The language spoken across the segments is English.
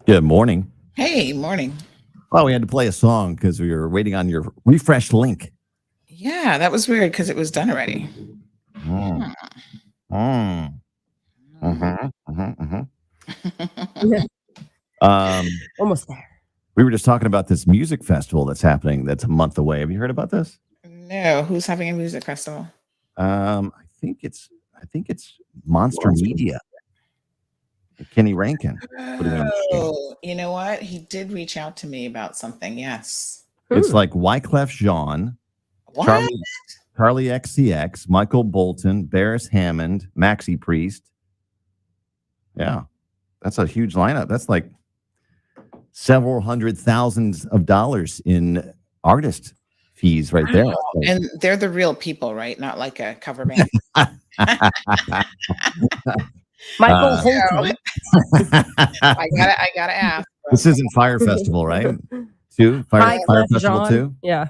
Good morning. Hey, morning. Well, we had to play a song because we were waiting on your refresh link. Yeah, that was weird because it was done already. Mm. Hmm. Mm. Mhm, mhm, mhm. Yeah, almost there. We were just talking about this music festival that's happening. That's a month away. Have you heard about this? No, who's having a music festival? I think it's Monster Media. Kenny Rankin putting it on the scene. Oh, you know what? He did reach out to me about something. Yes. It's like Wyclef Jean, What? Charlie XCX, Michael Bolton, Barris Hammond, Maxi Priest. Yeah, that's a huge lineup. That's like several hundred thousands of dollars in artist fees right there. Wow. And they're the real people, right? Not like a cover band. Michael Holton. I gotta ask. This isn't Fire Festival, right? Fire Festival John. too? Yeah.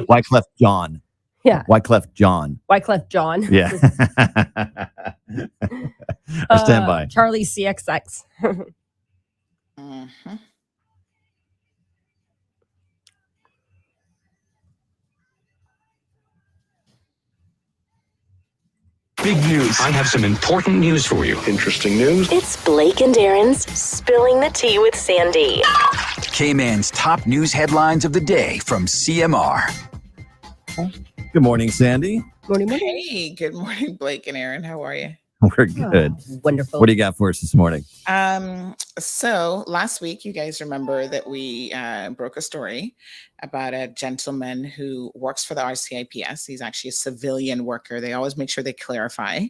Wyclef John. Yeah. Wyclef John. Wyclef John. Yeah. I stand by. Charlie CXX. Mhm. Big news. I have some important news for you. Interesting news. It's Blake and Darren's Spilling the Tea with Sandy. Cayman's top news headlines of the day from CMR. Good morning, Sandy. Morning. Hey, good morning, Blake and Aaron. How are you? We're good. Wonderful. What do you got for us this morning? So last week, you guys remember that we broke a story about a gentleman who works for the RCIPS. He's actually a civilian worker. They always make sure they clarify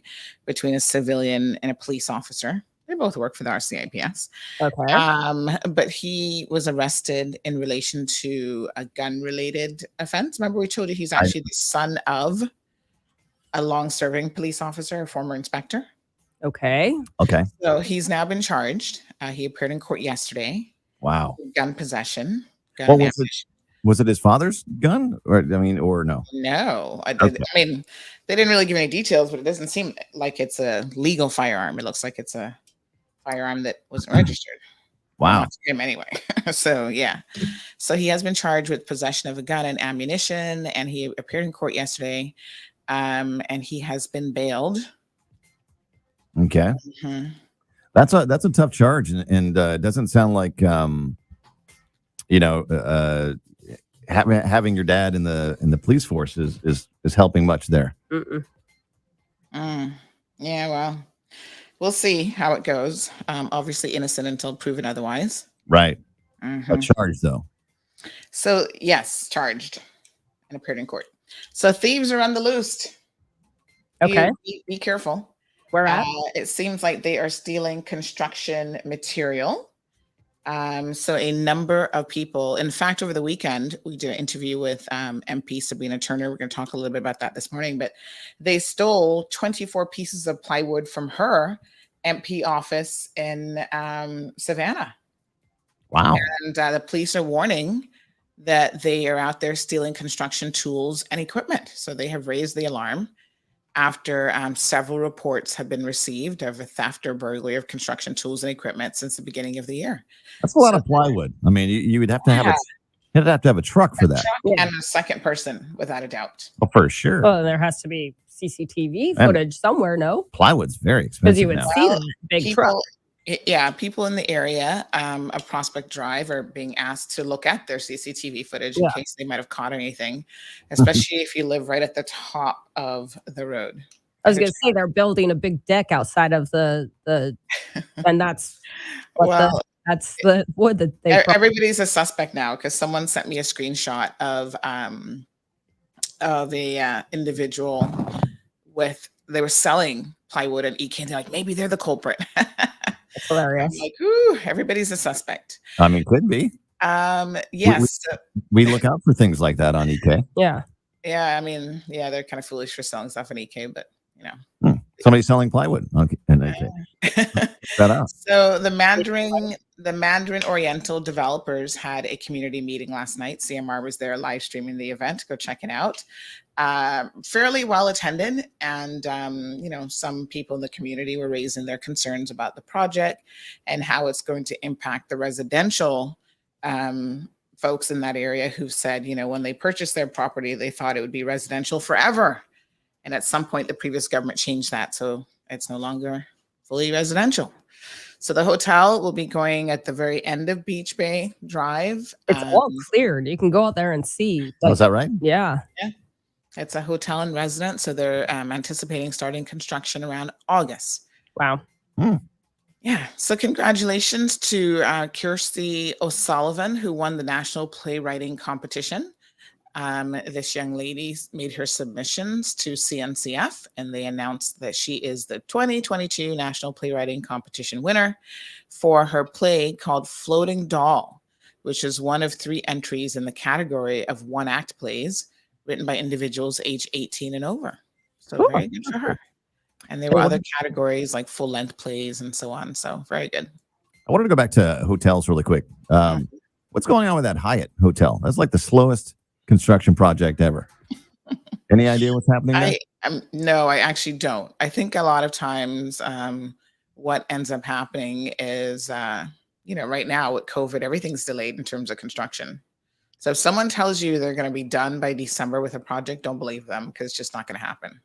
between a civilian and a police officer. They both work for the RCIPS. Okay. But he was arrested in relation to a gun-related offense. Remember, we told you he's actually the son of a long-serving police officer, a former inspector. Okay. So he's now been charged. He appeared in court yesterday. Wow. Gun possession. What was it? Was it his father's gun, or no? No. Okay. I mean, they didn't really give any details, but it doesn't seem like it's a legal firearm. It looks like it's a firearm that wasn't registered. Wow. Not to him anyway. So yeah. So he has been charged with possession of a gun and ammunition, and he appeared in court yesterday. And he has been bailed. Okay. Mhm. That's a tough charge, and it doesn't sound like having your dad in the police force is helping much there. Yeah, well, we'll see how it goes. Obviously innocent until proven otherwise. Right. Mhm. A charge though. So yes, charged and appeared in court. So thieves are on the loose. Okay. Be careful. Where at? It seems like they are stealing construction material. So a number of people, in fact, over the weekend, we did an interview with MP Sabrina Turner. We're going to talk a little bit about that this morning, but they stole 24 pieces of plywood from her MP office in Savannah. Wow. And the police are warning that they are out there stealing construction tools and equipment. So they have raised the alarm after several reports have been received of a theft or burglary of construction tools and equipment since the beginning of the year. That's a lot of plywood. I mean, you would have to have you'd have to have a truck for that. And a second person, without a doubt. Oh, for sure. Well, there has to be CCTV footage somewhere, no? Plywood's very Because expensive you would now. see the big truck. People in the area of Prospect Drive are being asked to look at their CCTV footage in case they might have caught anything, especially if you live right at the top of the road. I was going to say they're building a big deck outside of the and that's what that's the wood that they. Everybody's a suspect now because someone sent me a screenshot of a individual they were selling plywood at EK, and they're like, maybe they're the culprit. That's hilarious. I'm like, ooh, everybody's a suspect. I mean, could be. Yes. We look out for things like that on EK. Yeah. Yeah, I mean, they're kind of foolish for selling stuff on EK, but you know. Somebody selling plywood And they that out. So the Mandarin Oriental developers had a community meeting last night. CMR was there live streaming the event. Go check it out. Fairly well attended, and some people in the community were raising their concerns about the project and how it's going to impact the residential folks in that area who said, when they purchased their property, they thought it would be residential forever. And at some point, the previous government changed that. So it's no longer fully residential. So the hotel will be going at the very end of Beach Bay Drive. It's all cleared. You can go out there and see. Is that right? Yeah. Yeah. It's a hotel and residence. So they're anticipating starting construction around August. Wow. Yeah. So congratulations to Kirsty O'Sullivan, who won the National Playwriting Competition. This young lady made her submissions to CNCF, and they announced that she is the 2022 National Playwriting Competition winner for her play called Floating Doll, which is one of 3 entries in the category of one-act plays written by individuals age 18 and over. So very good for her. And there were other categories like full-length plays and so on. So very good. I wanted to go back to hotels really quick. What's going on with that Hyatt hotel? That's like the slowest construction project ever. Any idea what's happening there? No, I actually don't. I think a lot of times what ends up happening is, right now with COVID, everything's delayed in terms of construction. So if someone tells you they're going to be done by December with a project, don't believe them, because it's just not going to happen.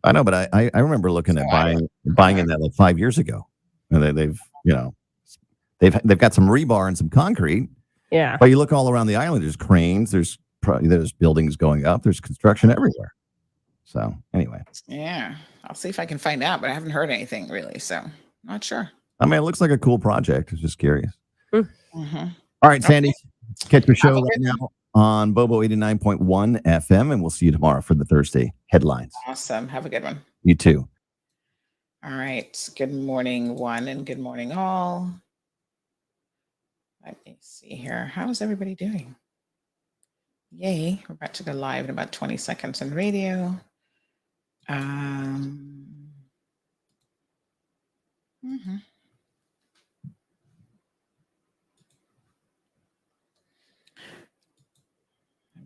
I know, but I remember looking at buying in that like 5 years ago. And they've got some rebar and some concrete. Yeah. But you look all around the island, there's cranes, there's buildings going up, there's construction everywhere. So anyway. Yeah. I'll see if I can find out, but I haven't heard anything really. So not sure. I mean, it looks like a cool project. I was just curious. Mm-hmm. All right, Sandy. Catch your show right now on Bobo 89.1 FM, and we'll see you tomorrow for the Thursday headlines. Awesome. Have a good one. You too. All right. Good morning, one, and good morning, all. Let me see here. How is everybody doing? Yay. We're about to go live in about 20 seconds on radio.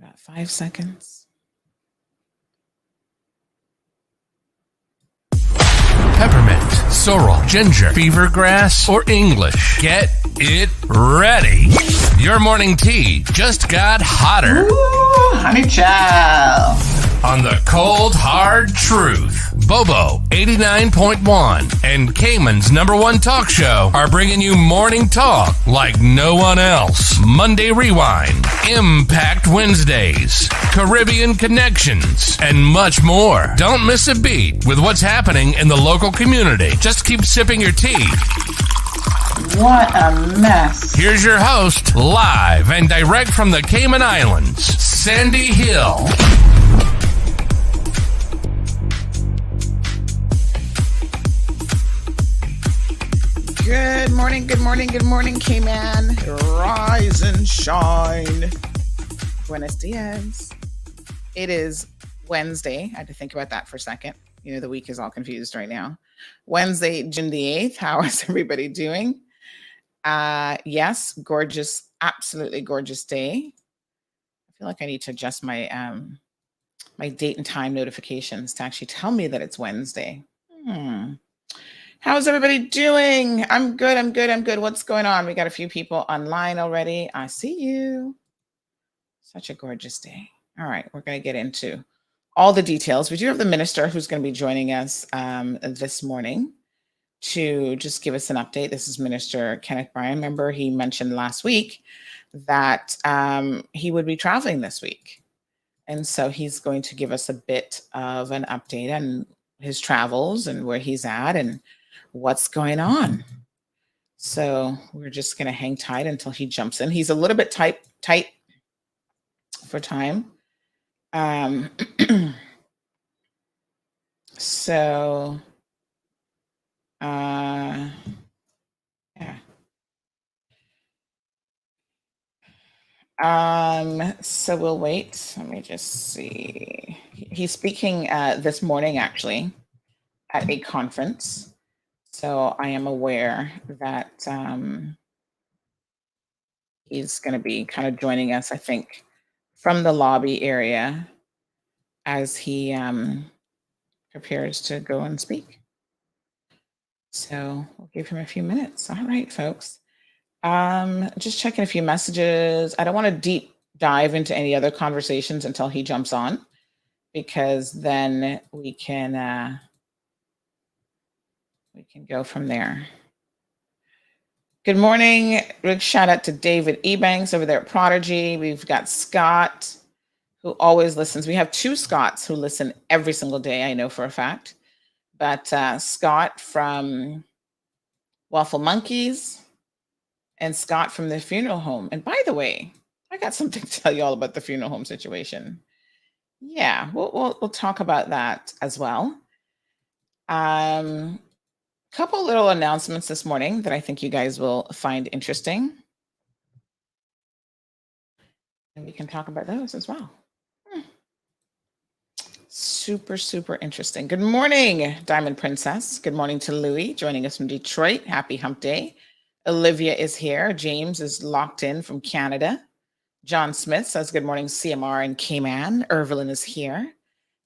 About 5 seconds. Peppermint, sorrel, ginger, fever grass, or English. Get it ready. Your morning tea just got hotter. Ooh, honey child. On the cold, hard truth. Bobo 89.1 and Cayman's #1 talk show are bringing you morning talk like no one else. Monday Rewind, Impact Wednesdays, Caribbean Connections, and much more. Don't miss a beat with what's happening in the local community. Just keep sipping your tea. What a mess. Here's your host, live and direct from the Cayman Islands, Sandy Hill. Good morning, good morning, good morning, Cayman. Rise and shine. Buenos dias. It is Wednesday. I had to think about that for a second. The week is all confused right now. Wednesday, June the 8th. How is everybody doing? Yes, gorgeous, absolutely gorgeous day. I feel like I need to adjust my my date and time notifications to actually tell me that it's Wednesday. How's everybody doing? I'm good. What's going on? We got a few people online already. I see you. Such a gorgeous day. All right, we're going to get into all the details. We do have the minister who's going to be joining us this morning to just give us an update. This is Minister Kenneth Bryan. Remember, he mentioned last week that he would be traveling this week. And so he's going to give us a bit of an update on his travels and where he's at and what's going on. So we're just going to hang tight until he jumps in. He's a little bit tight for time. So yeah. So we'll wait. Let me just see. He's speaking this morning, actually, at a conference. So I am aware that he's going to be kind of joining us, I think, from the lobby area as he prepares to go and speak. So we'll give him a few minutes. All right, folks. Just checking a few messages. I don't want to deep dive into any other conversations until he jumps on, because then we can go from there. Good morning. Big shout out to David Ebanks over there at Prodigy. We've got Scott, who always listens. We have two Scotts who listen every single day, I know for a fact. But Scott from Waffle Monkeys and Scott from the funeral home. And by the way, I got something to tell you all about the funeral home situation. Yeah, we'll talk about that as well. Couple little announcements this morning that I think you guys will find interesting. And we can talk about those as well. Super, super interesting. Good morning, Diamond Princess. Good morning to Louie, joining us from Detroit. Happy hump day. Olivia is here. James is locked in from Canada. John Smith says, good morning, CMR and Cayman. Irvelyn is here.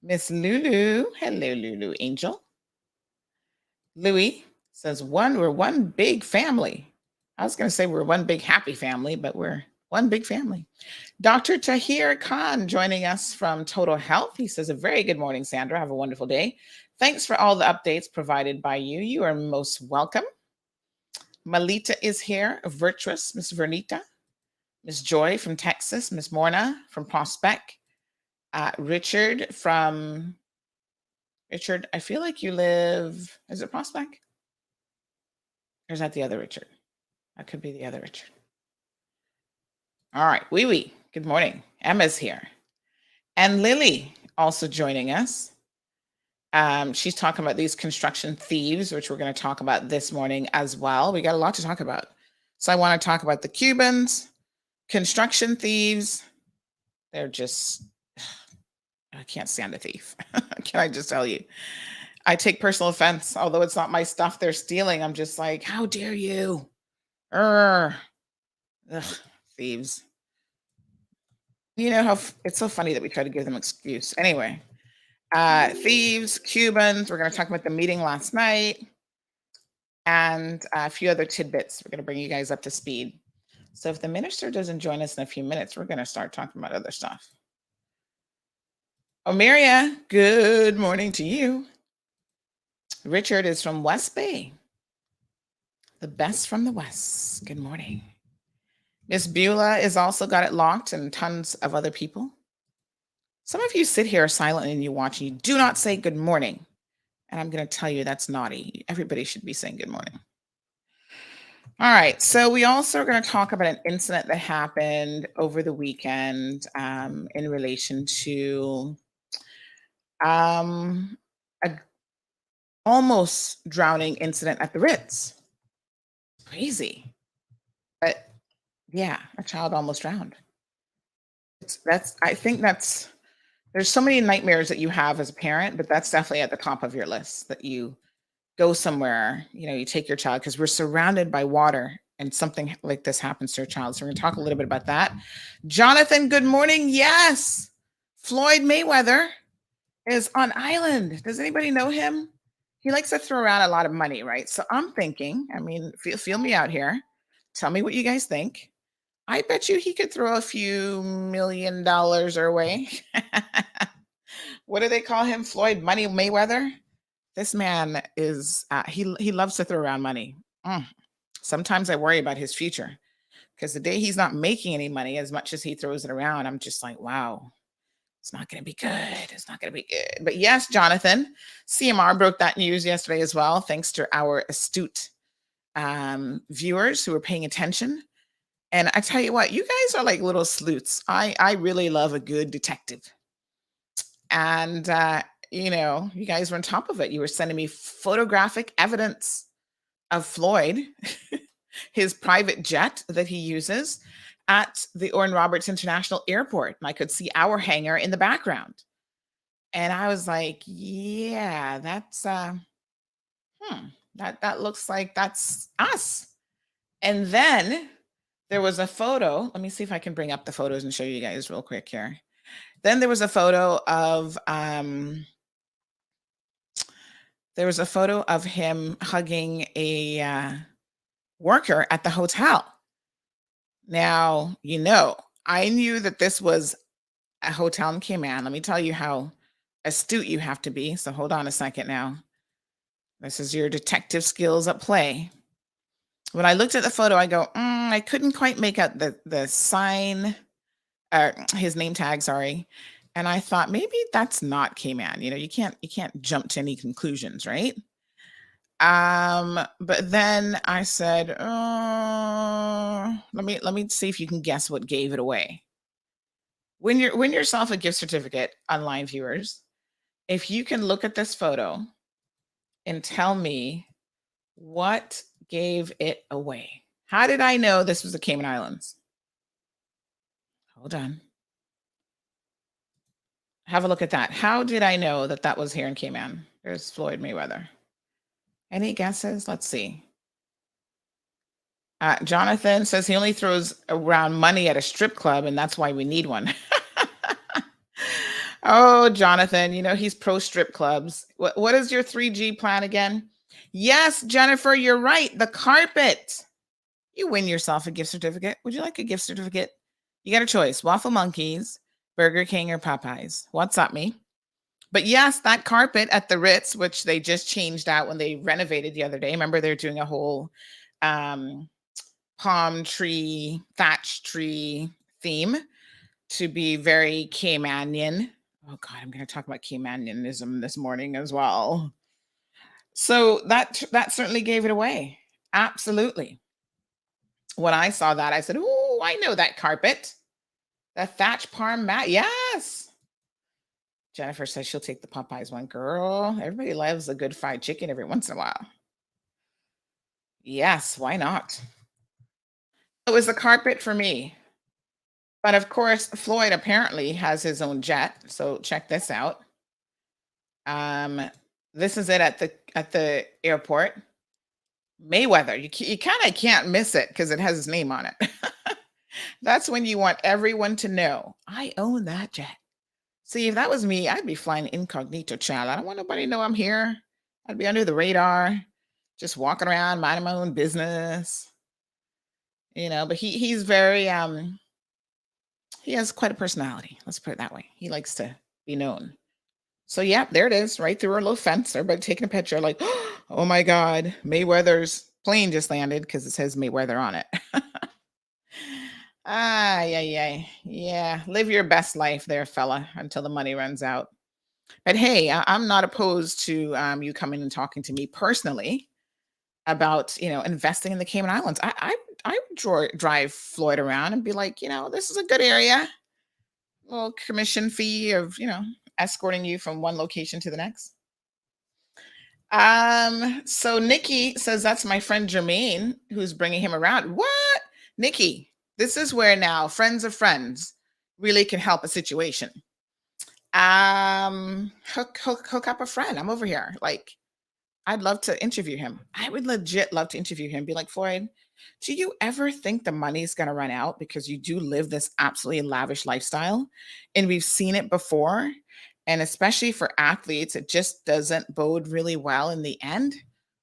Miss Lulu. Hello, Lulu Angel. Louis says, we're one big family. I was going to say we're one big happy family, but we're one big family. Dr. Tahir Khan joining us from Total Health. He says, a very good morning, Sandra. Have a wonderful day. Thanks for all the updates provided by you. You are most welcome. Malita is here, Virtuous, Miss Vernita. Miss Joy from Texas. Miss Morna from Prospect. Richard, I feel like you live, is it Prospect? Or is that the other Richard? That could be the other Richard. All right, wee. Good morning. Emma's here. And Lily also joining us. She's talking about these construction thieves, which we're going to talk about this morning as well. We got a lot to talk about. So I want to talk about the Cubans, construction thieves. They're just, I can't stand a thief. Can I just tell you? I take personal offense, although it's not my stuff they're stealing. I'm just like, how dare you? Ugh, thieves. You know how it's so funny that we try to give them excuse. Anyway, thieves, Cubans. We're going to talk about the meeting last night and a few other tidbits. We're going to bring you guys up to speed. So if the minister doesn't join us in a few minutes, we're going to start talking about other stuff. Omeria, good morning to you. Richard is from West Bay. The best from the West. Good morning. Miss Beulah is also got it locked, and tons of other people. Some of you sit here silently and you watch and you do not say good morning. And I'm going to tell you that's naughty. Everybody should be saying good morning. All right. So we also are going to talk about an incident that happened over the weekend in relation to a almost drowning incident at the Ritz. Crazy. But yeah, a child almost drowned. I think there's so many nightmares that you have as a parent, but that's definitely at the top of your list, that you go somewhere, you take your child, because we're surrounded by water and something like this happens to your child. So we're going to talk a little bit about that. Jonathan, good morning. Yes. Floyd Mayweather is on island. Does anybody know him? He likes to throw around a lot of money, right? So I'm thinking, feel me out here. Tell me what you guys think. I bet you he could throw a few $1 million our way. What do they call him? Floyd Money Mayweather? This man is, he loves to throw around money. Sometimes I worry about his future, because the day he's not making any money, as much as he throws it around, I'm just like, wow, it's not going to be good. It's not going to be good. But yes, Jonathan, CMR broke that news yesterday as well, thanks to our astute viewers who were paying attention. And I tell you what, you guys are like little sleuths. I really love a good detective. And, you guys were on top of it. You were sending me photographic evidence of Floyd, his private jet that he uses at the Orin Roberts International Airport. And I could see our hangar in the background. And I was like, yeah, that's, That looks like that's us. And then there was a photo. Let me see if I can bring up the photos and show you guys real quick here. Then there was a photo of him hugging a worker at the hotel. Now, I knew that this was a hotel in Cayman. Let me tell you how astute you have to be. So hold on a second now. This is your detective skills at play. When I looked at the photo, I go, I couldn't quite make out the sign, his name tag, sorry. And I thought maybe that's not Cayman. You can't jump to any conclusions, right? But then I said, let me see if you can guess what gave it away. Win yourself a gift certificate, online viewers. If you can look at this photo and tell me what gave it away. How did I know this was the Cayman Islands? Hold on. Have a look at that. How did I know that that was here in Cayman? There's Floyd Mayweather. Any guesses? Let's see. Jonathan says he only throws around money at a strip club, and that's why we need one. Oh, Jonathan, he's pro strip clubs. What is your 3G plan again? Yes, Jennifer, you're right. The carpet. You win yourself a gift certificate. Would you like a gift certificate? You got a choice. Waffle Monkeys, Burger King, or Popeyes. What's up, me? But yes, that carpet at the Ritz, which they just changed out when they renovated the other day. Remember, they're doing a whole palm tree, thatch tree theme to be very Caymanian. Oh God, I'm going to talk about Caymanianism this morning as well. So that certainly gave it away. Absolutely. When I saw that, I said, "Oh, I know that carpet, the thatch palm mat." Yes. Jennifer says she'll take the Popeyes one. Girl, everybody loves a good fried chicken every once in a while. Yes, why not? It was the carpet for me. But of course, Floyd apparently has his own jet. So check this out. This is it at the airport. Mayweather. You kind of can't miss it because it has his name on it. That's when you want everyone to know, I own that jet. See, if that was me, I'd be flying incognito, child. I don't want nobody to know I'm here. I'd be under the radar, just walking around, minding my own business. But he's very he has quite a personality. Let's put it that way. He likes to be known. So yeah, there it is, right through our little fence. Everybody taking a picture like, oh my God, Mayweather's plane just landed because it says Mayweather on it. Yeah. Live your best life there, fella, until the money runs out. But hey, I'm not opposed to you coming and talking to me personally about, investing in the Cayman Islands. I would drive Floyd around and be like, this is a good area. A little commission fee of, escorting you from one location to the next. So Nikki says that's my friend Jermaine who's bringing him around. What? Nikki, this is where now friends of friends really can help a situation. Hook up a friend. I'm over here. Like, I'd love to interview him. I would legit love to interview him. Be like, Floyd, do you ever think the money's going to run out because you do live this absolutely lavish lifestyle? And we've seen it before. And especially for athletes, it just doesn't bode really well in the end.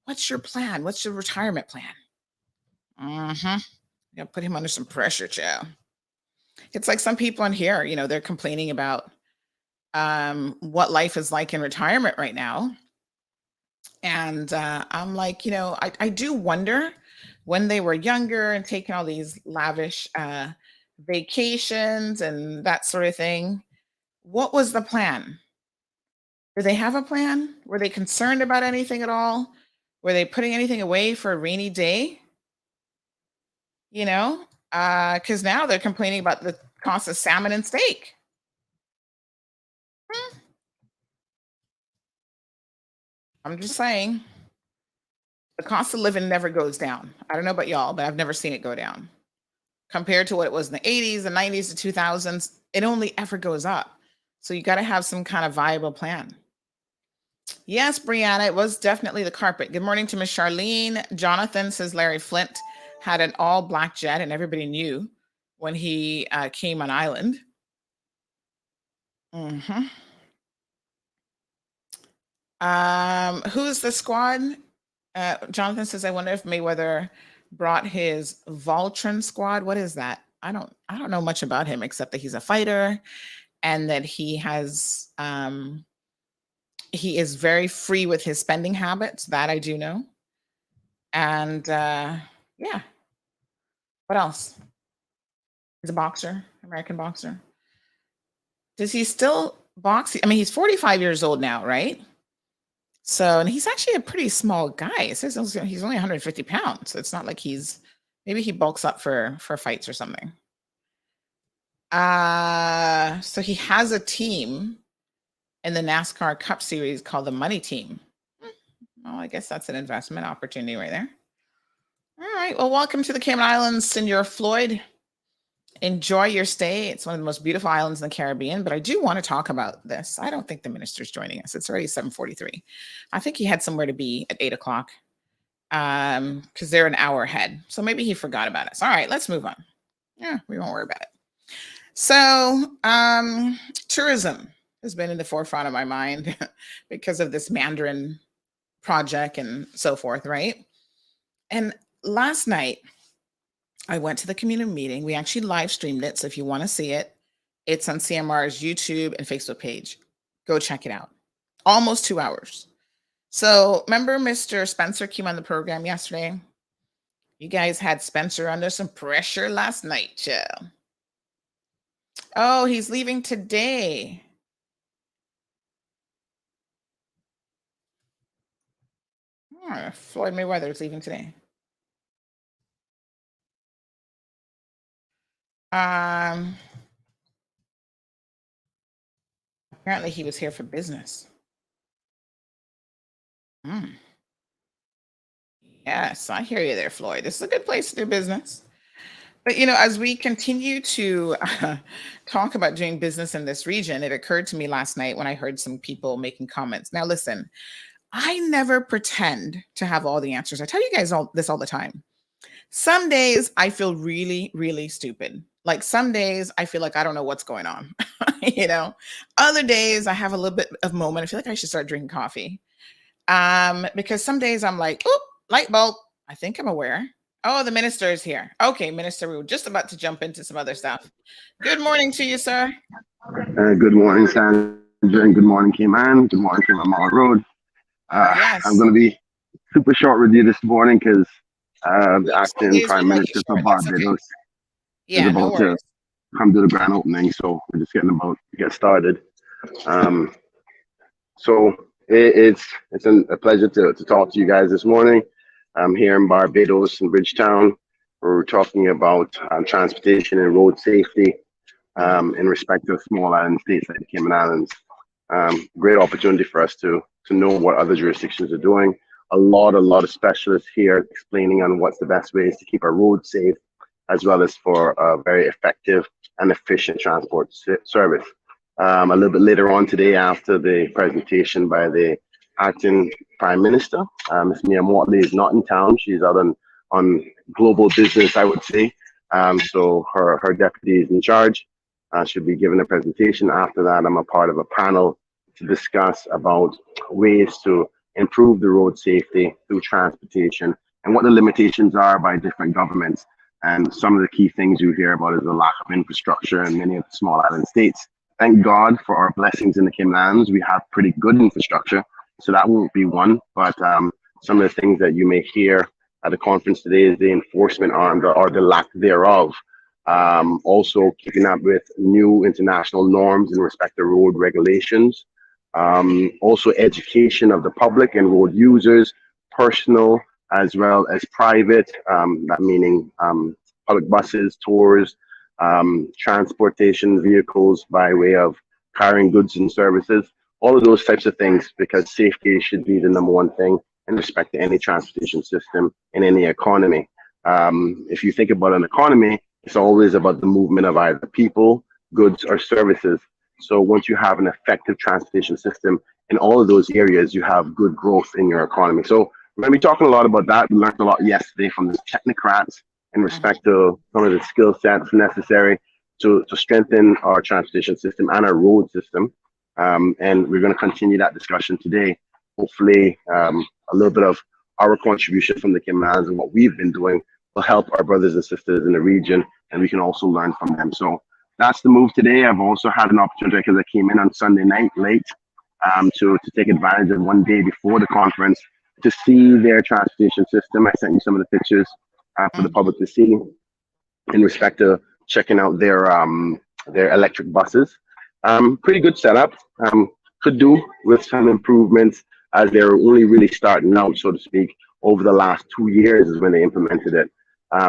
What's your plan? What's your retirement plan? You put him under some pressure, Joe. It's like some people in here, they're complaining about what life is like in retirement right now. And I'm like, I do wonder when they were younger and taking all these lavish vacations and that sort of thing, what was the plan? Did they have a plan? Were they concerned about anything at all? Were they putting anything away for a rainy day? Because now they're complaining about the cost of salmon and steak. I'm just saying, the cost of living never goes down. I don't know about y'all, but I've never seen it go down. Compared to what it was in the 80s, the 90s, the 2000s, it only ever goes up. So you got to have some kind of viable plan. Yes, Brianna, it was definitely the carpet. Good morning to Miss Charlene. Jonathan says Larry Flint had an all black jet and everybody knew when he came on island. Mm-hmm. Who's the squad? Jonathan says, I wonder if Mayweather brought his Voltron squad. What is that? I don't know much about him except that he's a fighter and that he has he is very free with his spending habits. That I do know. And yeah. What else? He's a boxer, American boxer. Does he still box? I mean, he's 45 years old now, right? So, and he's actually a pretty small guy. It says he's only 150 pounds. So it's not like maybe he bulks up for fights or something. So he has a team in the NASCAR Cup Series called the Money Team. Well, I guess that's an investment opportunity right there. All right. Well, welcome to the Cayman Islands, Senor Floyd. Enjoy your stay. It's one of the most beautiful islands in the Caribbean, but I do want to talk about this. I don't think the minister's joining us. It's already 7:43. I think he had somewhere to be at 8 o'clock because they're an hour ahead. So maybe he forgot about us. All right, let's move on. Yeah, we won't worry about it. So tourism has been in the forefront of my mind because of this Mandarin project and so forth, right? And last night, I went to the community meeting. We actually live streamed it. So if you want to see it, it's on CMR's YouTube and Facebook page. Go check it out. Almost 2 hours. So remember Mr. Spencer came on the program yesterday? You guys had Spencer under some pressure last night, chill. Oh, he's leaving today. Oh, Floyd Mayweather is leaving today. Apparently he was here for business. Yes, I hear you there, Floyd. This is a good place to do business. But, you know, as we continue to talk about doing business in this region, it occurred to me last night when I heard some people making comments. Now, listen, I never pretend to have all the answers. I tell you guys this all the time. Some days I feel really, really stupid. Like some days I feel like I don't know what's going on. You know, other days I have a little bit of moment. I feel like I should start drinking coffee. Because some days I'm like, oop, light bulb. I think I'm aware. Oh, the minister is here. Okay, minister, we were just about to jump into some other stuff. Good morning to you, sir. Good morning, Sandra, and good morning, Cayman. Good morning, Cayman Mall Road. Yes. I'm going to be super short with you this morning because the acting Prime Minister for Barbados is about to come to the grand opening, so we're just getting about to get started. So it's a pleasure to talk to you guys this morning. I'm here in Barbados in Bridgetown. We're talking about transportation and road safety in respect to small island states like the Cayman Islands. Great opportunity for us to know what other jurisdictions are doing. A lot of specialists here explaining on what's the best ways to keep our roads safe, as well as for a very effective and efficient transport service. A little bit later on today, after the presentation by the acting Prime Minister, Ms. Mia Motley is not in town. She's out on global business, I would say. So her deputy is in charge. She'll be giving a presentation. After that, I'm a part of a panel to discuss about ways to improve the road safety through transportation and what the limitations are by different governments. And some of the key things you hear about is the lack of infrastructure in many of the small island states. Thank God for our blessings in the Cayman Islands. We have pretty good infrastructure, so that won't be one. But some of the things that you may hear at the conference today is the enforcement arm or the lack thereof. Also keeping up with new international norms in respect to road regulations. Also education of the public and road users, personal as well as private, that meaning public buses, tours, transportation vehicles by way of carrying goods and services, all of those types of things, because safety should be the number one thing in respect to any transportation system in any economy. If you think about an economy, it's always about the movement of either people, goods, or services. So once you have an effective transportation system, in all of those areas, you have good growth in your economy. So we're going to be talking a lot about that. We learned a lot yesterday from the technocrats in respect to some of the skill sets necessary to strengthen our transportation system and our road system. And we're going to continue that discussion today. Hopefully, a little bit of our contribution from the Caymans and what we've been doing will help our brothers and sisters in the region, and we can also learn from them. So that's the move today. I've also had an opportunity, because I came in on Sunday night late, to take advantage of one day before the conference to see their transportation system. I sent you some of the pictures for the public to see in respect to checking out their electric buses. Pretty good setup. Could do with some improvements, as they're only really starting out, so to speak. Over the last 2 years is when they implemented it.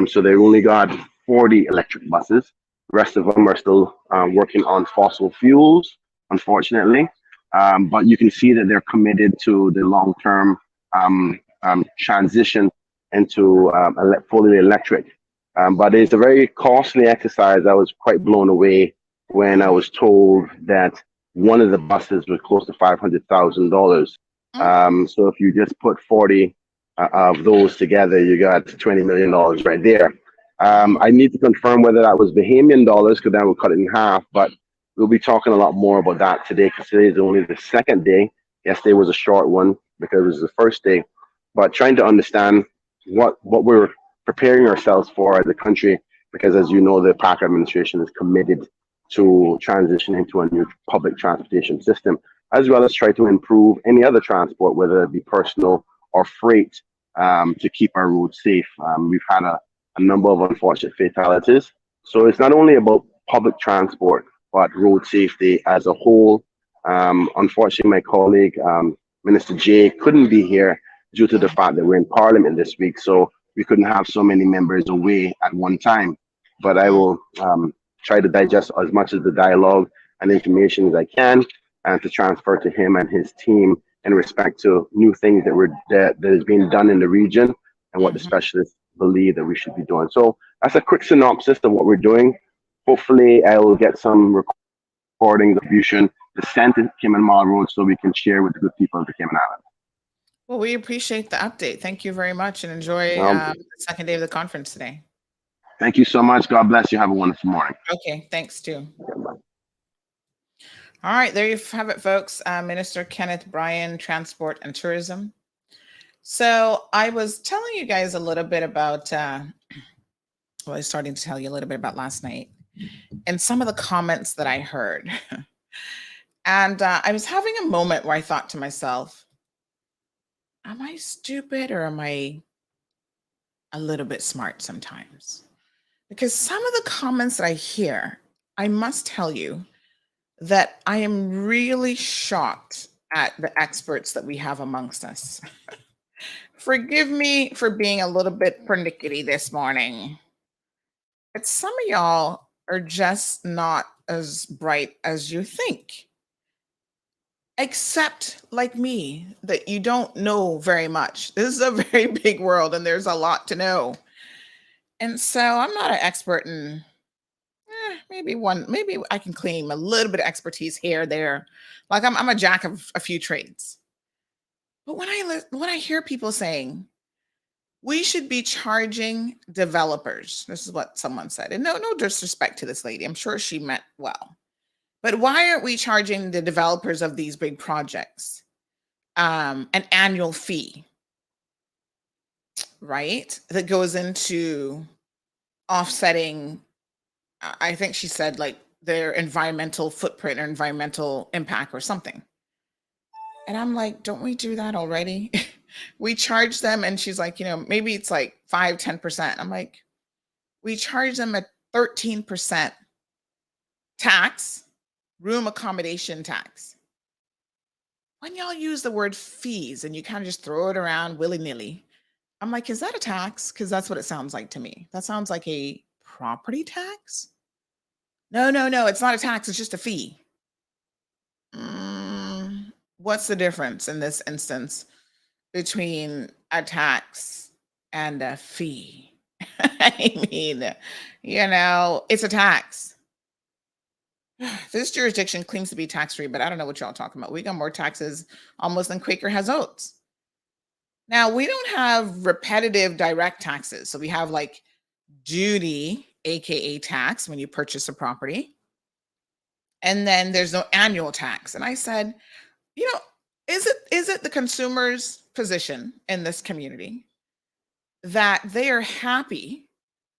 So they only got 40 electric buses. The rest of them are still working on fossil fuels, unfortunately. But you can see that they're committed to the long-term transition into fully electric. But it's a very costly exercise. I was quite blown away when I was told that one of the buses was close to $500,000. So if you just put 40 of those together, you got $20 million right there. I need to confirm whether that was Bahamian dollars, because that would cut it in half. But we'll be talking a lot more about that today, because today is only the second day. Yesterday was a short one because it was the first day. But trying to understand what we're preparing ourselves for as a country, because as you know, the Parker administration is committed to transition into a new public transportation system, as well as try to improve any other transport, whether it be personal or freight, to keep our roads safe. We've had a number of unfortunate fatalities. So it's not only about public transport, but road safety as a whole. Unfortunately, my colleague, Minister Jay, couldn't be here due to the fact that we're in Parliament this week. So we couldn't have so many members away at one time. But I will try to digest as much of the dialogue and information as I can, and to transfer to him and his team in respect to new things that is being done in the region and what the specialists believe that we should be doing. So that's a quick synopsis of what we're doing. Hopefully I will get some recording distribution to send to Cayman Mall Road so we can share with the good people of the Cayman Islands. Well, we appreciate the update. Thank you very much, and enjoy the second day of the conference today. Thank you so much. God bless you. Have a wonderful morning. Okay, thanks too. All right, there you have it, folks. Minister Kenneth Bryan, Transport and Tourism. So I was telling you guys a little bit about, I was starting to tell you a little bit about last night and some of the comments that I heard. And I was having a moment where I thought to myself, am I stupid or am I a little bit smart sometimes? Because some of the comments that I hear, I must tell you that I am really shocked at the experts that we have amongst us. Forgive me for being a little bit pernickety this morning, but some of y'all are just not as bright as you think. Except like me, that you don't know very much. This is a very big world and there's a lot to know. And so I'm not an expert in maybe I can claim a little bit of expertise here, there. Like I'm a jack of a few trades. But when I hear people saying, we should be charging developers, this is what someone said, and no disrespect to this lady, I'm sure she meant well. But why aren't we charging the developers of these big projects an annual fee, right? That goes into offsetting, I think she said, like their environmental footprint or environmental impact or something. And I'm like, don't we do that already? We charge them, and she's like, maybe it's like 5-10%. I'm like, we charge them a 13% tax, room accommodation tax. When y'all use the word fees and you kind of just throw it around willy-nilly, I'm like, is that a tax? Because that's what it sounds like to me. That sounds like a property tax. No, it's not a tax. It's just a fee. What's the difference in this instance between a tax and a fee? I mean, it's a tax. This jurisdiction claims to be tax-free, but I don't know what y'all talking about. We got more taxes almost than Quaker has oats. Now, we don't have repetitive direct taxes. So we have like duty, aka tax, when you purchase a property. And then there's no annual tax. And I said, you know, is it the consumer's position in this community that they are happy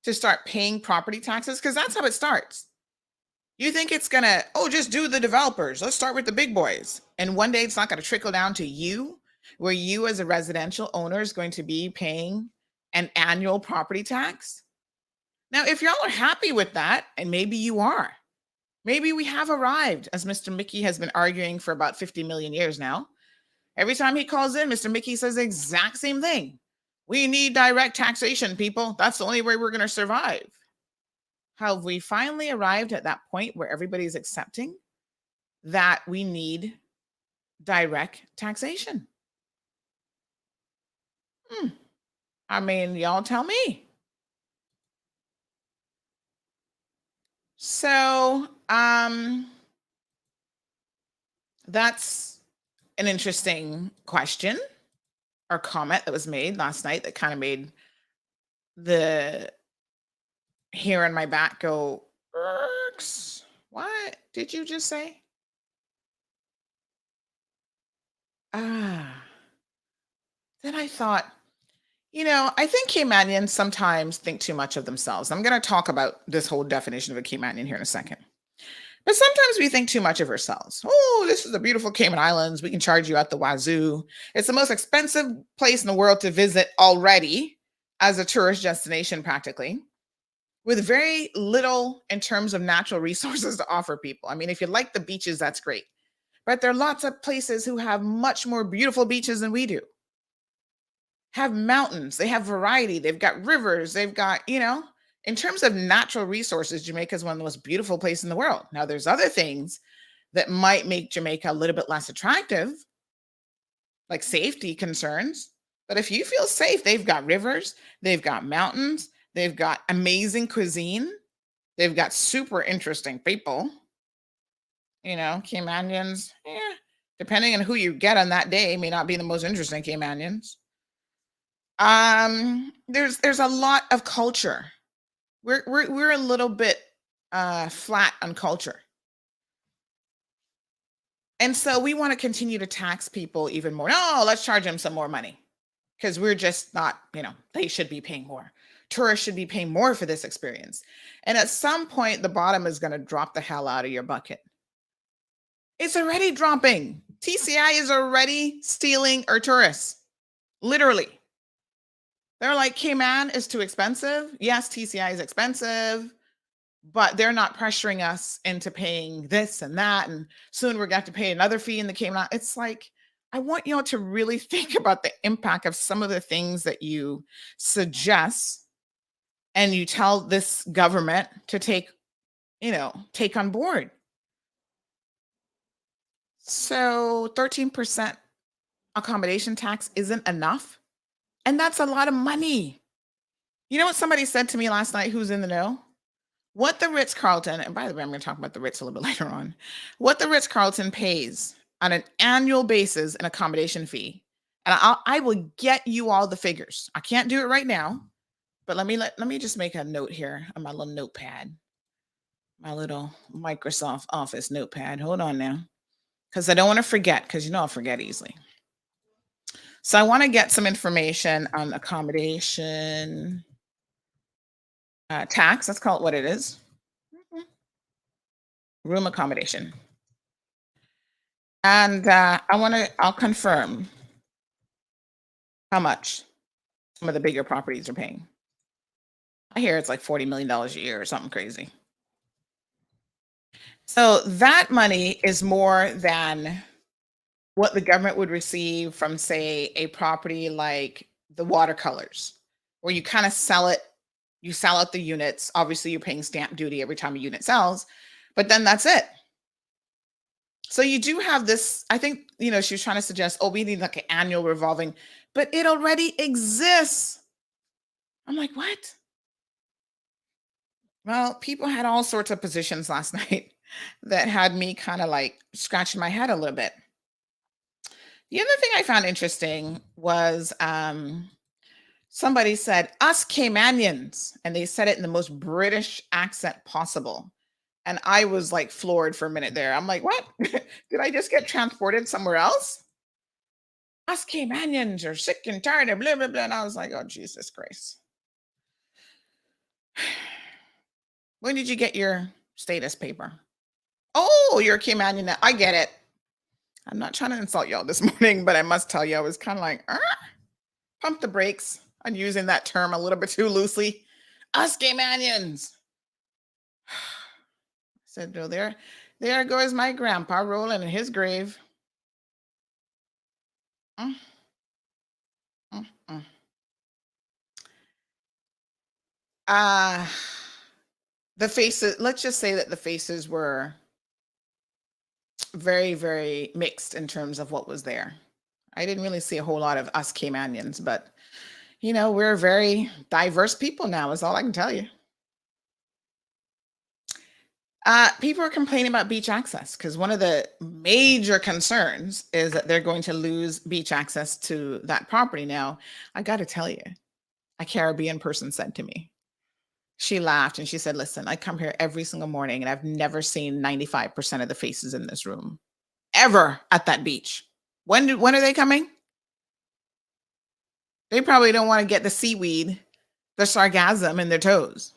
to start paying property taxes? Because that's how it starts. You think it's gonna, oh, just do the developers. Let's start with the big boys. And one day it's not gonna trickle down to you, where you as a residential owner is going to be paying an annual property tax. Now, if y'all are happy with that, and maybe you are, maybe we have arrived, as Mr. Mickey has been arguing for about 50 million years now. Every time he calls in, Mr. Mickey says the exact same thing. We need direct taxation, people. That's the only way we're gonna survive. Have we finally arrived at that point where everybody's accepting that we need direct taxation? I mean, y'all tell me. So, that's an interesting question or comment that was made last night that kind of made the hair on my back go, "Irks." What did you just say? Then I thought, I think Caymanians sometimes think too much of themselves. I'm going to talk about this whole definition of a Caymanian here in a second. But sometimes we think too much of ourselves. Oh, this is the beautiful Cayman Islands. We can charge you at the wazoo. It's the most expensive place in the world to visit already as a tourist destination, practically, with very little in terms of natural resources to offer people. I mean, if you like the beaches, that's great. But there are lots of places who have much more beautiful beaches than we do. Have mountains, they have variety, they've got rivers, they've got, in terms of natural resources, Jamaica is one of the most beautiful places in the world. Now, there's other things that might make Jamaica a little bit less attractive, like safety concerns. But if you feel safe, they've got rivers, they've got mountains, they've got amazing cuisine, they've got super interesting people. Caymanians, depending on who you get on that day, may not be the most interesting Caymanians. There's a lot of culture. We're a little bit flat on culture. And so we want to continue to tax people even more. No, let's charge them some more money because we're just not, they should be paying more. Tourists should be paying more for this experience. And at some point, the bottom is going to drop the hell out of your bucket. It's already dropping. TCI is already stealing our tourists, literally. They're like, Cayman is too expensive. Yes, TCI is expensive, but they're not pressuring us into paying this and that. And soon we're going to have to pay another fee in the Cayman. It's like, I want y'all to really think about the impact of some of the things that you suggest and you tell this government to take on board. So 13% accommodation tax isn't enough. And that's a lot of money. You know what somebody said to me last night who's in the know? What the Ritz-Carlton, and by the way, I'm going to talk about the Ritz a little bit later on, what the Ritz-Carlton pays on an annual basis in accommodation fee. And I will get you all the figures. I can't do it right now, but let me just make a note here on my little notepad, my little Microsoft Office notepad. Hold on now, because I don't want to forget, because I'll forget easily. So I want to get some information on accommodation tax. Let's call it what it is. Room accommodation. And I'll confirm how much some of the bigger properties are paying. I hear it's like $40 million a year or something crazy. So that money is more than what the government would receive from, say, a property like the watercolors, where you kind of sell it, you sell out the units. Obviously, you're paying stamp duty every time a unit sells, but then that's it. So you do have this, I think, she was trying to suggest, we need like an annual revolving, but it already exists. I'm like, what? Well, people had all sorts of positions last night. that had me kind of like scratching my head a little bit. The other thing I found interesting was somebody said, us Caymanians, and they said it in the most British accent possible. And I was like floored for a minute there. I'm like, what? Did I just get transported somewhere else? Us Caymanians are sick and tired of blah, blah, blah. And I was like, oh, Jesus Christ. When did you get your status paper? Oh, you're a Caymanian now. I get it. I'm not trying to insult y'all this morning, but I must tell you, I was kind of like, pump the brakes on using that term a little bit too loosely. Us Caymanians. I said, no, there goes my grandpa rolling in his grave. Mm, mm, mm. The faces, let's just say that the faces were very, very mixed in terms of what was there. I didn't really see a whole lot of us Caymanians, but we're very diverse people now, is all I can tell you. People are complaining about beach access because one of the major concerns is that they're going to lose beach access to that property. Now, I got to tell you, a Caribbean person said to me, she laughed and she said, listen, I come here every single morning and I've never seen 95% of the faces in this room ever at that beach. When are they coming? They probably don't want to get the seaweed, the sargassum in their toes.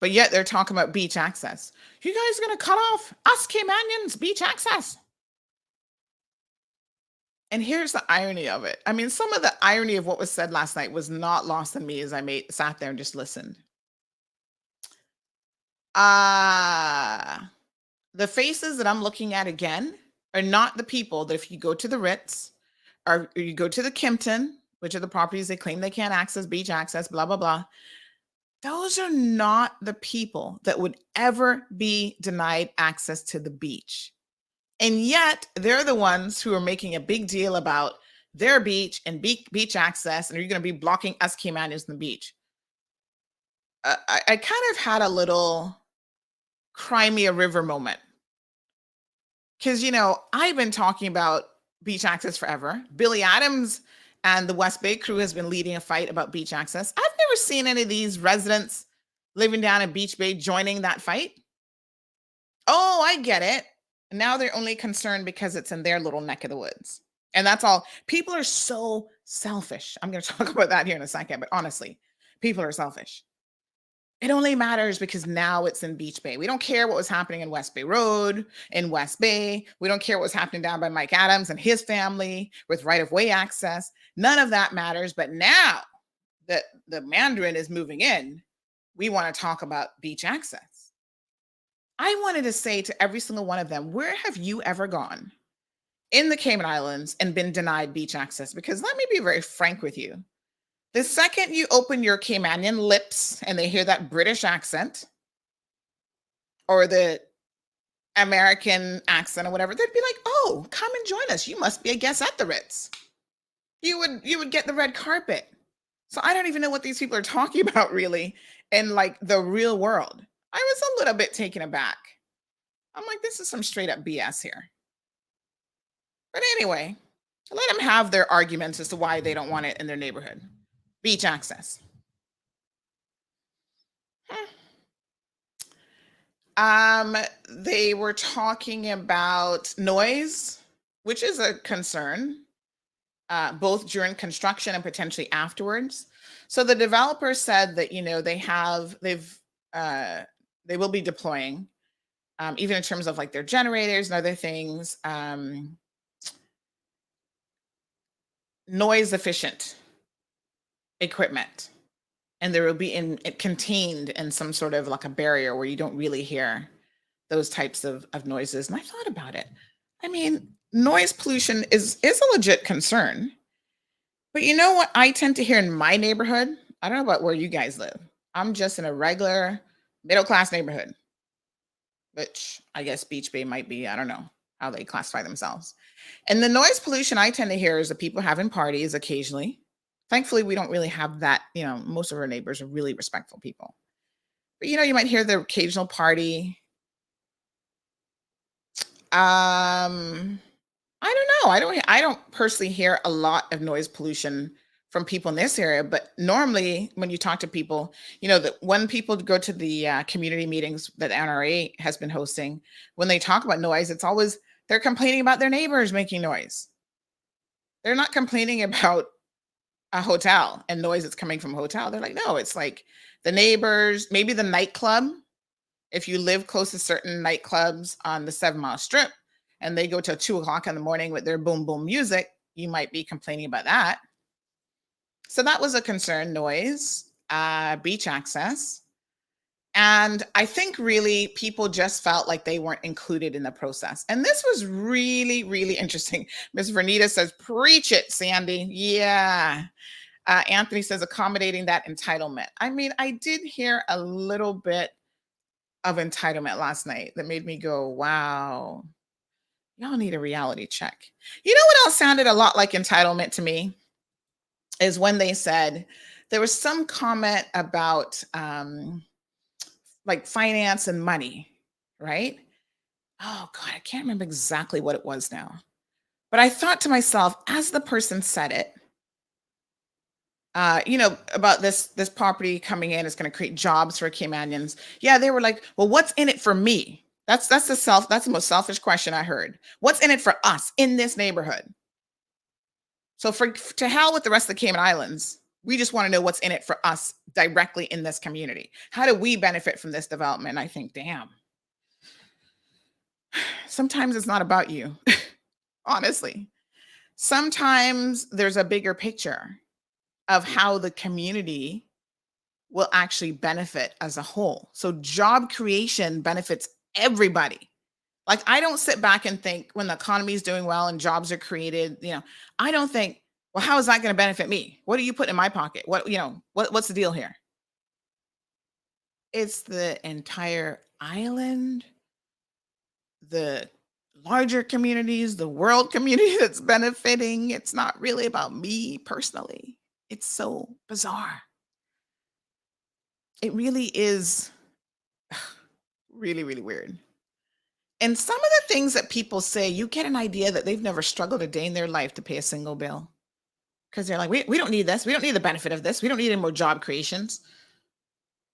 But yet they're talking about beach access. You guys are going to cut off us Caymanians beach access. And here's the irony of it. I mean, some of the irony of what was said last night was not lost on me as I sat there and just listened. The faces that I'm looking at again are not the people that if you go to the Ritz or you go to the Kimpton, which are the properties they claim they can't access, beach access, blah, blah, blah. Those are not the people that would ever be denied access to the beach. And yet they're the ones who are making a big deal about their beach and beach access. And you're going to be blocking us Caymanians on the beach. I kind of had a little Crimea River moment. Because, I've been talking about beach access forever. Billy Adams and the West Bay crew has been leading a fight about beach access. I've never seen any of these residents living down in Beach Bay joining that fight. Oh, I get it. Now they're only concerned because it's in their little neck of the woods. And that's all. People are so selfish. I'm going to talk about that here in a second. But honestly, people are selfish. It only matters because now it's in Beach Bay. We don't care what was happening in West Bay Road, in West Bay. We don't care what was happening down by Mike Adams and his family with right-of-way access. None of that matters. But now that the Mandarin is moving in, we want to talk about beach access. I wanted to say to every single one of them, where have you ever gone in the Cayman Islands and been denied beach access? Because let me be very frank with you. The second you open your Caymanian lips and they hear that British accent or the American accent or whatever, they'd be like, oh, come and join us. You must be a guest at the Ritz. You would get the red carpet. So I don't even know what these people are talking about really in like the real world. I was a little bit taken aback. I'm like, this is some straight up BS here. But anyway, let them have their arguments as to why they don't want it in their neighborhood. Beach access. They were talking about noise, which is a concern, both during construction and potentially afterwards. So the developer said that they will be deploying, even in terms of like their generators and other things, noise efficient equipment, and there will be contained in some sort of like a barrier where you don't really hear those types of noises. And I thought about it. I mean, noise pollution is a legit concern, but you know what I tend to hear in my neighborhood? I don't know about where you guys live. I'm just in a regular middle-class neighborhood, which I guess Beach Bay might be. I don't know how they classify themselves. And the noise pollution I tend to hear is the people having parties occasionally. Thankfully, we don't really have that. Most of our neighbors are really respectful people. But, you might hear the occasional party. I don't know. I don't personally hear a lot of noise pollution from people in this area, but normally when you talk to people, that when people go to the community meetings that NRA has been hosting, when they talk about noise, it's always they're complaining about their neighbors making noise. They're not complaining about a hotel and noise that's coming from a hotel. They're like, no, it's like the neighbors, maybe the nightclub. If you live close to certain nightclubs on the 7 Mile Strip and they go till 2:00 in the morning with their boom boom music, you might be complaining about that. So that was a concern: noise, beach access. And I think really people just felt like they weren't included in the process. And this was really, really interesting. Ms. Vernita says, preach it, Sandy. Yeah. Anthony says, accommodating that entitlement. I mean, I did hear a little bit of entitlement last night that made me go, wow, y'all need a reality check. You know what else sounded a lot like entitlement to me? Is when they said there was some comment about like finance and money, right? Oh God, I can't remember exactly what it was now. But I thought to myself, as the person said it, about this property coming in is going to create jobs for Caymanians. Yeah, they were like, well, what's in it for me? That's the most selfish question I heard. What's in it for us in this neighborhood? So to hell with the rest of the Cayman Islands, we just want to know what's in it for us directly in this community. How do we benefit from this development? And I think, damn, sometimes it's not about you, honestly. Sometimes there's a bigger picture of how the community will actually benefit as a whole. So job creation benefits everybody. Like, I don't sit back and think when the economy is doing well and jobs are created, I don't think, well, how is that going to benefit me? What do you put in my pocket? What's the deal here? It's the entire island, the larger communities, the world community that's benefiting. It's not really about me personally. It's so bizarre. It really is really, really weird. And some of the things that people say, you get an idea that they've never struggled a day in their life to pay a single bill. Because they're like, we don't need this. We don't need the benefit of this. We don't need any more job creations.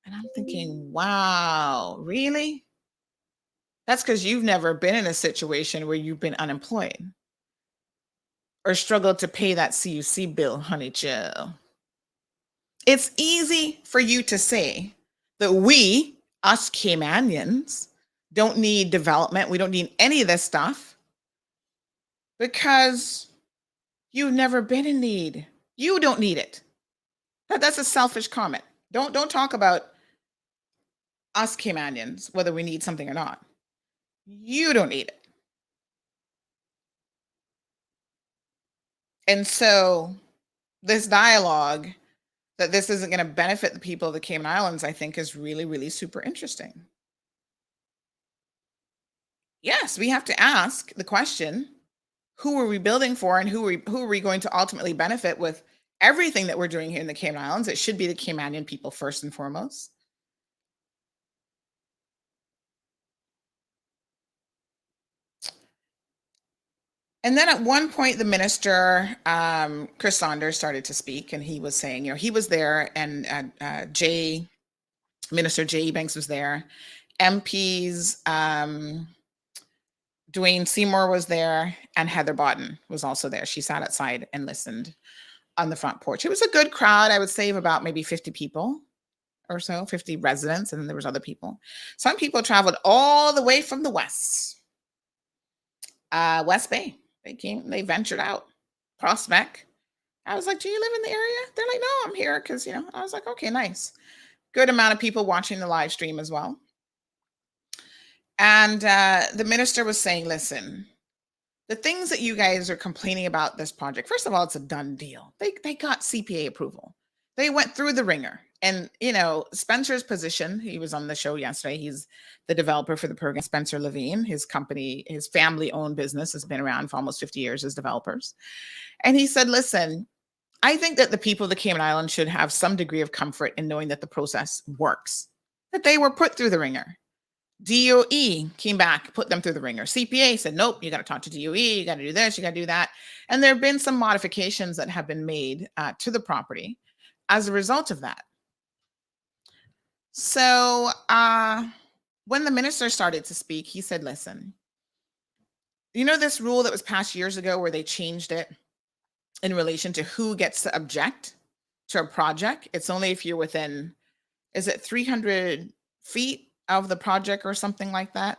And I'm thinking, wow, really? That's because you've never been in a situation where you've been unemployed or struggled to pay that CUC bill, honey chill. It's easy for you to say that we, us Caymanians, don't need development. We don't need any of this stuff because you've never been in need. You don't need it. That's a selfish comment. Don't talk about us Caymanians, whether we need something or not. You don't need it. And so this dialogue that this isn't going to benefit the people of the Cayman Islands, I think, is really, really super interesting. Yes, we have to ask the question, who are we building for and who are we going to ultimately benefit with everything that we're doing here in the Cayman Islands? It should be the Caymanian people first and foremost. And then at one point, the minister, Chris Saunders, started to speak, and he was saying, he was there, and Minister J. Banks was there. MPs, Dwayne Seymour was there, and Heather Bodden was also there. She sat outside and listened on the front porch. It was a good crowd, I would say, of about maybe 50 people or so, 50 residents, and then there was other people. Some people traveled all the way from the West Bay. They ventured out. Prospect. I was like, do you live in the area? They're like, no, I'm here because, I was like, okay, nice. Good amount of people watching the live stream as well. And the minister was saying, listen, the things that you guys are complaining about this project, first of all, it's a done deal. They got CPA approval. They went through the ringer. And, Spencer's position, he was on the show yesterday. He's the developer for the program, Spencer Levine. His company, his family-owned business has been around for almost 50 years as developers. And he said, listen, I think that the people of the Cayman Islands should have some degree of comfort in knowing that the process works, that they were put through the ringer. DOE came back, put them through the ringer. CPA said, nope, you got to talk to DOE, you got to do this, you got to do that. And there have been some modifications that have been made to the property as a result of that. So when the minister started to speak, he said, listen, you know this rule that was passed years ago where they changed it in relation to who gets to object to a project? It's only if you're within, is it 300 feet of the project or something like that?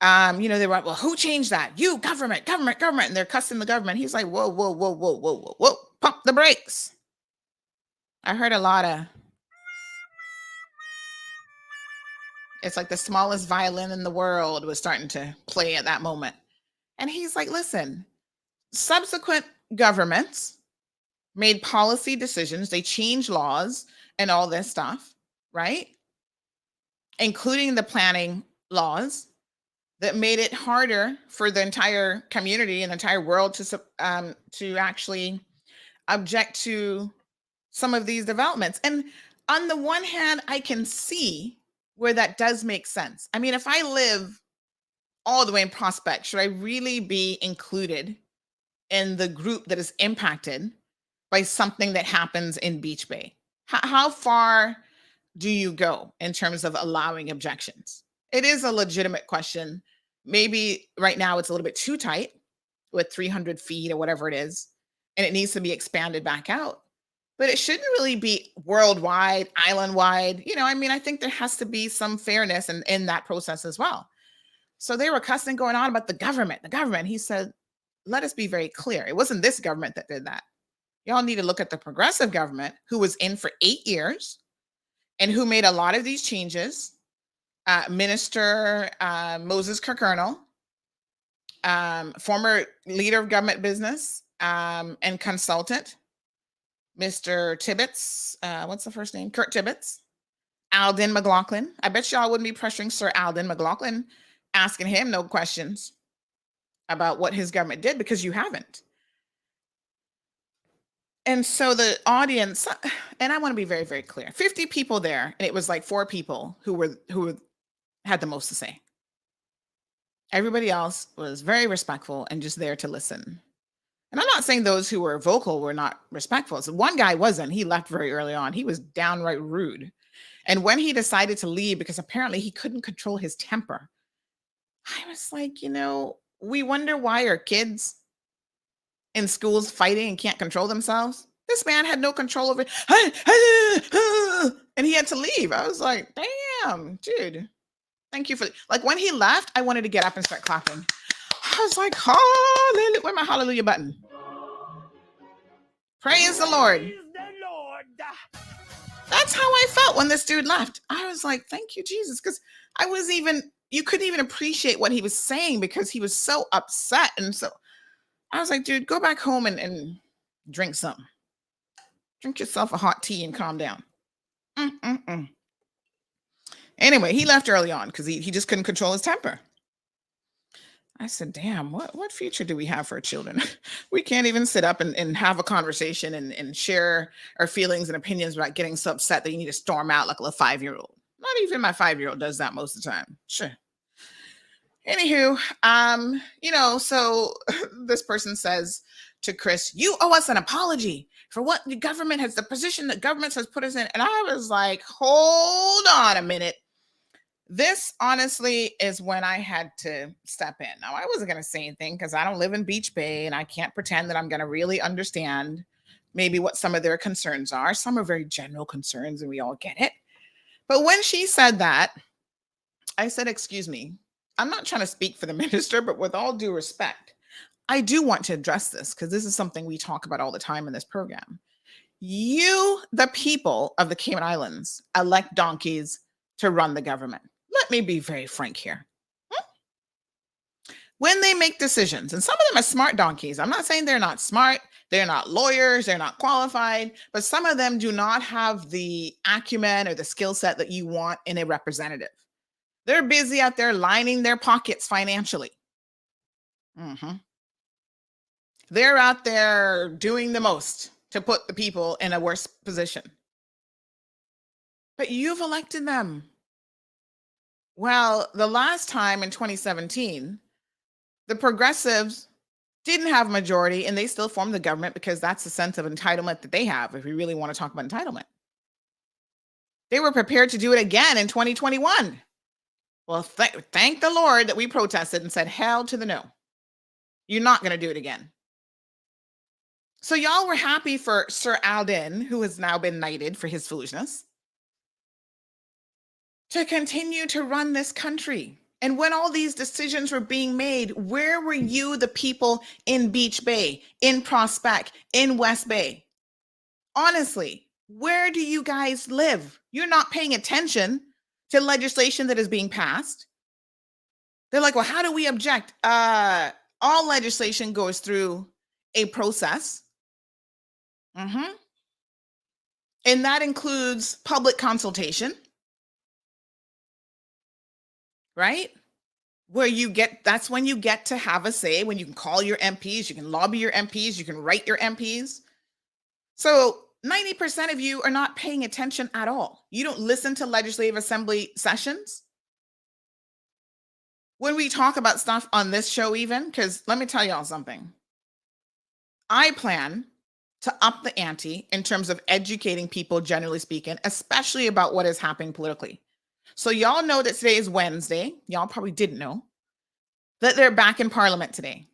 You know, they were like, well, who changed that? You, government. And they're cussing the government. He's like, whoa, pump the brakes. I heard a lot of, it's like the smallest violin in the world was starting to play at that moment. And he's like, listen, subsequent governments made policy decisions. They changed laws and all this stuff, right? Including the planning laws that made it harder for the entire community and the entire world to actually object to some of these developments. And on the one hand, I can see where that does make sense. I mean, if I live all the way in Prospect, should I really be included in the group that is impacted by something that happens in Beach Bay? How far do you go in terms of allowing objections? It is a legitimate question. Maybe right now it's a little bit too tight with 300 feet or whatever it is, and it needs to be expanded back out. But it shouldn't really be worldwide, island-wide. You know, I mean, I think there has to be some fairness in that process as well. So they were cussing going on about the government. He said, let us be very clear. It wasn't this government that did that. Y'all need to look at the progressive government who was in for 8 years and who made a lot of these changes. Minister Moses Kirkernel, former leader of government business and consultant, Mr. Tibbetts, what's the first name? Kurt Tibbetts, Alden McLaughlin. I bet y'all wouldn't be pressuring Sir Alden McLaughlin, asking him no questions about what his government did, because you haven't. And so the audience, and I want to be very, very clear, 50 people there, and it was like 4 people who had the most to say. Everybody else was very respectful and just there to listen. And I'm not saying those who were vocal were not respectful. So one guy wasn't. He left very early on. He was downright rude. And when he decided to leave, because apparently he couldn't control his temper, I was like, you know, we wonder why our kids in schools fighting and can't control themselves. This man had no control over it. And he had to leave. I was like, damn, dude. Thank you for, like, when he left, I wanted to get up and start clapping. I was like, hallelujah. Where's my hallelujah button? Praise the Lord. Praise the Lord. That's how I felt when this dude left. I was like, thank you, Jesus. Because you couldn't even appreciate what he was saying because he was so upset. And so I was like, dude, go back home and drink something. Drink yourself a hot tea and calm down. Anyway, he left early on because he just couldn't control his temper. I said, damn, what future do we have for our children? We can't even sit up and have a conversation and share our feelings and opinions without getting so upset that you need to storm out like a little 5-year-old. Not even my 5-year-old does that most of the time. Sure. Anywho, you know, so this person says to Chris, you owe us an apology for what the position that government has put us in. And I was like, hold on a minute. This honestly is when I had to step in. Now, I wasn't going to say anything because I don't live in Beach Bay and I can't pretend that I'm going to really understand maybe what some of their concerns are. Some are very general concerns and we all get it. But when she said that, I said, excuse me, I'm not trying to speak for the minister, but with all due respect, I do want to address this because this is something we talk about all the time in this program. You, the people of the Cayman Islands, elect donkeys to run the government. Let me be very frank here. When they make decisions, and some of them are smart donkeys. I'm not saying they're not smart. They're not lawyers. They're not qualified. But some of them do not have the acumen or the skill set that you want in a representative. They're busy out there lining their pockets financially. They're out there doing the most to put the people in a worse position. But you've elected them. Well, the last time in 2017, the progressives didn't have a majority and they still formed the government because that's the sense of entitlement that they have, if we really want to talk about entitlement. They were prepared to do it again in 2021. Well, thank the Lord that we protested and said, hell to the no. You're not going to do it again. So y'all were happy for Sir Alden, who has now been knighted for his foolishness, to continue to run this country. And when all these decisions were being made, where were you, the people in Beach Bay, in Prospect, in West Bay? Honestly, where do you guys live? You're not paying attention to legislation that is being passed. They're like, well, how do we object? All legislation goes through a process. And that includes public consultation. Right? Where that's when you get to have a say, when you can call your MPs, you can lobby your MPs, you can write your MPs. So 90% of you are not paying attention at all. You don't listen to Legislative Assembly sessions. When we talk about stuff on this show even, because let me tell y'all something. I plan to up the ante in terms of educating people, generally speaking, especially about what is happening politically. So y'all know that today is Wednesday. Y'all probably didn't know that they're back in Parliament today.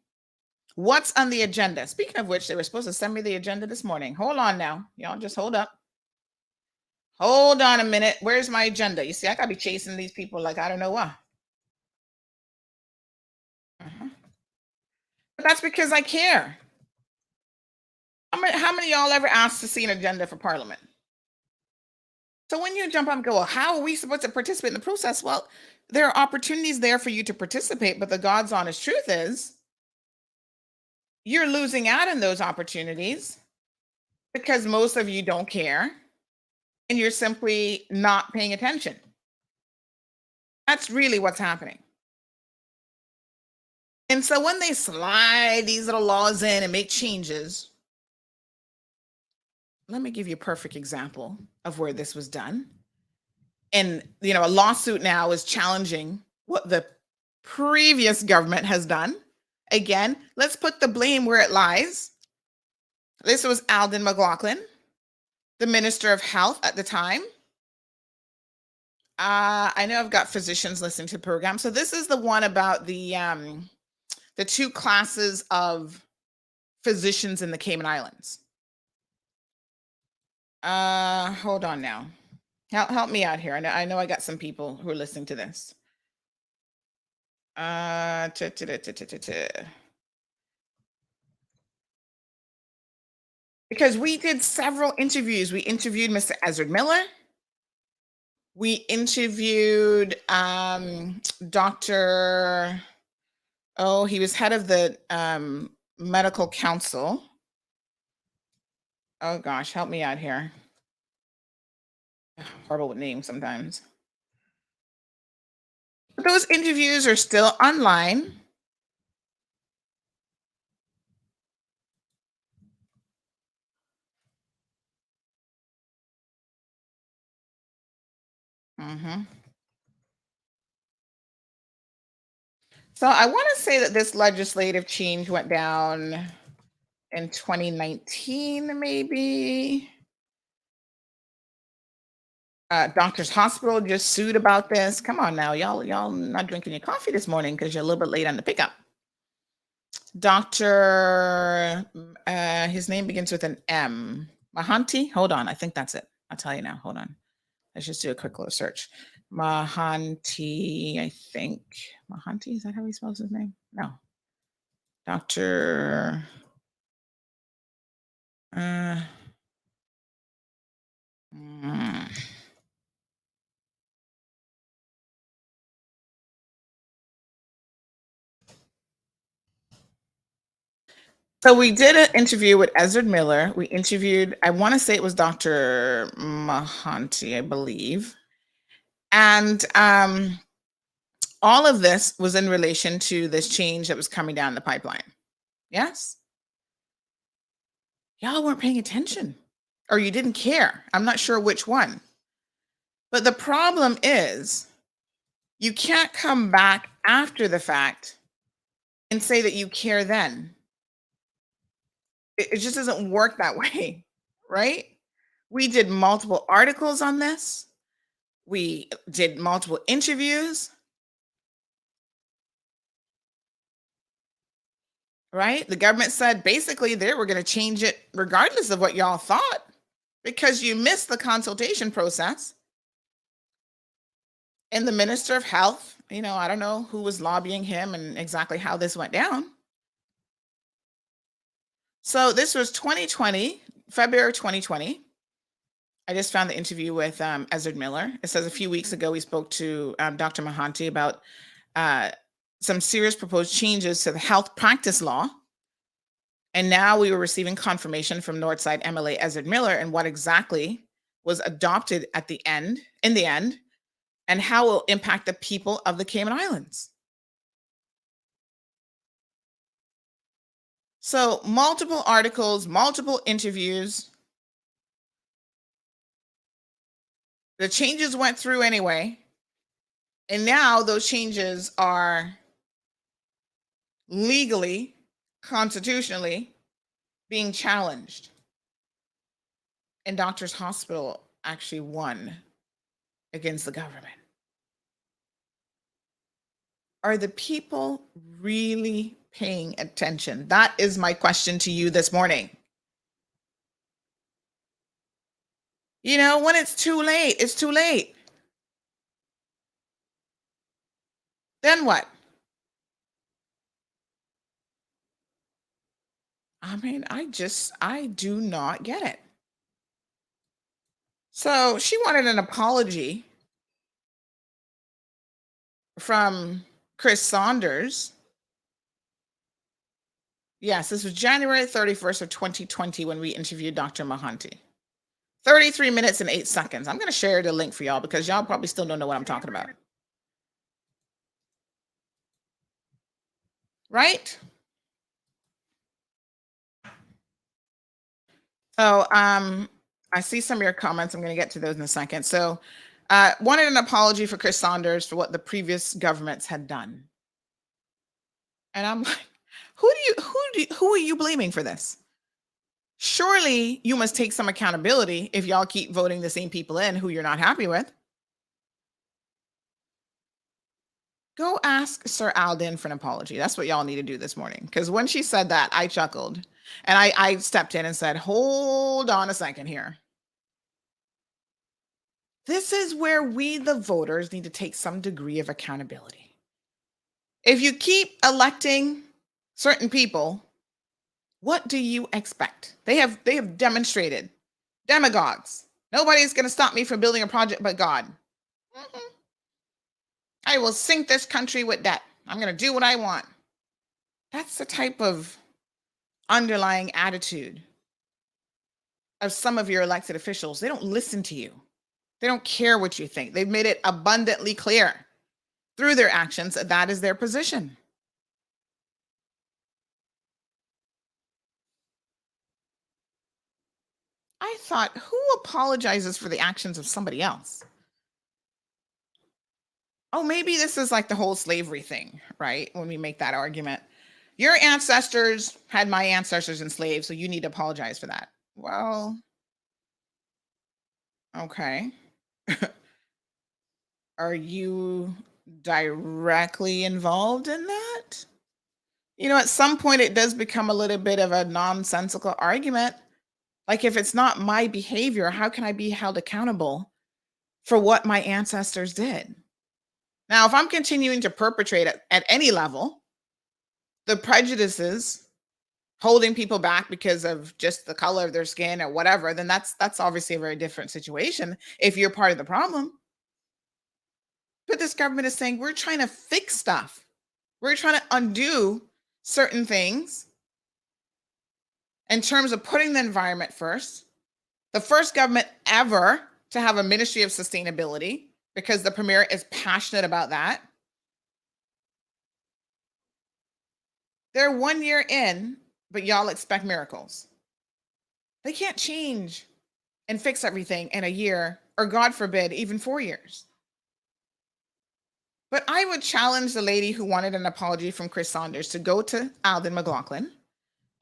What's on the agenda? Speaking of which, they were supposed to send me the agenda this morning. Hold on now. Y'all just hold up. Hold on a minute. Where's my agenda? You see, I got to be chasing these people like I don't know what. But that's because I care. How many of y'all ever asked to see an agenda for Parliament? So when you jump up and go, well, how are we supposed to participate in the process? Well, there are opportunities there for you to participate, but the God's honest truth is you're losing out on those opportunities because most of you don't care and you're simply not paying attention. That's really what's happening. And so when they slide these little laws in and make changes, let me give you a perfect example of where this was done. And, a lawsuit now is challenging what the previous government has done. Again, let's put the blame where it lies. This was Alden McLaughlin, the Minister of Health at the time. I know I've got physicians listening to the program. So this is the one about the two classes of physicians in the Cayman Islands. Hold on now. Help me out here. I know I got some people who are listening to this. Because we did several interviews. We interviewed Mr. Ezra Miller. We interviewed Dr. Oh, he was head of the medical council. Oh gosh, help me out here. Horrible with names sometimes. But those interviews are still online. So I want to say that this legislative change went down in 2019, maybe. Doctors Hospital just sued about this. Come on now, y'all not drinking your coffee this morning because you're a little bit late on the pickup. Dr. His name begins with an M. Mahanti? Hold on, I think that's it. I'll tell you now. Hold on. Let's just do a quick little search. Mahanti, I think. Mahanti, is that how he spells his name? No. Dr. So we did an interview with Ezra Miller. We interviewed, I want to say it was Dr. Mahanti, I believe. And all of this was in relation to this change that was coming down the pipeline. Yes? Y'all weren't paying attention, or you didn't care. I'm not sure which one. But the problem is You can't come back after the fact and say that you care then. It just doesn't work that way, right? We did multiple articles on this. We did multiple interviews, right? The government said basically they were going to change it regardless of what y'all thought because you missed the consultation process. And the Minister of Health, I don't know who was lobbying him and exactly how this went down. So this was 2020, February 2020. I just found the interview with Ezra Miller. It says a few weeks ago, we spoke to Dr. Mahanti about some serious proposed changes to the health practice law. And now we were receiving confirmation from Northside MLA Ezra Miller and what exactly was adopted in the end, and how it will impact the people of the Cayman Islands. So multiple articles, multiple interviews. The changes went through anyway. And now those changes are legally, constitutionally being challenged. And Doctors Hospital actually won against the government. Are the people really paying attention? That is my question to you this morning. When it's too late, it's too late. Then what? I mean, I do not get it. So she wanted an apology from Chris Saunders. Yes, this was January 31st of 2020 when we interviewed Dr. Mahanti. 33 minutes and 8 seconds. I'm going to share the link for y'all because y'all probably still don't know what I'm talking about. Right? So I see some of your comments. I'm going to get to those in a second. So wanted an apology for Chris Saunders for what the previous governments had done. And I'm like, who are you blaming for this? Surely you must take some accountability if y'all keep voting the same people in who you're not happy with. Go ask Sir Alden for an apology. That's what y'all need to do this morning. Because when she said that, I chuckled. And I stepped in and said, hold on a second here. This is where we, the voters, need to take some degree of accountability. If you keep electing certain people, what do you expect? They have demonstrated. Demagogues. Nobody's going to stop me from building a project but God. I will sink this country with debt. I'm going to do what I want. That's the type of underlying attitude of some of your elected officials. They don't listen to you. They don't care what you think. They've made it abundantly clear through their actions that that is their position. I thought, who apologizes for the actions of somebody else? Oh, maybe this is like the whole slavery thing, right? When we make that argument. Your ancestors had my ancestors enslaved, so you need to apologize for that. Well, okay. Are you directly involved in that? At some point it does become a little bit of a nonsensical argument. Like, if it's not my behavior, how can I be held accountable for what my ancestors did? Now, if I'm continuing to perpetrate at any level, the prejudices holding people back because of just the color of their skin or whatever, then that's obviously a very different situation if you're part of the problem. But this government is saying we're trying to fix stuff. We're trying to undo certain things in terms of putting the environment first. The first government ever to have a Ministry of Sustainability, because the Premier is passionate about that. They're 1 year in, but y'all expect miracles. They can't change and fix everything in a year, or God forbid, even 4 years. But I would challenge the lady who wanted an apology from Chris Saunders to go to Alden McLaughlin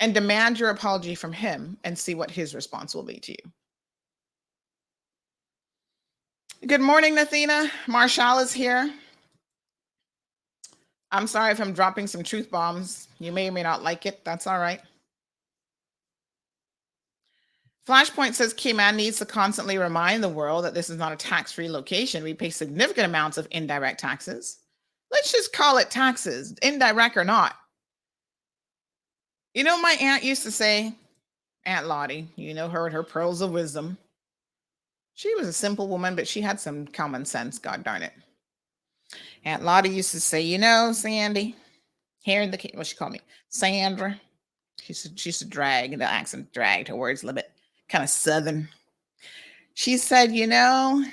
and demand your apology from him and see what his response will be to you. Good morning, Nathina. Marshall is here. I'm sorry if I'm dropping some truth bombs. You may or may not like it. That's all right. Flashpoint says Cayman needs to constantly remind the world that this is not a tax-free location. We pay significant amounts of indirect taxes. Let's just call it taxes, indirect or not. You know, my aunt used to say, Aunt Lottie, you know her and her pearls of wisdom. She was a simple woman, but she had some common sense, god darn it. Aunt Lottie used to say, you know, Sandy, here in the, what she called me, Sandra. She used to drag, the accent dragged her words a little bit, kind of Southern. She said, you know,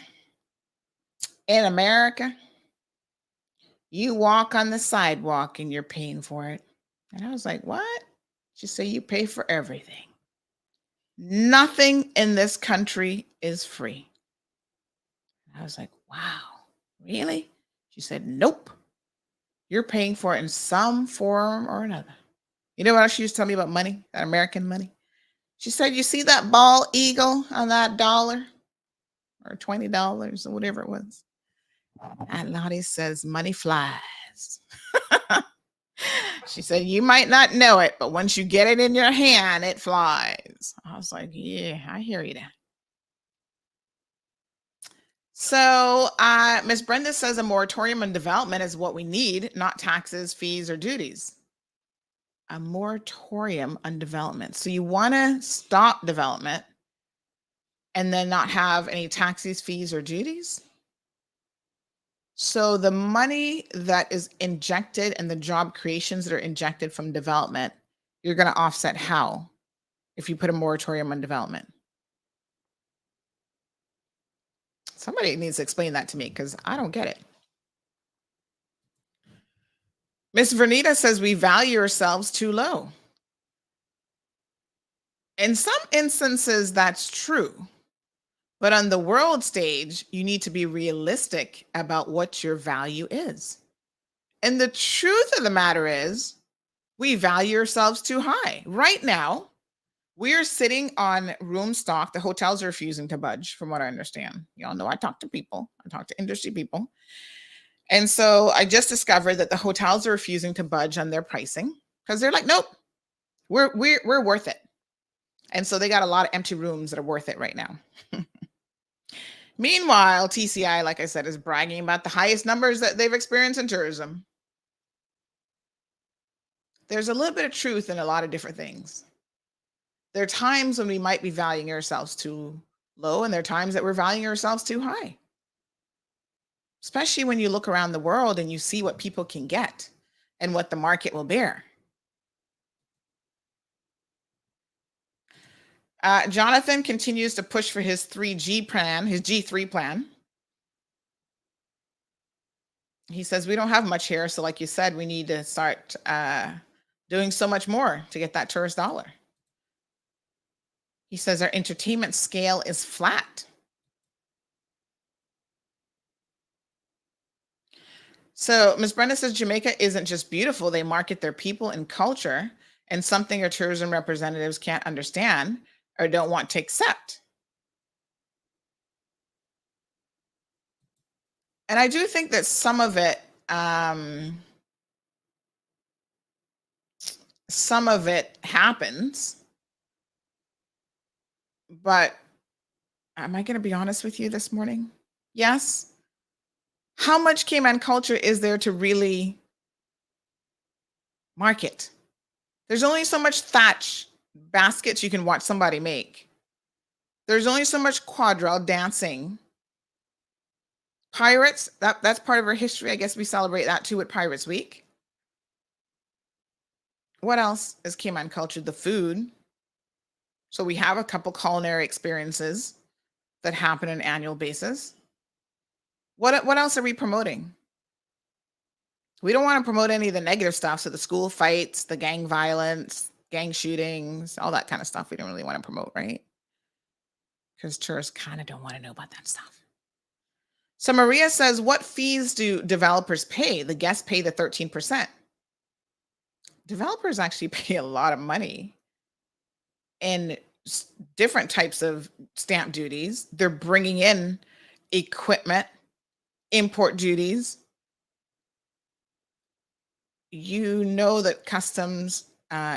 in America, you walk on the sidewalk and you're paying for it. And I was like, what? She said, you pay for everything. Nothing in this country is free. I was like, wow, really? She said, nope. You're paying for it in some form or another. You know what else she used to tell me about money, that American money? She said, you see that bald eagle on that dollar or $20 or whatever it was? And Lottie says, money flies. She said, you might not know it, but once you get it in your hand, it flies. I was like, yeah, I hear you now. So Miss Brenda says a moratorium on development is what we need, not taxes, fees, or duties. A moratorium on development. So you want to stop development and then not have any taxes, fees, or duties? So the money that is injected and the job creations that are injected from development, you're going to offset how if you put a moratorium on development? Somebody needs to explain that to me because I don't get it. Miss Vernita says we value ourselves too low. In some instances, that's true. But on the world stage, you need to be realistic about what your value is. And the truth of the matter is, we value ourselves too high. Right now, we are sitting on room stock. The hotels are refusing to budge, from what I understand. Y'all know I talk to people. I talk to industry people. And so I just discovered that the hotels are refusing to budge on their pricing because they're like, nope, we're worth it. And so they got a lot of empty rooms that are worth it right now. Meanwhile, TCI, like I said, is bragging about the highest numbers that they've experienced in tourism. There's a little bit of truth in a lot of different things. There are times when we might be valuing ourselves too low, and there are times that we're valuing ourselves too high. Especially when you look around the world and you see what people can get and what the market will bear. Jonathan continues to push for his 3G plan, his G3 plan. He says, we don't have much here. So like you said, we need to start doing so much more to get that tourist dollar. He says our entertainment scale is flat. So Ms. Brenda says Jamaica isn't just beautiful. They market their people and culture, and something our tourism representatives can't understand or don't want to accept. And I do think that some of it happens. But am I going to be honest with you this morning? Yes. How much Cayman culture is there to really market? There's only so much thatch baskets you can watch somebody make. There's only so much quadrille dancing. Pirates, that's part of our history. I guess we celebrate that too with Pirates Week. What else is Cayman culture? The food. So we have a couple culinary experiences that happen on an annual basis. What else are we promoting? We don't want to promote any of the negative stuff. So the school fights, the gang violence, gang shootings, all that kind of stuff we don't really want to promote, right? Because tourists kind of don't want to know about that stuff. So Maria says, what fees do developers pay? The guests pay the 13%. Developers actually pay a lot of money in different types of stamp duties. They're bringing in equipment, import duties. You know that customs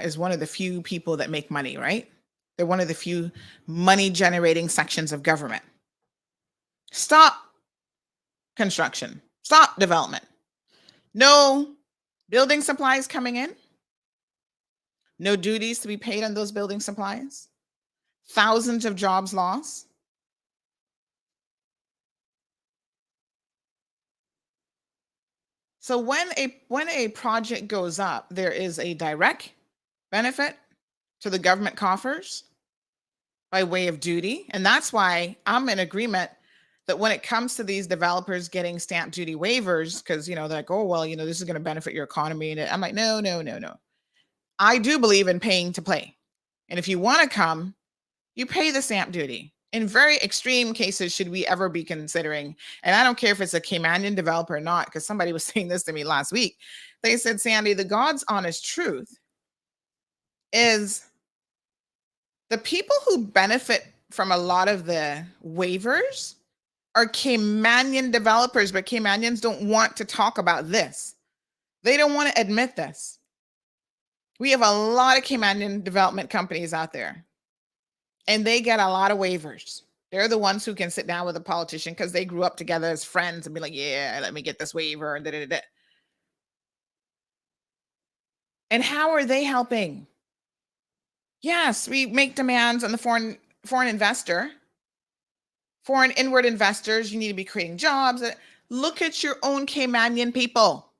is one of the few people that make money, right? They're one of the few money generating sections of government. Stop construction, stop development. No building supplies coming in, no duties to be paid on those building supplies, thousands of jobs lost. So when a project goes up, there is a direct benefit to the government coffers by way of duty. And that's why I'm in agreement that when it comes to these developers getting stamp duty waivers, because, they're like, oh, well, this is going to benefit your economy. And I'm like, no. I do believe in paying to play. And if you want to come, you pay the stamp duty. In very extreme cases, should we ever be considering, and I don't care if it's a Caymanian developer or not, because somebody was saying this to me last week. They said, Sandy, the God's honest truth is the people who benefit from a lot of the waivers are Caymanian developers, but Caymanians don't want to talk about this. They don't want to admit this. We have a lot of Caymanian development companies out there, and they get a lot of waivers. They're the ones who can sit down with a politician because they grew up together as friends and be like, yeah, let me get this waiver. And how are they helping? Yes, we make demands on the foreign investor. Foreign inward investors, you need to be creating jobs. Look at your own Caymanian people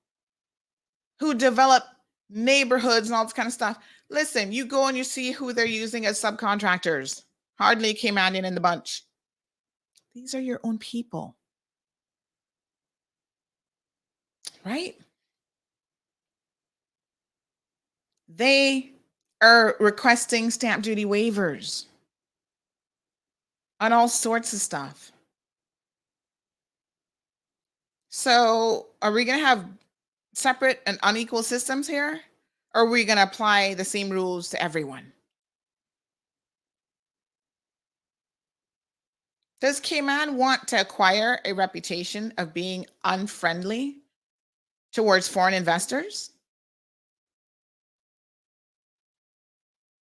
who develop neighborhoods and all this kind of stuff. Listen, you go and you see who they're using as subcontractors. Hardly Caymanian in the bunch. These are your own people, right? They are requesting stamp duty waivers on all sorts of stuff. So are we going to have separate and unequal systems here? Or are we going to apply the same rules to everyone? Does Cayman want to acquire a reputation of being unfriendly towards foreign investors?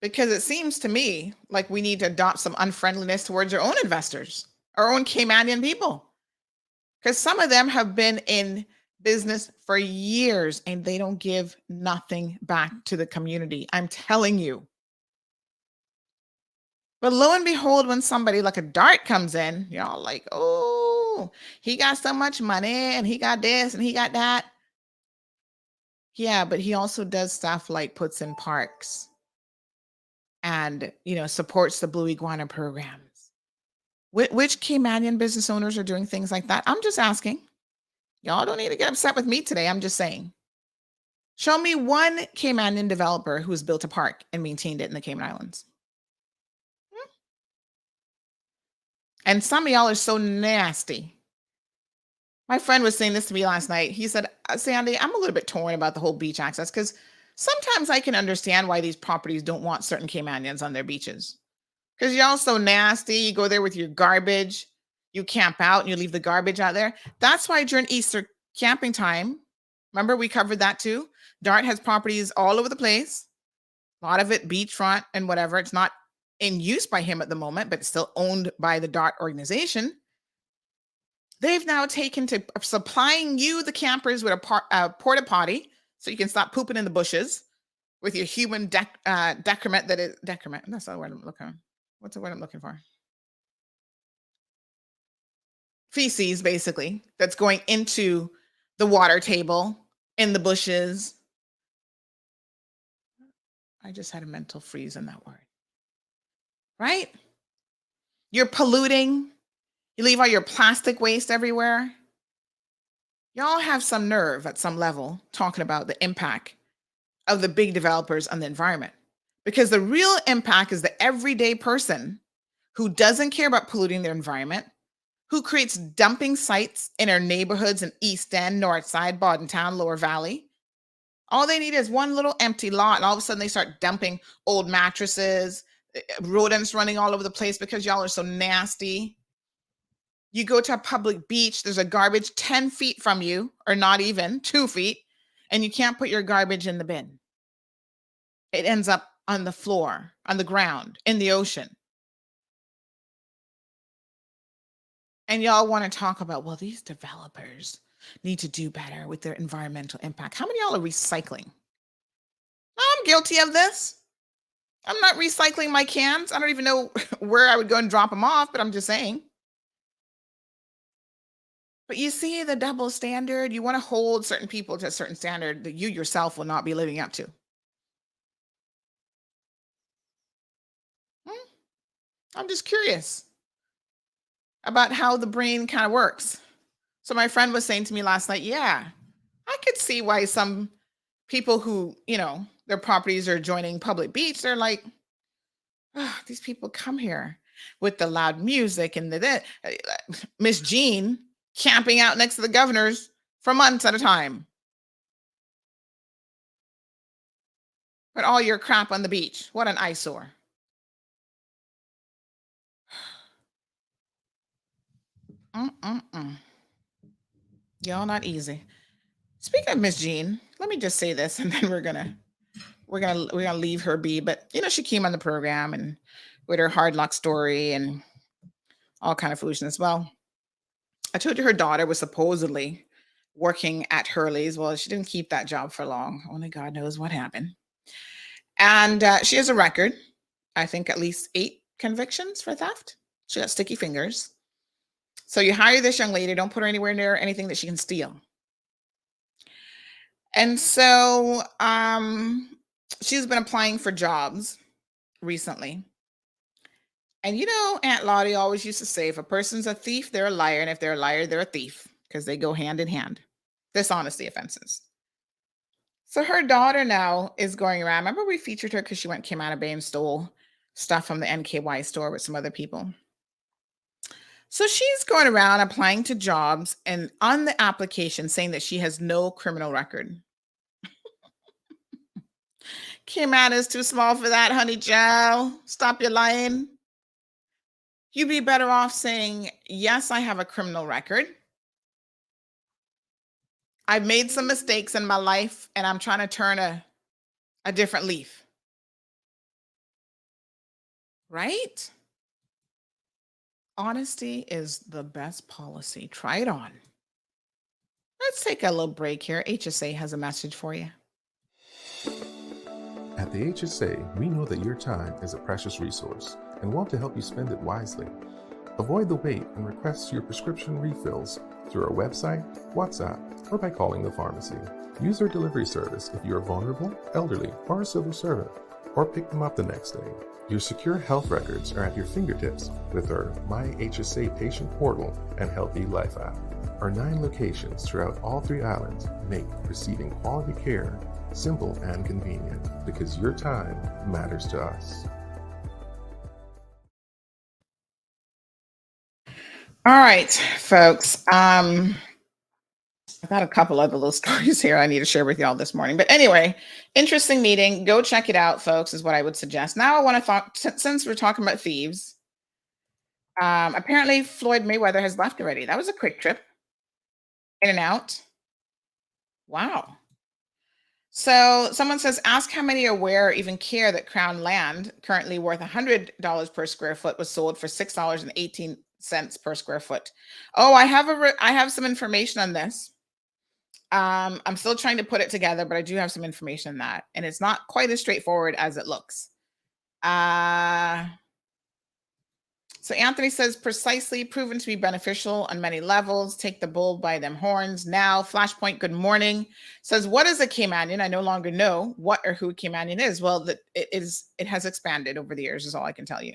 Because it seems to me like we need to adopt some unfriendliness towards our own investors, our own Caymanian people. Because some of them have been in business for years and they don't give nothing back to the community. I'm telling you. But lo and behold, when somebody like a Dart comes in, you're all like, oh, he got so much money and he got this and he got that. Yeah, but he also does stuff like puts in parks and, supports the Blue Iguana programs. Which Caymanian business owners are doing things like that? I'm just asking. Y'all don't need to get upset with me today. I'm just saying. Show me one Caymanian developer who's built a park and maintained it in the Cayman Islands. And some of y'all are so nasty. My friend was saying this to me last night. He said, Sandy, I'm a little bit torn about the whole beach access because sometimes I can understand why these properties don't want certain Caymanians on their beaches. Because y'all so nasty. You go there with your garbage. You camp out and you leave the garbage out there. That's why during Easter camping time, remember we covered that too? Dart has properties all over the place. A lot of it beachfront and whatever. It's not in use by him at the moment, but it's still owned by the Dart organization. They've now taken to supplying you, the campers, with a porta potty so you can stop pooping in the bushes with your human decrement. Decrement. That's not the word I'm looking for. What's the word I'm looking for? Feces, basically, that's going into the water table, in the bushes. I just had a mental freeze on that word. Right? You're polluting. You leave all your plastic waste everywhere. Y'all have some nerve at some level talking about the impact of the big developers on the environment. Because the real impact is the everyday person who doesn't care about polluting their environment, who creates dumping sites in our neighborhoods in East End, North Side, Bordentown, Lower Valley. All they need is one little empty lot, and all of a sudden they start dumping old mattresses, rodents running all over the place because y'all are so nasty. You go to a public beach, there's a garbage 10 feet from you, or not even 2 feet, and you can't put your garbage in the bin. It ends up on the floor, on the ground, in the ocean. And y'all want to talk about, well, these developers need to do better with their environmental impact. How many of y'all are recycling? I'm guilty of this. I'm not recycling my cans. I don't even know where I would go and drop them off, but I'm just saying. But you see the double standard. You want to hold certain people to a certain standard that you yourself will not be living up to. I'm just curious about how the brain kind of works. So my friend was saying to me last night, yeah, I could see why some people who, their properties are adjoining public beach, they're like, oh, these people come here with the loud music and Miss Jean camping out next to the governors for months at a time. Put all your crap on the beach. What an eyesore. Y'all not easy. Speaking of Miss Jean, let me just say this, and then we're gonna leave her be. But she came on the program and with her hard luck story and all kind of foolishness. Well, I told you her daughter was supposedly working at Hurley's. Well, she didn't keep that job for long. Only God knows what happened. And she has a record. I think at least 8 convictions for theft. She got sticky fingers. So you hire this young lady, don't put her anywhere near anything that she can steal. And so she's been applying for jobs recently. And Aunt Lottie always used to say, if a person's a thief, they're a liar. And if they're a liar, they're a thief, because they go hand in hand. Dishonesty offenses. So her daughter now is going around. Remember we featured her because she went Cayman Bay and stole stuff from the NKY store with some other people. So she's going around applying to jobs and on the application saying that she has no criminal record. Cayman is too small for that, honey child. Stop your lying. You'd be better off saying, yes, I have a criminal record. I've made some mistakes in my life and I'm trying to turn a different leaf. Right? Honesty is the best policy. Try it on. Let's take a little break here. HSA has a message for you. At the HSA, we know that your time is a precious resource and want to help you spend it wisely. Avoid the wait and request your prescription refills through our website, WhatsApp, or by calling the pharmacy. Use our delivery service if you are vulnerable, elderly, or a civil servant, or pick them up the next day. Your secure health records are at your fingertips with our My HSA Patient Portal and Healthy Life app. Our 9 locations throughout all 3 islands make receiving quality care simple and convenient because your time matters to us. All right, folks. I've got a couple other little stories here I need to share with y'all this morning. But anyway, interesting meeting. Go check it out, folks, is what I would suggest. Now I want to talk, since we're talking about thieves, apparently Floyd Mayweather has left already. That was a quick trip. In and out. Wow. So someone says, ask how many are aware or even care that Crown land, currently worth $100 per square foot, was sold for $6.18 per square foot. Oh, I have some information on this. I'm still trying to put it together, but I do have some information on that. And it's not quite as straightforward as it looks. So Anthony says, precisely, proven to be beneficial on many levels. Take the bull by them horns. Now, Flashpoint, good morning. Says, what is a Caymanian? I no longer know what or who a Caymanian is. Well, it has expanded over the years, is all I can tell you.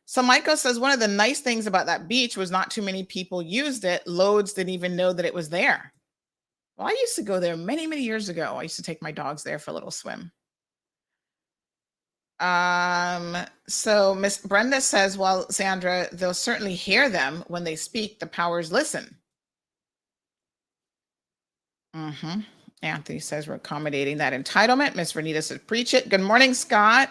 So Michael says, one of the nice things about that beach was not too many people used it. Loads didn't even know that it was there. Well, I used to go there many, many years ago. I used to take my dogs there for a little swim. So Miss Brenda says, well, Sandra, they'll certainly hear them when they speak. The powers listen. Anthony says we're accommodating that entitlement. Miss Renita says, preach it. Good morning, Scott.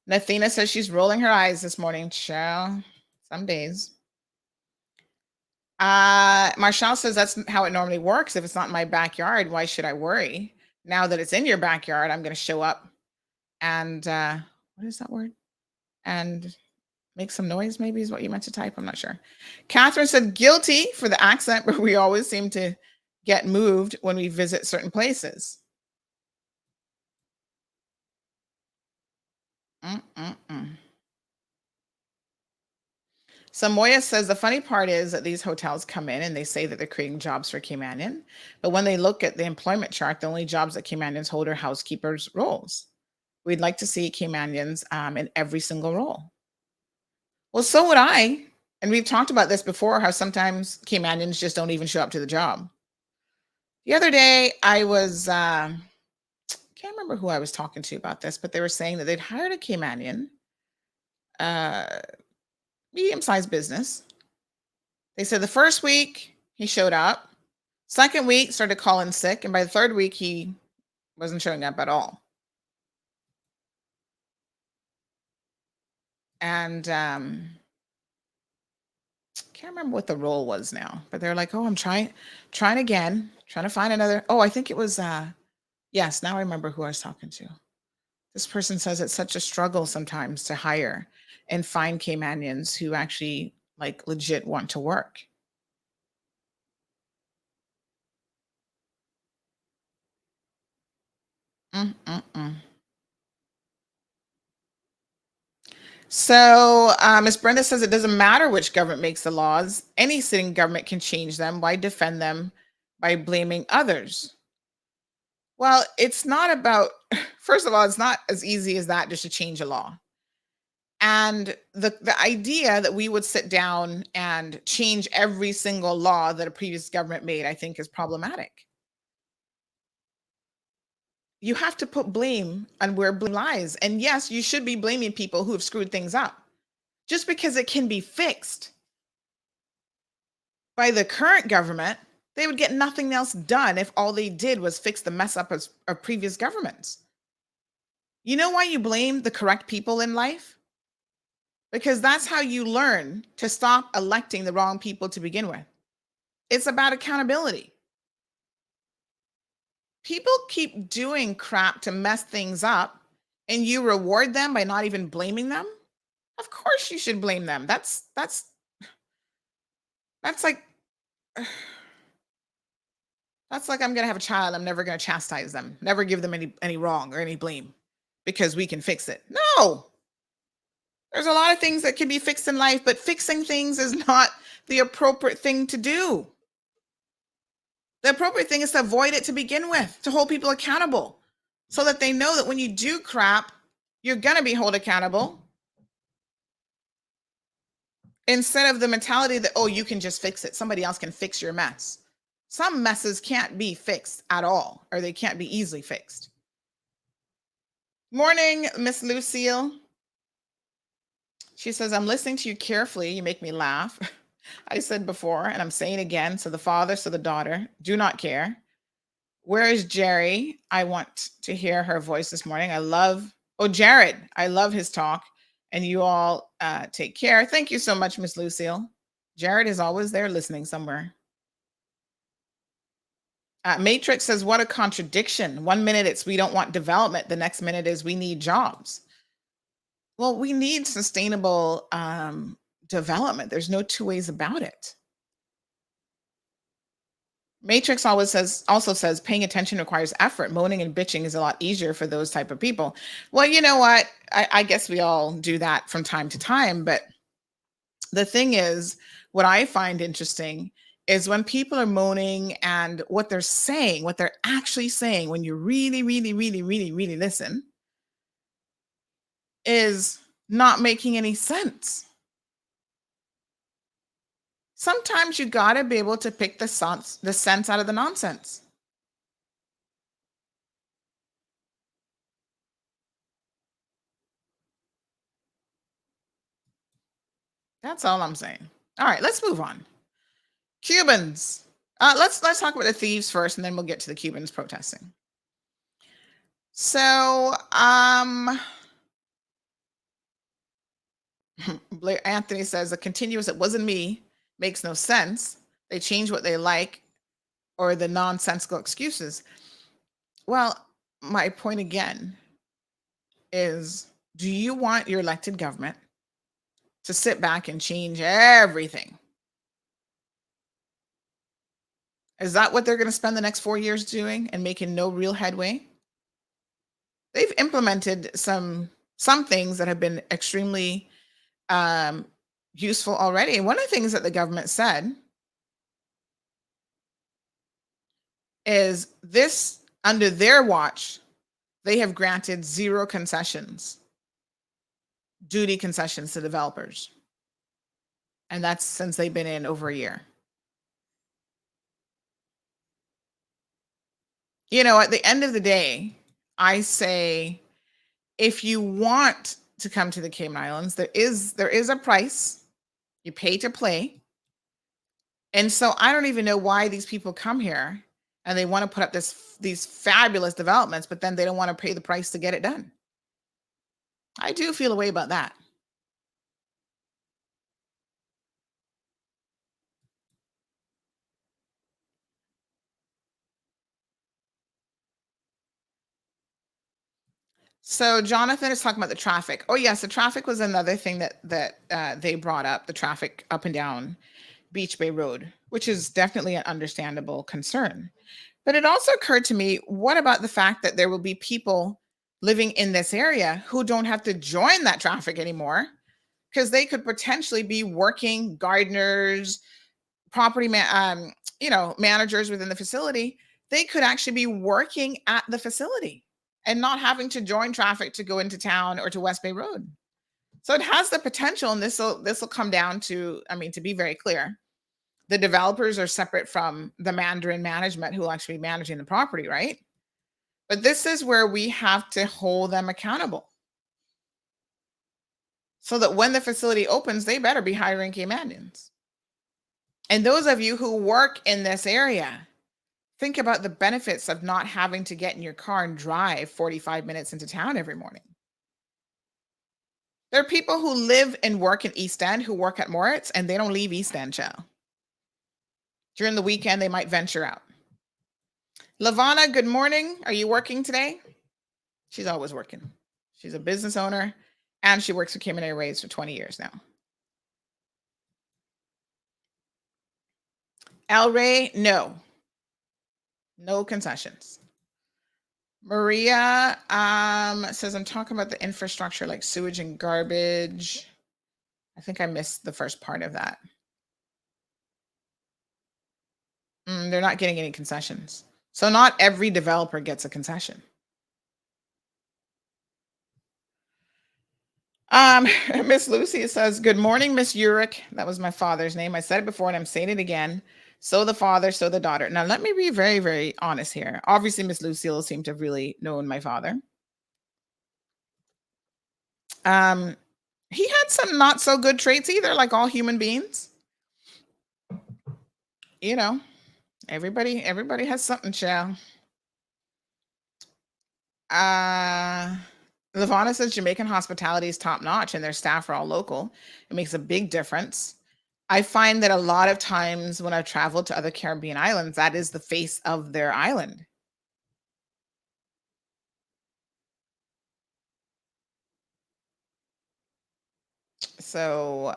Nathina says she's rolling her eyes this morning. Child, some days. Marshall says that's how it normally works. If it's not in my backyard, why should I worry? Now that it's in your backyard, I'm going to show up and what is that word? And make some noise, maybe is what you meant to type. I'm not sure. Catherine said guilty for the accent, but we always seem to get moved when we visit certain places. So Moya says the funny part is that these hotels come in and they say that they're creating jobs for Caymanian, but when they look at the employment chart, the only jobs that Caymanians hold are housekeepers roles. We'd like to see Caymanians in every single role. Well, so would I. And we've talked about this before, how sometimes Caymanians just don't even show up to the job. The other day, I was, can't remember who I was talking to about this, but they were saying that they'd hired a Caymanian, medium-sized business. They said the first week he showed up, second week started calling sick, and by the third week he wasn't showing up at all. And can't remember what the role was now, but they're like, oh, I'm trying again, trying to find another. Oh, I think it was, yes, now I remember who I was talking to. This person says it's such a struggle sometimes to hire and find Caymanians who actually like legit want to work. So Ms. Brenda says it doesn't matter which government makes the laws. Any sitting government can change them. Why defend them by blaming others? Well, it's not about, first of all, it's not as easy as that just to change a law. And the idea that we would sit down and change every single law that a previous government made, I think is problematic. You have to put blame on where blame lies. And yes, you should be blaming people who have screwed things up. Just because it can be fixed by the current government, they would get nothing else done if all they did was fix the mess up of previous governments. You know why you blame the correct people in life? Because that's how you learn to stop electing the wrong people to begin with. It's about accountability. People keep doing crap to mess things up, and you reward them by not even blaming them. Of course you should blame them. That's like, that's like I'm going to have a child. I'm never going to chastise them, never give them any wrong or any blame because we can fix it. No, there's a lot of things that can be fixed in life, but fixing things is not the appropriate thing to do. The appropriate thing is to avoid it to begin with, to hold people accountable so that they know that when you do crap, you're going to be held accountable. Instead of the mentality that, oh, you can just fix it. Somebody else can fix your mess. Some messes can't be fixed at all, or they can't be easily fixed. Morning, Miss Lucille. She says, I'm listening to you carefully. You make me laugh. I said before, and I'm saying again, so the father, so the daughter, do not care. Where is Jerry? I want to hear her voice this morning. Jared, I love his talk. And you all take care. Thank you so much, Miss Lucille. Jared is always there listening somewhere. Matrix says, what a contradiction. 1 minute it's we don't want development. The next minute is we need jobs. Well, we need sustainable development. There's no two ways about it. Matrix also says paying attention requires effort. Moaning and bitching is a lot easier for those type of people. Well, you know what? I guess we all do that from time to time. But the thing is, what I find interesting is when people are moaning and what they're saying, what they're actually saying, when you really, really, really, really, really listen, is not making any sense. Sometimes you got to be able to pick the sense out of the nonsense. That's all I'm saying. All right, let's move on. Cubans. Let's talk about the thieves first, and then we'll get to the Cubans protesting. So, Blair Anthony says the continuous "it wasn't me" makes no sense. They change what they like, or the nonsensical excuses. Well, my point again is, do you want your elected government to sit back and change everything? Is that what they're going to spend the next 4 years doing and making no real headway? They've implemented some things that have been extremely useful already. And one of the things that the government said is this, under their watch, they have granted 0 concessions, duty concessions to developers. And that's since they've been in over a year. You know, at the end of the day, I say, if you want to come to the Cayman Islands, there is a price. You pay to play. And so I don't even know why these people come here and they want to put up these fabulous developments, but then they don't want to pay the price to get it done. I do feel a way about that. So Jonathan is talking about the traffic. Oh yes, the traffic was another thing that they brought up, the traffic up and down Beach Bay Road, which is definitely an understandable concern. But it also occurred to me, what about the fact that there will be people living in this area who don't have to join that traffic anymore, because they could potentially be working gardeners, property managers within the facility. They could actually be working at the facility and not having to join traffic to go into town or to West Bay Road. So it has the potential, and this will come down to, I mean, to be very clear, the developers are separate from the Mandarin management who will actually be managing the property, right? But this is where we have to hold them accountable, so that when the facility opens, they better be hiring Caymanians. And those of you who work in this area, think about the benefits of not having to get in your car and drive 45 minutes into town every morning. There are people who live and work in East End who work at Moritz, and they don't leave East End, child. During the weekend, they might venture out. Lavana, good morning. Are you working today? She's always working. She's a business owner, and she works for Cayman Airways for 20 years now. El Rey, no concessions. Maria says, I'm talking about the infrastructure like sewage and garbage. I think I missed the first part of that. They're not getting any concessions. So not every developer gets a concession. Miss Lucy says, good morning, Miss Urick. That was my father's name. I said it before and I'm saying it again. So the father, so the daughter. Now, let me be very, very honest here. Obviously, Miss Lucille seemed to have really known my father. He had some not so good traits either, like all human beings. You know, everybody has something, child. Lavana says Jamaican hospitality is top notch and their staff are all local. It makes a big difference. I find that a lot of times when I've traveled to other Caribbean islands, that is the face of their island. So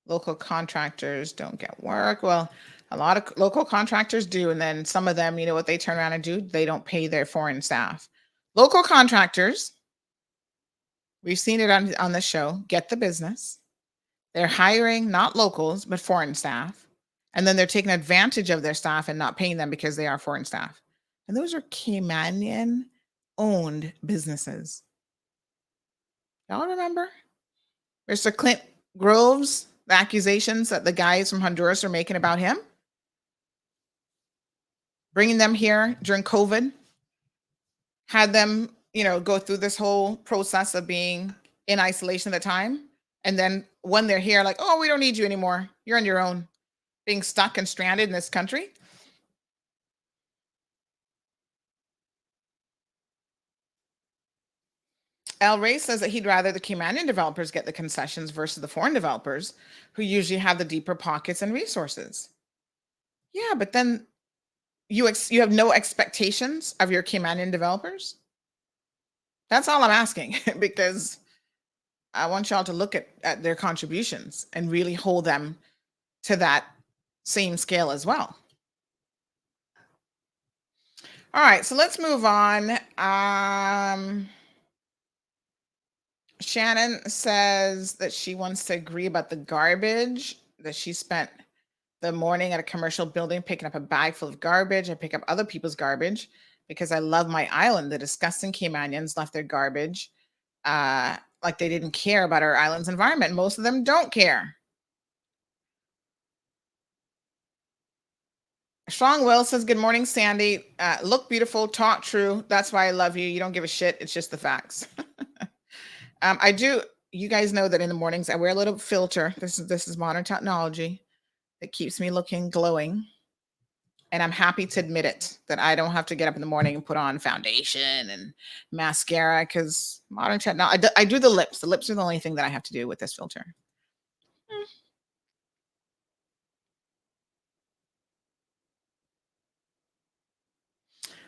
local contractors don't get work. Well, a lot of local contractors do. And then some of them, you know what they turn around and do? They don't pay their foreign staff. Local contractors, we've seen it on the show, get the business. They're hiring not locals, but foreign staff. And then they're taking advantage of their staff and not paying them because they are foreign staff. And those are Caymanian-owned businesses. Y'all remember? Mr. Clint Groves, the accusations that the guys from Honduras are making about him? Bringing them here during COVID. Had them, go through this whole process of being in isolation at the time. And then when they're here, like, oh, we don't need you anymore. You're on your own, being stuck and stranded in this country. El Rey says that he'd rather the Caymanian developers get the concessions versus the foreign developers who usually have the deeper pockets and resources. Yeah, but then you have no expectations of your Caymanian developers? That's all I'm asking, because I want y'all to look at their contributions and really hold them to that same scale as well. All right, so let's move on. Shannon says that she wants to agree about the garbage, that she spent the morning at a commercial building picking up a bag full of garbage. I pick up other people's garbage because I love my island. The disgusting Caymanians left their garbage like they didn't care about our island's environment. Most of them don't care. Strong Will says, good morning, Sandy. Look beautiful, talk true. That's why I love you. You don't give a shit. It's just the facts. I do. You guys know that in the mornings I wear a little filter. This is modern technology that keeps me looking glowing. And I'm happy to admit it, that I don't have to get up in the morning and put on foundation and mascara, because modern technology, I do the lips. The lips are the only thing that I have to do with this filter.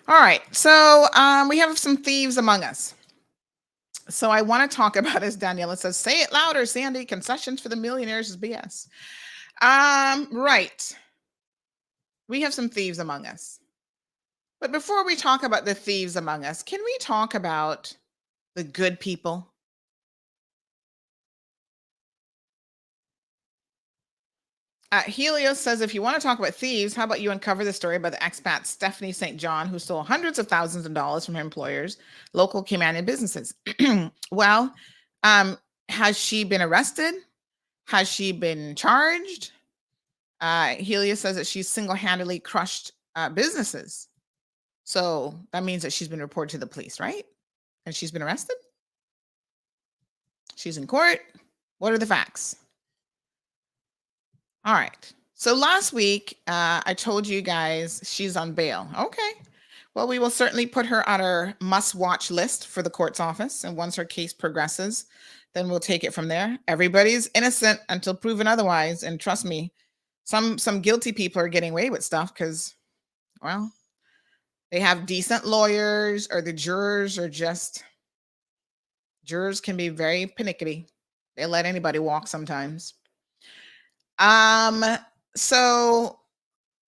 All right. So we have some thieves among us. So I want to talk about, as Daniela says, say it louder, Sandy, concessions for the millionaires is BS. Right. We have some thieves among us. But before we talk about the thieves among us, can we talk about the good people? Helios says, if you want to talk about thieves, how about you uncover the story about the expat Stephanie St. John, who stole hundreds of thousands of dollars from her employers, local Caymanian businesses. Well, has she been arrested? Has she been charged? Helios says that she's single-handedly crushed businesses. So that means that she's been reported to the police, right? And she's been arrested? She's in court. What are the facts? All right. So last week, I told you guys she's on bail. Okay. Well, we will certainly put her on our must-watch list for the court's office. And once her case progresses, then we'll take it from there. Everybody's innocent until proven otherwise. And trust me, some guilty people are getting away with stuff because, well, they have decent lawyers, or the jurors can be very pernickety. They let anybody walk sometimes. So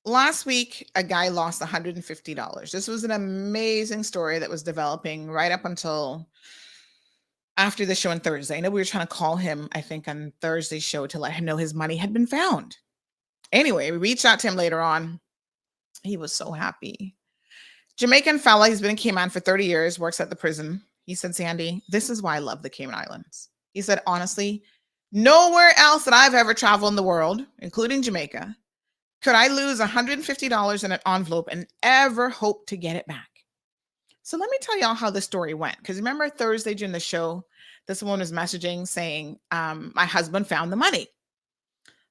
last week, a guy lost $150. This was an amazing story that was developing right up until after the show on Thursday. I know we were trying to call him, I think, on Thursday's show to let him know his money had been found. Anyway, we reached out to him later on. He was so happy. Jamaican fella, he's been in Cayman for 30 years, works at the prison. He said, Sandy, this is why I love the Cayman Islands. He said, honestly, nowhere else that I've ever traveled in the world, including Jamaica, could I lose $150 in an envelope and ever hope to get it back. So let me tell y'all how the story went. Because remember Thursday during the show, this woman was messaging saying, my husband found the money.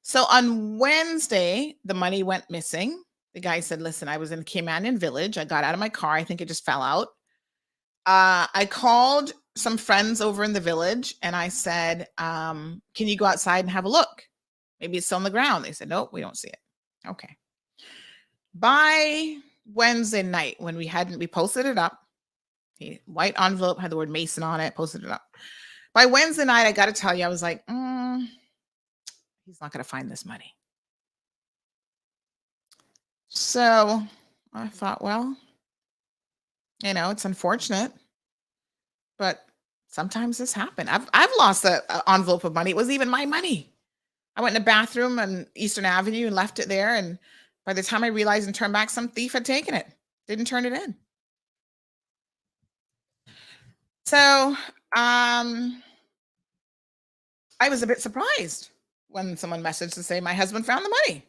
So on Wednesday, the money went missing. The guy said, listen, I was in Caymanian village. I got out of my car. I think it just fell out. I called some friends over in the village and I said, can you go outside and have a look? Maybe it's still on the ground. They said, nope, we don't see it. Okay. By Wednesday night, when we posted it up, the white envelope had the word Mason on it, posted it up. By Wednesday night, I got to tell you, I was like, he's not going to find this money. So I thought, well, it's unfortunate, but sometimes this happens. I've lost an envelope of money. It wasn't even my money. I went in the bathroom on Eastern Avenue and left it there. And by the time I realized and turned back, some thief had taken it, didn't turn it in. So I was a bit surprised when someone messaged to say my husband found the money.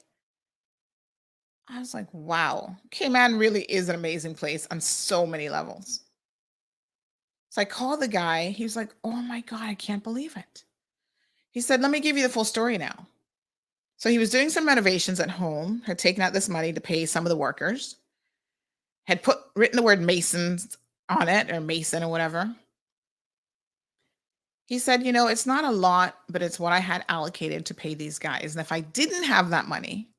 I was like, wow, Cayman really is an amazing place on so many levels. So I called the guy. He was like, oh my God, I can't believe it. He said, let me give you the full story now. So he was doing some renovations at home, had taken out this money to pay some of the workers, had written the word masons on it, or mason or whatever. He said, it's not a lot, but it's what I had allocated to pay these guys. And if I didn't have that money,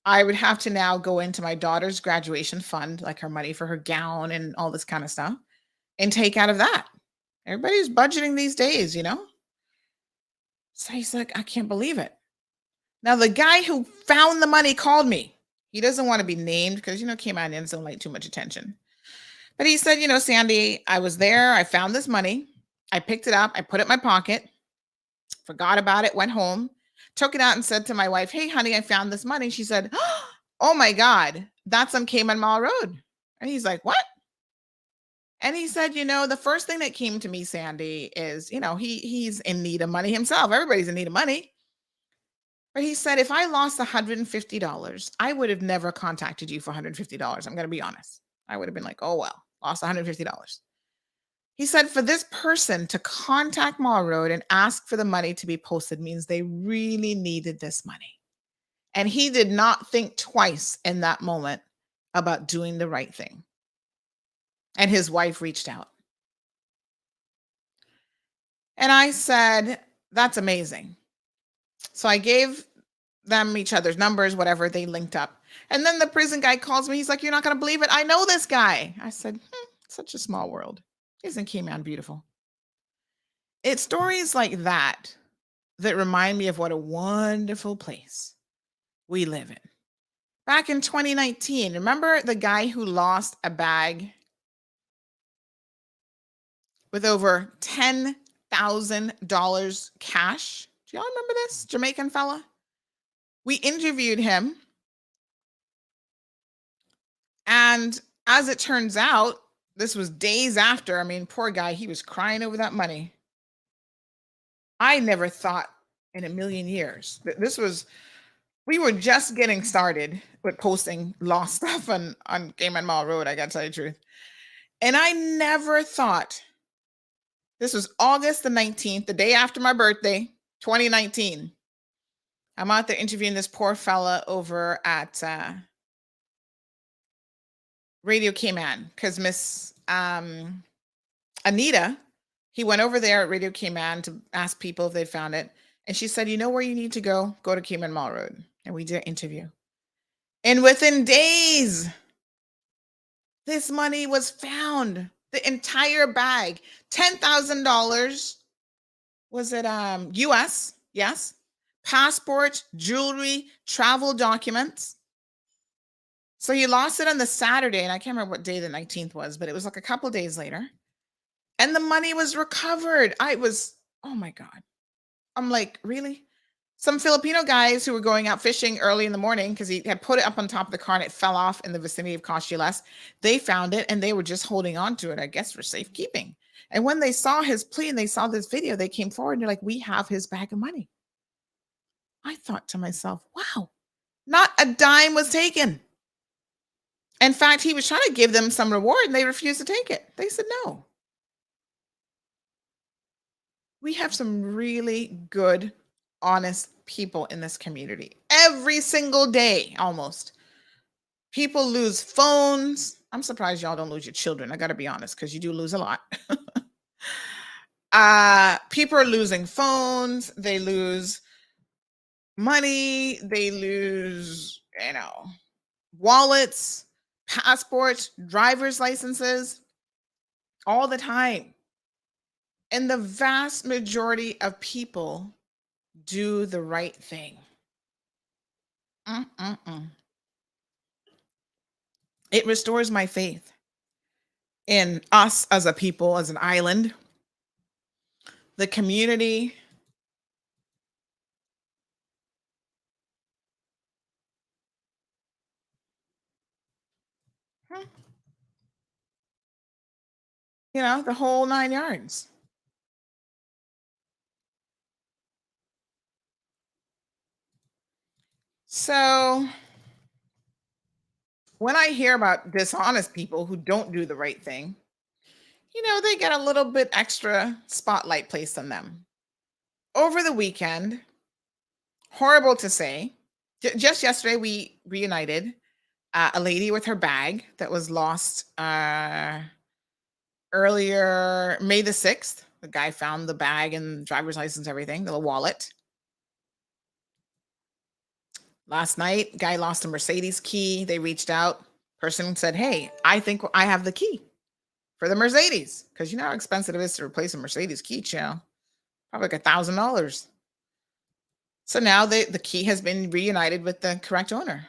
I would have to now go into my daughter's graduation fund, like her money for her gown and all this kind of stuff, and take out of that. Everybody's budgeting these days, So he's like, I can't believe it. Now, the guy who found the money called me. He doesn't want to be named because, Caymanians don't like too much attention. But he said, Sandy, I was there. I found this money. I picked it up. I put it in my pocket, forgot about it, went home, took it out and said to my wife, hey, honey, I found this money. She said, oh, my God, that's on Cayman Mall Road. And he's like, what? And he said, the first thing that came to me, Sandy, is, he's in need of money himself. Everybody's in need of money. But he said, if I lost $150, I would have never contacted you for $150. I'm going to be honest. I would have been like, oh, well, lost $150. He said, for this person to contact Mall Road and ask for the money to be posted means they really needed this money. And he did not think twice in that moment about doing the right thing. And his wife reached out. And I said, that's amazing. So I gave them each other's numbers, whatever, they linked up. And then the prison guy calls me. He's like, you're not going to believe it. I know this guy. I said, such a small world. Isn't Cayman beautiful? It's stories like that that remind me of what a wonderful place we live in. Back in 2019, remember the guy who lost a bag with over $10,000 cash? Do y'all remember this Jamaican fella? We interviewed him. And as it turns out, this was days after. I mean, poor guy, he was crying over that money. I never thought in a million years that we were just getting started with posting lost stuff on Cayman Mall Road, I got to tell you the truth. And I never thought, this was August the 19th, the day after my birthday, 2019. I'm out there interviewing this poor fella over at Radio Cayman because Miss Anita, he went over there at Radio Cayman to ask people if they'd found it. And she said, you know where you need to go? Go to Cayman Mall Road. And we did an interview. And within days, this money was found. The entire bag, $10,000. Was it US? Yes. Passport, jewelry, travel documents. So he lost it on the Saturday, and I can't remember what day the 19th was, but it was like a couple days later. And the money was recovered. Oh my God. I'm like, really? Some Filipino guys who were going out fishing early in the morning because he had put it up on top of the car and it fell off in the vicinity of Costules. They found it and they were just holding on to it, I guess, for safekeeping. And when they saw his plea and they saw this video, they came forward and they're like, we have his bag of money. I thought to myself, wow, not a dime was taken. In fact, he was trying to give them some reward and they refused to take it. They said no. We have some really good, honest people in this community. Every single day, almost. People lose phones. I'm surprised y'all don't lose your children. I got to be honest, because you do lose a lot. People are losing phones. They lose money. They lose, wallets, passports, driver's licenses, all the time. And the vast majority of people do the right thing. It restores my faith in us as a people, as an island, the community. The whole 9 yards. So when I hear about dishonest people who don't do the right thing, they get a little bit extra spotlight placed on them. over the weekend, horrible to say, just yesterday we reunited a lady with her bag that was lost earlier May the 6th. The guy found the bag and driver's license, everything, the little wallet. Last night, guy lost a Mercedes key. They reached out. Person said, hey, I think I have the key for the Mercedes. Because you know how expensive it is to replace a Mercedes key, chill. Probably like $1,000. So now the key has been reunited with the correct owner.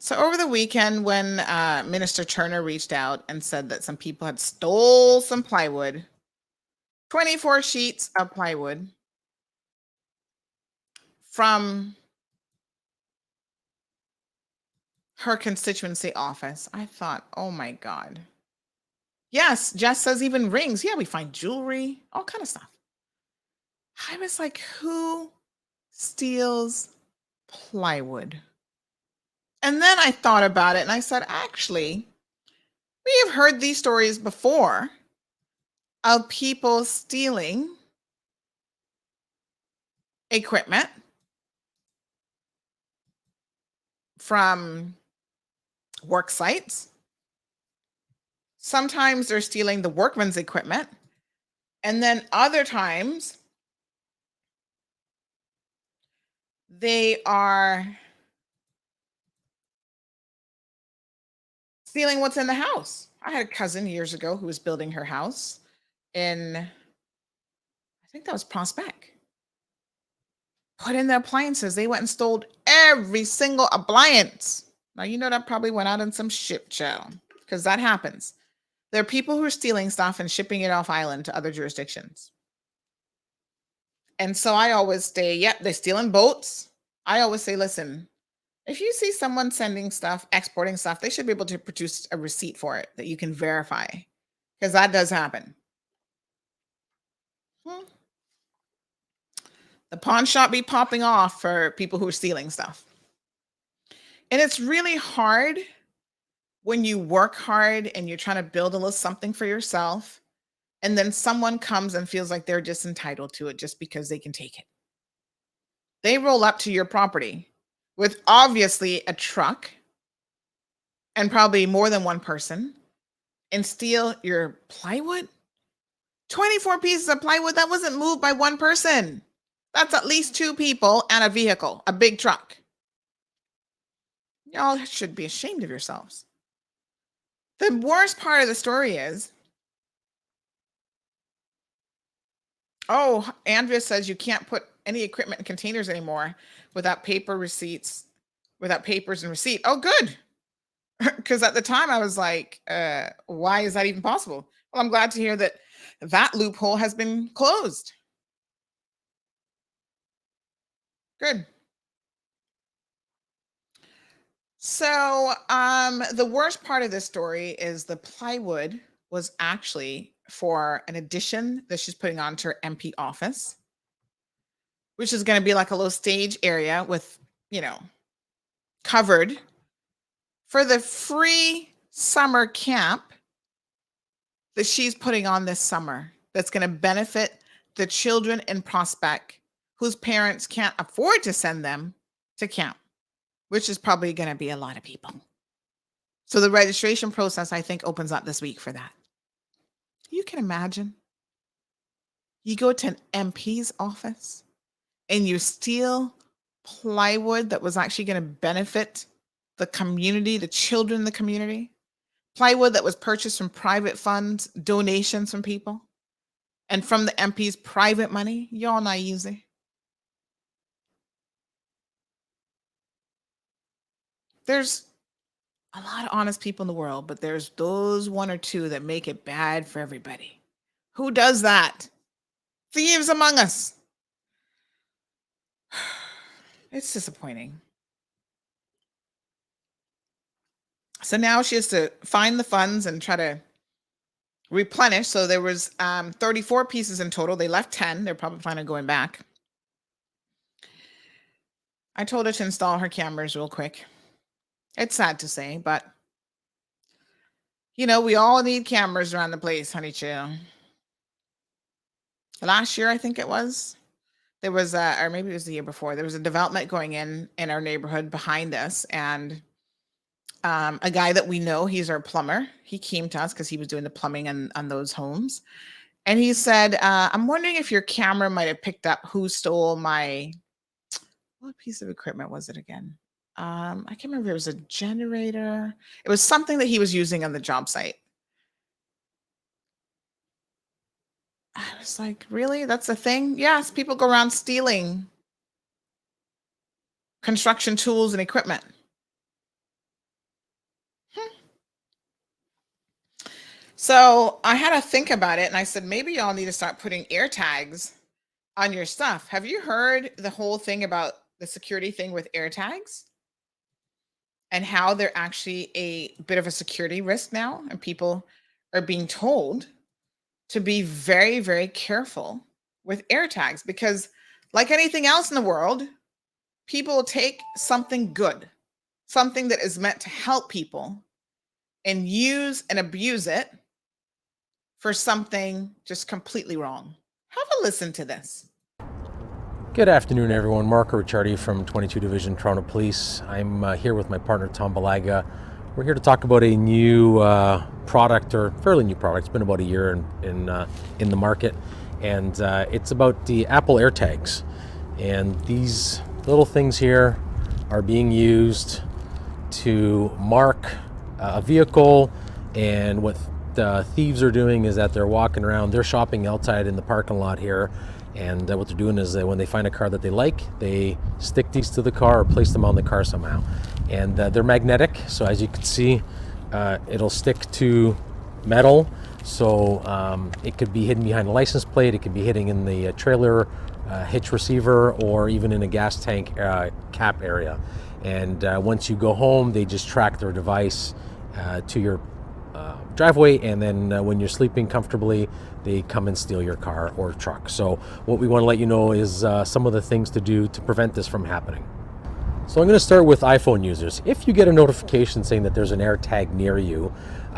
So over the weekend, when Minister Turner reached out and said that some people had stole some plywood, 24 sheets of plywood from her constituency office, I thought, oh my God. Yes, Jess says even rings. Yeah, we find jewelry, all kind of stuff. I was like, who steals plywood? And then I thought about it and I said, actually, we have heard these stories before of people stealing equipment from work sites. Sometimes they're stealing the workman's equipment. And then other times they are stealing what's in the house. I had a cousin years ago who was building her house in, I think that was Prospect. Put in the appliances. They went and stole every single appliance. Now, you know that probably went out in some ship show because that happens. There are people who are stealing stuff and shipping it off island to other jurisdictions. And so I always say, yep, they're stealing boats. I always say, listen, if you see someone sending stuff, exporting stuff, they should be able to produce a receipt for it that you can verify, because that does happen. The pawn shop be popping off for people who are stealing stuff. And it's really hard when you work hard and you're trying to build a little something for yourself, and then someone comes and feels like they're just entitled to it just because they can take it. They roll up to your property with obviously a truck and probably more than one person and steal your plywood. 24 pieces of plywood that wasn't moved by one person. That's at least 2 people and a vehicle, a big truck. Y'all should be ashamed of yourselves. The worst part of the story is, oh, Andrea says you can't put any equipment in containers anymore without paper receipts, without papers and receipt. Oh, good. Because at the time I was like, why is that even possible? Well, I'm glad to hear that that loophole has been closed. Good. So the worst part of this story is the plywood was actually for an addition that she's putting on to her MP office, which is going to be like a little stage area with, covered for the free summer camp that she's putting on this summer. That's going to benefit the children in Prospect whose parents can't afford to send them to camp, which is probably going to be a lot of people. So the registration process, I think, opens up this week for that. You can imagine. You go to an MP's office and you steal plywood that was actually going to benefit the community, the children in the community. Plywood that was purchased from private funds, donations from people, and from the MP's private money. Y'all not easy. There's a lot of honest people in the world, but there's those 1 or 2 that make it bad for everybody. Who does that? Thieves among us. It's disappointing. So now she has to find the funds and try to replenished. So there was 34 pieces in total. They left 10. They're probably planning on going back. I told her to install her cameras real quick. It's sad to say, but you know, we all need cameras around the place, honey chill. Last year, I think it was, there was or maybe it was the year before, there was a development going in our neighborhood behind us, and a guy that we know, he's our plumber. He came to us because he was doing the plumbing on those homes. And he said, I'm wondering if your camera might have picked up who stole what piece of equipment was it again? I can't remember if it was a generator. It was something that he was using on the job site. I was like, really? That's a thing? Yes, people go around stealing construction tools and equipment. So I had to think about it, and I said, maybe y'all need to start putting air tags on your stuff. Have you heard the whole thing about the security thing with air tags? And how they're actually a bit of a security risk now, and people are being told to be very, very careful with air tags, because like anything else in the world, people take something good, something that is meant to help people, and use and abuse it for something just completely wrong. Have a listen to this. Good afternoon, everyone. Marco Ricciardi from 22 Division Toronto Police. I'm here with my partner, Tom Balaga. We're here to talk about a new product, or fairly new product. It's been about a year in the market, and it's about the Apple AirTags. And these little things here are being used to mark a vehicle, and what the thieves are doing is that they're walking around, they're shopping outside in the parking lot here, and what they're doing is that when they find a car that they like, they stick these to the car or place them on the car somehow. And they're magnetic, so as you can see, it'll stick to metal, so it could be hidden behind a license plate, it could be hidden in the trailer hitch receiver, or even in a gas tank cap area. And once you go home, they just track their device to your driveway, and then when you're sleeping comfortably, they come and steal your car or truck. So what we want to let you know is some of the things to do to prevent this from happening. So I'm going to start with iPhone users. If you get a notification saying that there's an AirTag near you,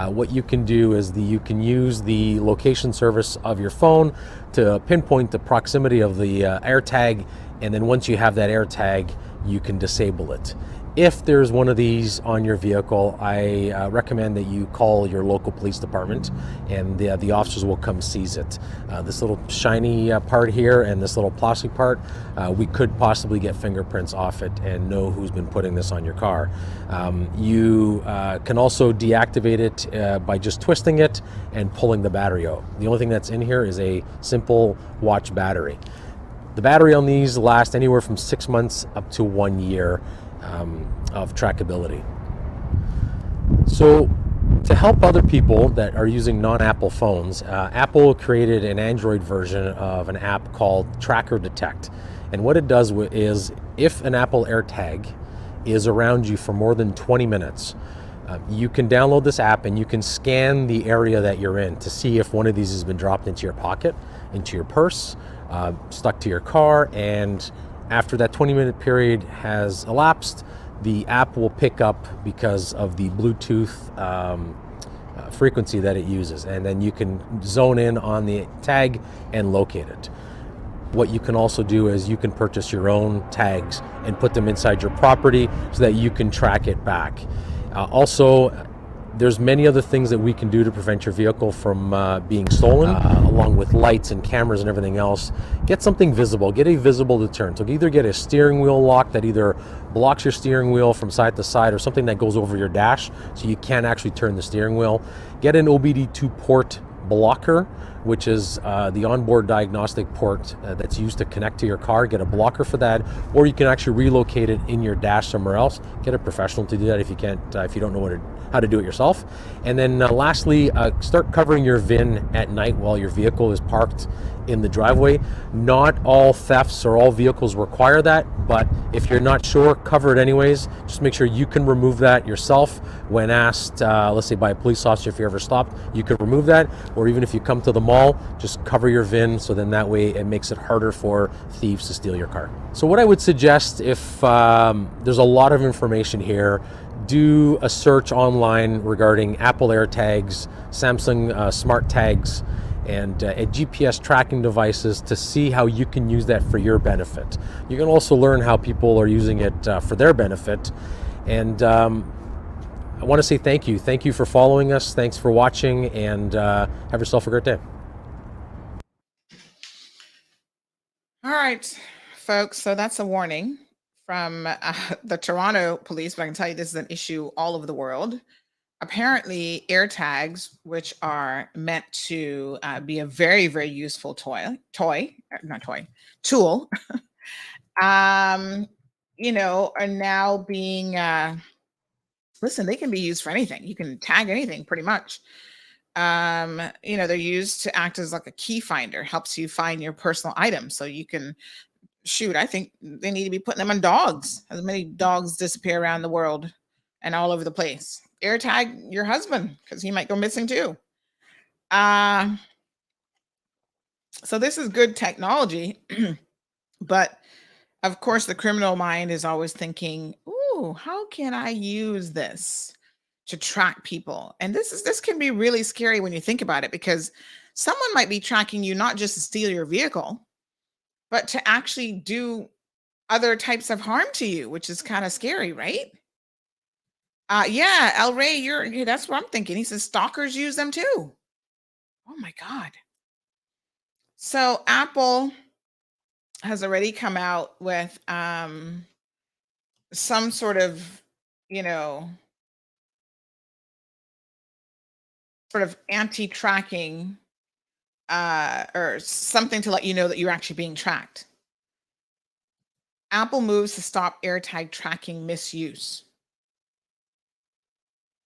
what you can do is you can use the location service of your phone to pinpoint the proximity of the AirTag, and then once you have that AirTag, you can disable it. If there's one of these on your vehicle, I recommend that you call your local police department, and the officers will come seize it. This little shiny part here and this little plastic part, we could possibly get fingerprints off it and know who's been putting this on your car. You can also deactivate it by just twisting it and pulling the battery out. The only thing that's in here is a simple watch battery. The battery on these lasts anywhere from 6 months up to 1 year of trackability. So to help other people that are using non-Apple phones, Apple created an Android version of an app called Tracker Detect. And what it does is, if an Apple AirTag is around you for more than 20 minutes, you can download this app and you can scan the area that you're in to see if one of these has been dropped into your pocket, into your purse, stuck to your car, and after that 20-minute period has elapsed, the app will pick up because of the Bluetooth frequency that it uses, and then you can zone in on the tag and locate it. What you can also do is you can purchase your own tags and put them inside your property so that you can track it back. Also, there's many other things that we can do to prevent your vehicle from being stolen, along with lights and cameras and everything else. Get something visible, get a visible deterrent. So either get a steering wheel lock that either blocks your steering wheel from side to side, or something that goes over your dash so you can't actually turn the steering wheel. Get an OBD2 port blocker which is the onboard diagnostic port that's used to connect to your car. Get a blocker for that, or you can actually relocate it in your dash somewhere else. Get a professional to do that if you can't, if you don't know how to do it yourself. And then lastly, start covering your VIN at night while your vehicle is parked in the driveway. Not all thefts or all vehicles require that, but if you're not sure, cover it anyways. Just make sure you can remove that yourself when asked, let's say by a police officer. If you're ever stopped, you could remove that, or even if you come to the mall, just cover your VIN, so then that way it makes it harder for thieves to steal your car. So what I would suggest, if there's a lot of information here, do a search online regarding Apple AirTags, Samsung Smart Tags, and GPS tracking devices to see how you can use that for your benefit. You can also learn how people are using it for their benefit. And I want to say thank you. Thank you for following us. Thanks for watching, and have yourself a great day. All right, folks. So that's a warning from the Toronto police, but I can tell you this is an issue all over the world. Apparently, AirTags, which are meant to be a very, very useful tool, are now being, listen, they can be used for anything. You can tag anything pretty much. They're used to act as like a key finder, helps you find your personal items. So you can, I think they need to be putting them on dogs. As many dogs disappear around the world and all over the place. AirTag your husband, because he might go missing too. So this is good technology, but of course the criminal mind is always thinking, ooh, how can I use this to track people? And this can be really scary when you think about it, because someone might be tracking you not just to steal your vehicle, but to actually do other types of harm to you, which is kind of scary, right? Yeah, El Ray, that's what I'm thinking. He says stalkers use them too. Oh my God. So Apple has already come out with some sort of, anti-tracking or something to let you know that you're actually being tracked. Apple moves to stop AirTag tracking misuse.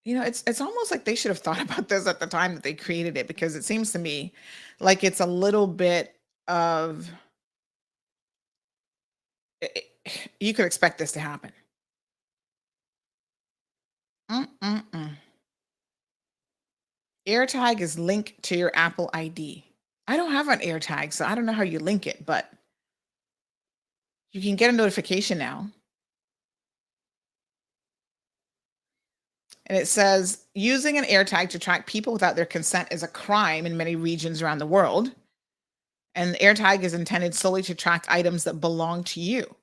It's almost like they should have thought about this at the time that they created it, because it seems to me like it's a little bit of, you could expect this to happen. AirTag is linked to your Apple ID. I don't have an AirTag, so I don't know how you link it, but you can get a notification now. And it says, using an AirTag to track people without their consent is a crime in many regions around the world. And the AirTag is intended solely to track items that belong to you.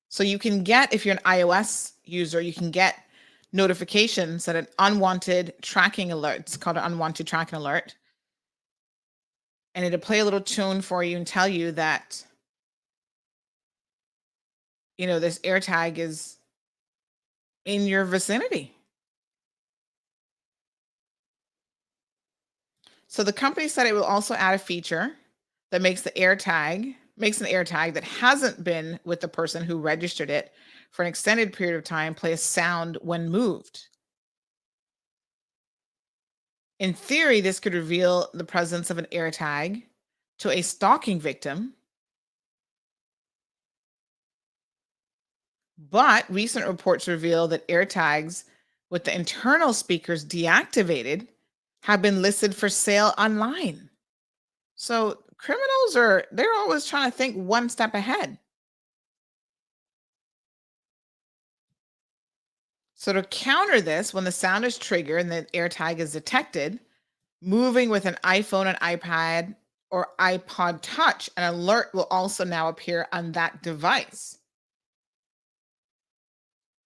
So you can get, if you're an iOS user, you can get notifications that an unwanted tracking alert. It's called an unwanted tracking alert. And it'll play a little tune for you and tell you that, this AirTag is in your vicinity. So the company said it will also add a feature that makes an AirTag that hasn't been with the person who registered it for an extended period of time play a sound when moved. In theory, this could reveal the presence of an AirTag to a stalking victim. But recent reports reveal that AirTags with the internal speakers deactivated have been listed for sale online. So criminals they're always trying to think one step ahead. So to counter this, when the sound is triggered and the AirTag is detected, moving with an iPhone, an iPad, or iPod Touch, an alert will also now appear on that device.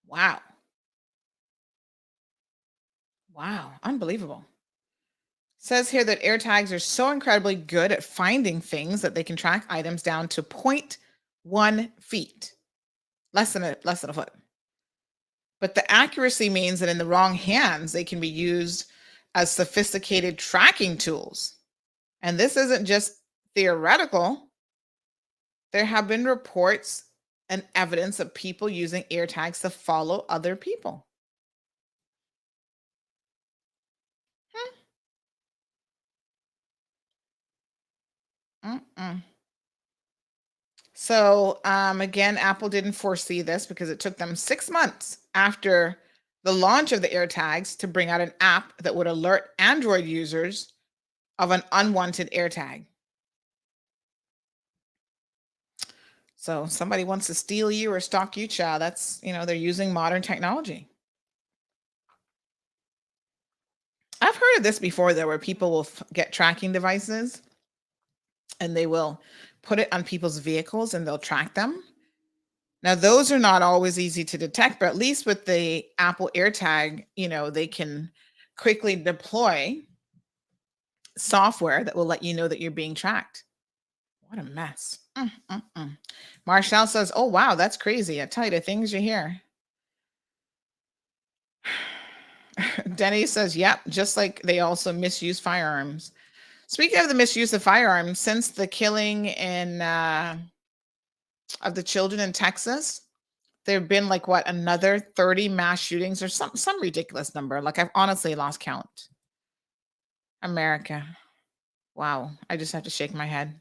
Wow. Wow, unbelievable. Says here that AirTags are so incredibly good at finding things that they can track items down to 0.1 feet, less than a foot. But the accuracy means that in the wrong hands, they can be used as sophisticated tracking tools. And this isn't just theoretical. There have been reports and evidence of people using AirTags to follow other people. Mm-mm. So again, Apple didn't foresee this because it took them 6 months after the launch of the AirTags to bring out an app that would alert Android users of an unwanted AirTag. So somebody wants to steal you or stalk you, child. That's, they're using modern technology. I've heard of this before, though, where people will get tracking devices and they will put it on people's vehicles and they'll track them. Now, those are not always easy to detect, but at least with the Apple AirTag, they can quickly deploy software that will let you know that you're being tracked. What a mess. Marshall says, oh, wow, that's crazy. I tell you the things you hear. Denny says, yep, just like they also misuse firearms. Speaking of the misuse of firearms, since the killing of the children in Texas, there have been another 30 mass shootings or some ridiculous number. I've honestly lost count. America. Wow. I just have to shake my head.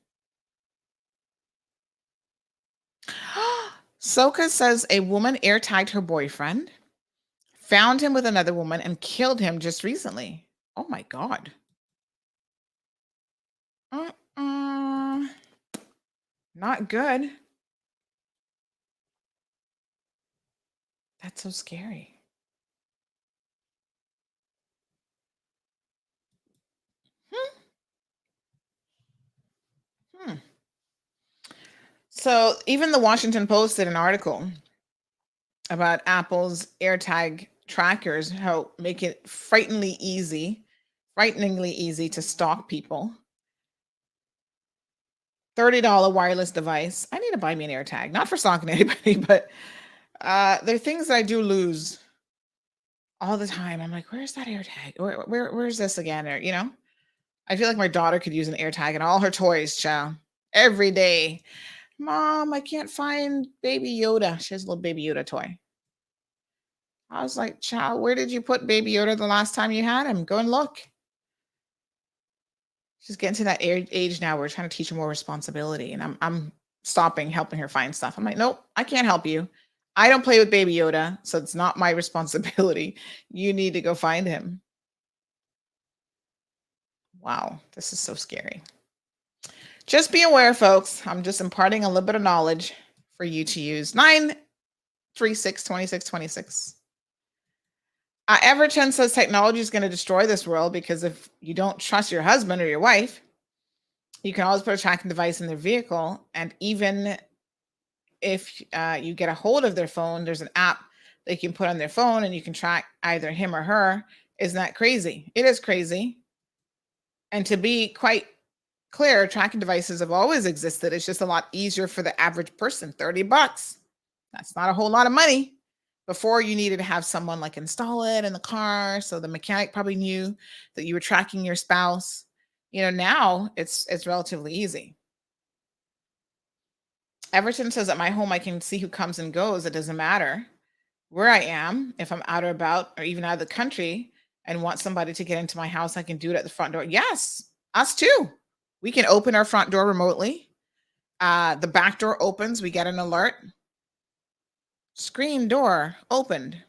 Soka says a woman airtagged her boyfriend, found him with another woman, and killed him just recently. Oh my God. Not good. That's so scary. So even the Washington Post did an article about Apple's AirTag trackers, how make it frighteningly easy to stalk people. $30 wireless device. I need to buy me an AirTag, not for stalking anybody, but there are things that I do lose all the time. I'm like, where's that AirTag? Where's this again? Or, I feel like my daughter could use an AirTag and all her toys, child. Every day. Mom, I can't find Baby Yoda. She has a little Baby Yoda toy. I was like, child, where did you put Baby Yoda the last time you had him? Go and look. She's getting to that age now where we're trying to teach her more responsibility. And I'm stopping helping her find stuff. I'm like, nope, I can't help you. I don't play with Baby Yoda, so it's not my responsibility. You need to go find him. Wow, this is so scary. Just be aware, folks. I'm just imparting a little bit of knowledge for you to use. 936-2626. Everton says technology is going to destroy this world because if you don't trust your husband or your wife, you can always put a tracking device in their vehicle. And even if you get a hold of their phone, there's an app they can put on their phone and you can track either him or her. Isn't that crazy? It is crazy. And to be quite clear, tracking devices have always existed. It's just a lot easier for the average person. $30. That's not a whole lot of money. Before, you needed to have someone install it in the car, so the mechanic probably knew that you were tracking your spouse. Now it's relatively easy. Everton says at my home, I can see who comes and goes. It doesn't matter where I am. If I'm out or about or even out of the country and want somebody to get into my house, I can do it at the front door. Yes, us too. We can open our front door remotely. The back door opens. We get an alert. Screen door opened.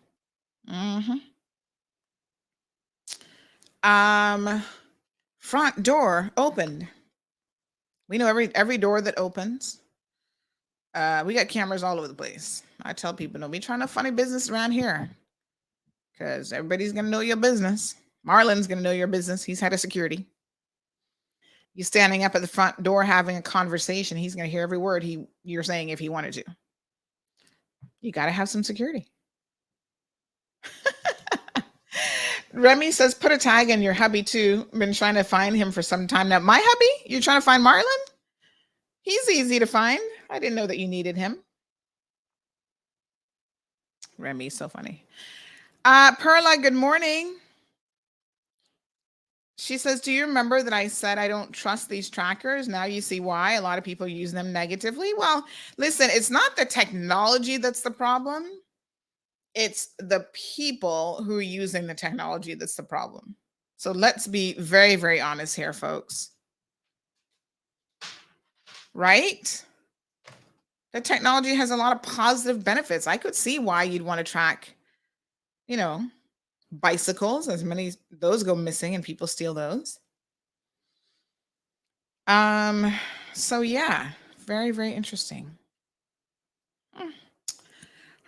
Front door opened. We know every door that opens. We got cameras all over the place. I tell people, don't be trying to funny business around here, because everybody's gonna know your business. Marlon's gonna know your business. He's head of security. You standing up at the front door having a conversation. He's gonna hear every word you're saying if he wanted to. You got to have some security. Remy says, put a tag in your hubby too. Been trying to find him for some time now. My hubby? You're trying to find Marlon? He's easy to find. I didn't know that you needed him. Remy, so funny. Perla, good morning. She says, do you remember that I said I don't trust these trackers? Now you see why a lot of people use them negatively. Well, listen, it's not the technology that's the problem. It's the people who are using the technology that's the problem. So let's be very, very honest here, folks. Right? The technology has a lot of positive benefits. I could see why you'd want to track, you know, bicycles, as many those go missing and people steal those. So yeah, very, very interesting. All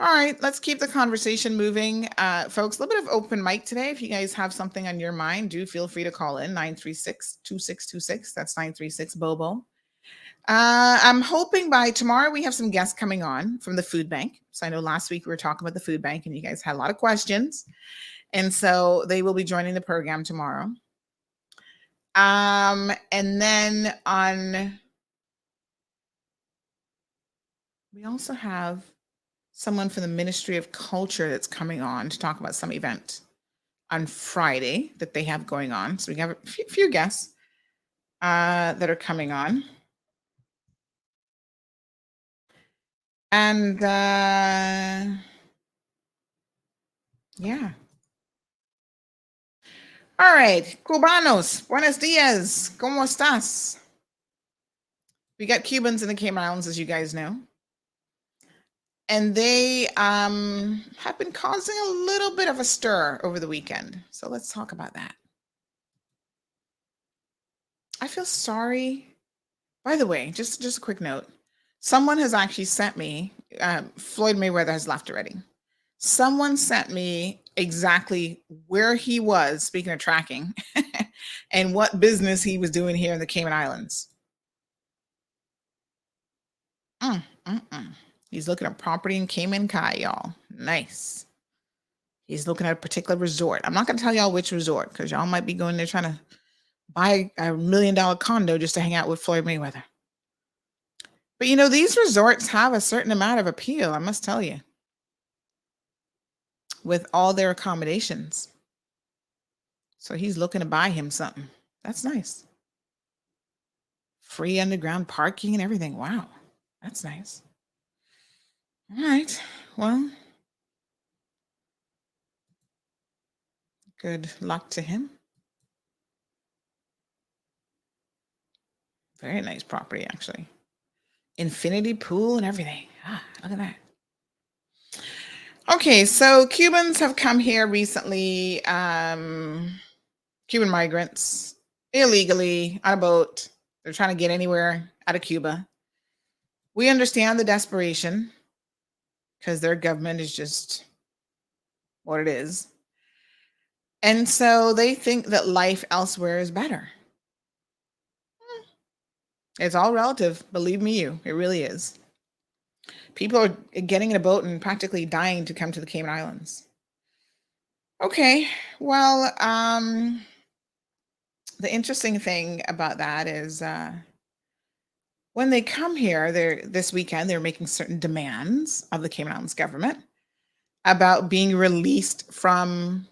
right, let's keep the conversation moving. Folks, a little bit of open mic today. If you guys have something on your mind, do feel free to call in 936-2626. That's 936-BOBO. I'm hoping by tomorrow we have some guests coming on from the food bank. So I know last week we were talking about the food bank and you guys had a lot of questions. And so they will be joining the program tomorrow. And then we also have someone from the Ministry of Culture that's coming on to talk about some event on Friday that they have going on. So we have a few guests that are coming on. And yeah. All right, Cubanos, buenos dias, ¿cómo estás? We got Cubans in the Cayman Islands, as you guys know. And they have been causing a little bit of a stir over the weekend. So let's talk about that. I feel sorry. By the way, just a quick note. Someone has actually sent me, Floyd Mayweather has left already. Someone sent me exactly where he was, speaking of tracking, and what business he was doing here in the Cayman Islands. He's looking at property in Cayman Kai, y'all. Nice. He's looking at a particular resort. I'm not going to tell y'all which resort because y'all might be going there trying to buy a $1 million condo just to hang out with Floyd Mayweather. But you know, these resorts have a certain amount of appeal, I must tell you, with all their accommodations. So he's looking to buy him something. That's nice. Free underground parking and everything. Wow, that's nice. All right, well, good luck to him. Very nice property, actually. Infinity pool and everything. Look at that. Okay, so Cubans have come here recently, Cuban migrants, illegally on a boat. They're trying to get anywhere out of Cuba. We understand the desperation because their government is just what it is. And so they think that life elsewhere is better. It's all relative, believe me, it really is. People are getting in a boat and practically dying to come to the Cayman Islands. Okay, well, the interesting thing about that is when they come here, this weekend, they're making certain demands of the Cayman Islands government about being released from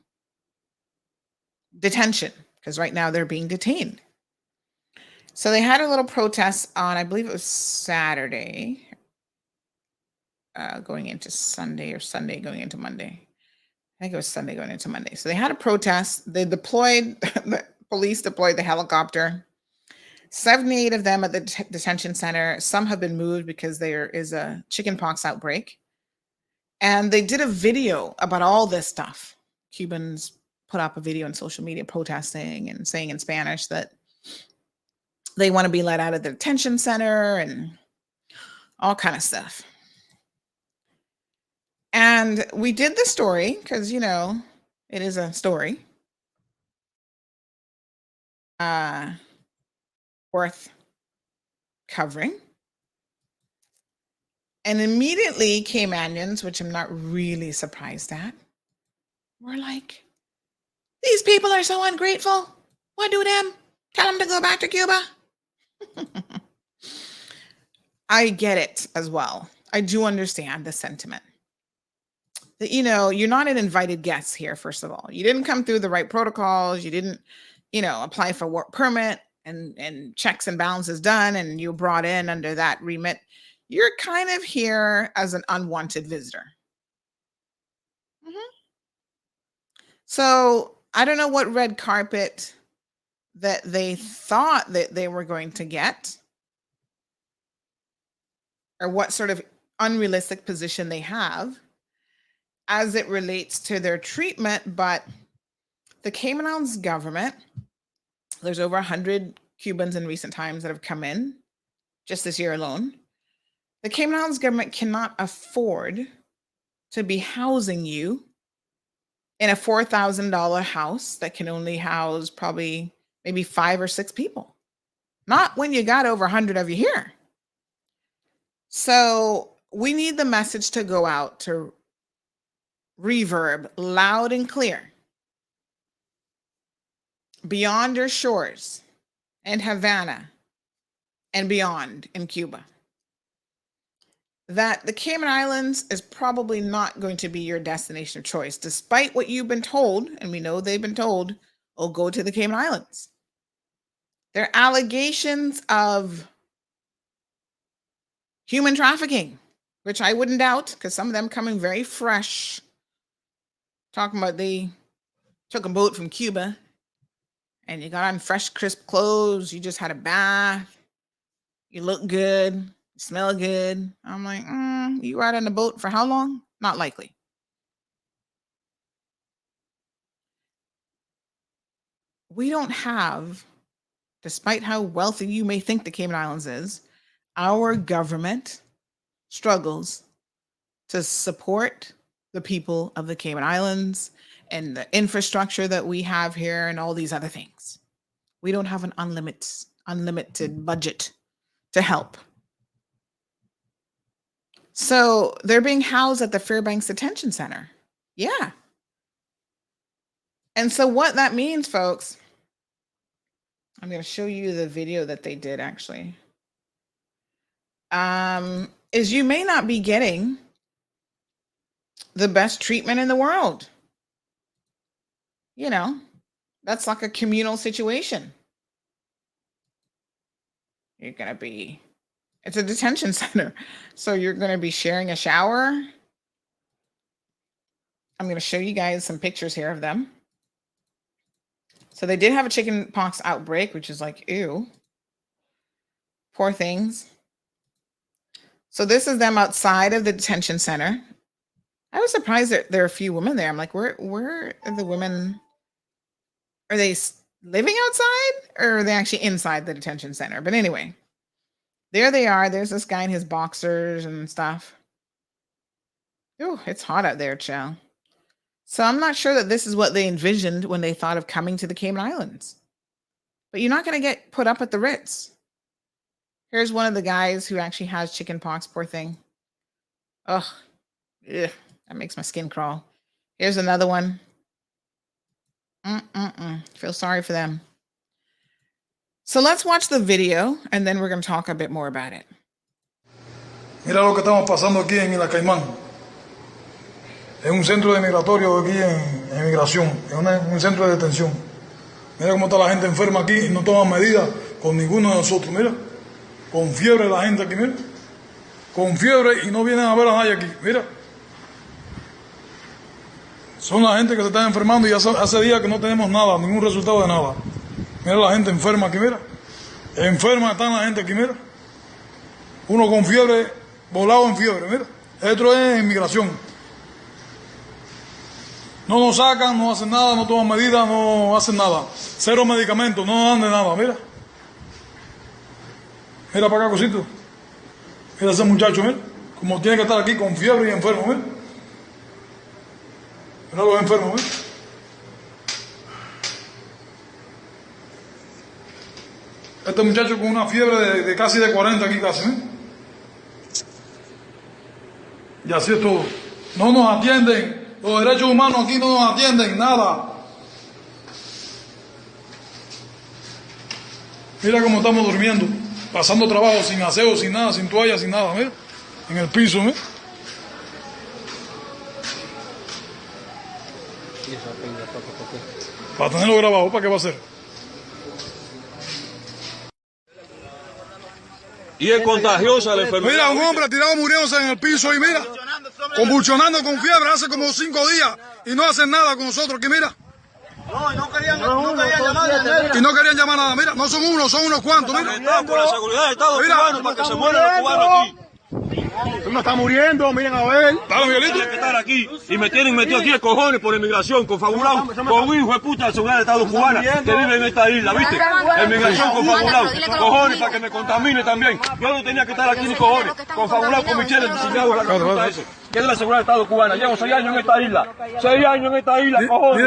detention, because right now they're being detained. So they had a little protest on, I believe it was Saturday, going into Sunday, or Sunday going into Monday. I think it was Sunday going into Monday. So they had a protest. They deployed, the police deployed the helicopter. 78 of them at the detention center. Some have been moved because there is a chickenpox outbreak. And they did a video about all this stuff. Cubans put up a video on social media protesting and saying in Spanish that they want to be let out of the detention center and all kind of stuff. And we did the story because, you know, it is a story worth covering. And immediately Caymanians, which I'm not really surprised at, were like, these people are so ungrateful. What do them? Tell them to go back to Cuba. I get it as well. I do understand the sentiment. That, you know, you're not an invited guest here, first of all. You didn't come through the right protocols. You didn't apply for work permit and checks and balances done, and you're brought in under that remit, you're kind of here as an unwanted visitor. So I don't know what red carpet that they thought that they were going to get, or what sort of unrealistic position they have as it relates to their treatment. But the Cayman Islands government, there's over 100 Cubans in recent times that have come in just this year alone. The Cayman Islands government cannot afford to be housing you in a $4,000 house that can only house probably maybe 5 or 6 people. Not when you got over 100 of you here. So we need the message to go out to reverb loud and clear beyond your shores and Havana and beyond in Cuba, that the Cayman Islands is probably not going to be your destination of choice, despite what you've been told, and we know they've been told, oh, go to the Cayman Islands. There are allegations of human trafficking, which I wouldn't doubt, because some of them coming very fresh, talking about they took a boat from Cuba, and you got on fresh, crisp clothes, you just had a bath, you look good, smell good. I'm like, you ride on a boat for how long? Not likely. We don't have, despite how wealthy you may think the Cayman Islands is, our government struggles to support the people of the Cayman Islands and the infrastructure that we have here and all these other things. We don't have an unlimited budget to help. So they're being housed at the Fairbanks Detention Center. Yeah. And so what that means, folks, I'm going to show you the video that they did actually, is you may not be getting the best treatment in the world. That's like a communal situation. It's a detention center. So you're going to be sharing a shower. I'm going to show you guys some pictures here of them. So they did have a chicken pox outbreak, which is like, ew. Poor things. So this is them outside of the detention center. I was surprised that there are a few women there. I'm like, where are the women? Are they living outside or are they actually inside the detention center? But anyway, there they are. There's this guy in his boxers and stuff. Oh, it's hot out there, child. So I'm not sure that this is what they envisioned when they thought of coming to the Cayman Islands. But you're not going to get put up at the Ritz. Here's one of the guys who actually has chicken pox, poor thing. Ugh, that makes my skin crawl. Here's another one. Feel sorry for them. So let's watch the video and then we're going to talk a bit more about it. Mira lo que estamos pasando aquí en la Cayman. Es un centro de migratorio aquí en migración, es un centro de detención. Mira cómo está la gente enferma aquí y no toman medidas con ninguno de nosotros. Mira, con fiebre la gente aquí, mira. Con fiebre y no vienen a ver a nadie aquí, mira. Son la gente que se está enfermando y hace días que no tenemos nada, ningún resultado de nada. Mira la gente enferma aquí, mira. Enferma está la gente aquí, mira. Uno con fiebre, volado en fiebre, mira. Esto es inmigración. No nos sacan, no hacen nada, no toman medidas, no hacen nada. Cero medicamentos, no dan de nada, mira. Mira para acá, cosito. Mira ese muchacho, mira. Como tiene que estar aquí con fiebre y enfermo, mira. Mira los enfermos, mira. Este muchacho con una fiebre de casi de 40 aquí casi, ¿eh? Y así es todo. No nos atienden. Los derechos humanos aquí no nos atienden, nada. Mira cómo estamos durmiendo. Pasando trabajo sin aseo, sin nada, sin toalla, sin nada, mira. En el piso, mira. Para tenerlo grabado, ¿para qué va a ser? Y es contagiosa la enfermedad. Mira, un hombre tirado muriéndose en el piso y mira, convulsionando con fiebre hace como 5 días y no hacen nada con nosotros aquí, mira. No, y no querían llamar. Y no querían llamar nada, mira, no son unos, son unos cuantos, mira. Con la seguridad del Estado cubano para que se mueran los cubanos aquí. Uno está muriendo, miren a ver. Tienen que estar aquí y me tienen metido aquí el cojones por inmigración, confabulado con un hijo de puta de seguridad del Estado cubana que vive en esta isla, ¿viste? Inmigración confabulado, cojones para que me contamine también. Yo no tenía que estar aquí ni cojones, confabulado con Michelle, el chingado de la puta ese, que es de la seguridad del Estado cubana. Llevo 6 años en esta isla, 6 años en esta isla, cojones. Y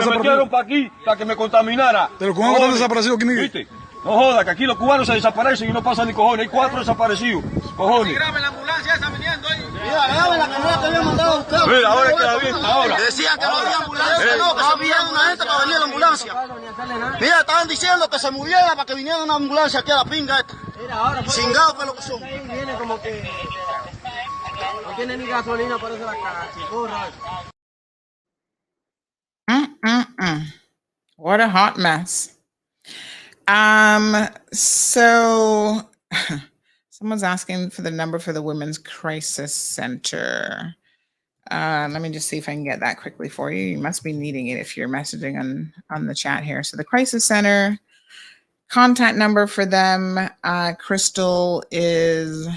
me metieron para aquí para que me contaminara. De los cubanos que están desaparecidos aquí, Miguel. ¿Viste? No joda, que aquí los cubanos se desaparecen y no pasan ni cojones. Hay 4 desaparecidos, cojones. la ambulancia esa viniendo ahí. Mira, la camioneta que habían mandado a buscar. Mira, ahora queda bien, ahora. Decían que no había ambulancia, no, que se enviaron una gente para venir a la ambulancia. Mira, estaban diciendo que se muriera para que viniera una ambulancia aquí a la pinga esta. Chingados que lo que son. Viene como que no tiene ni gasolina, por eso la caga. What a hot mess. So someone's asking for the number for the Women's Crisis Center. Let me just see if I can get that quickly for you. You must be needing it if you're messaging on the chat here. So the Crisis Center contact number for them, Crystal, is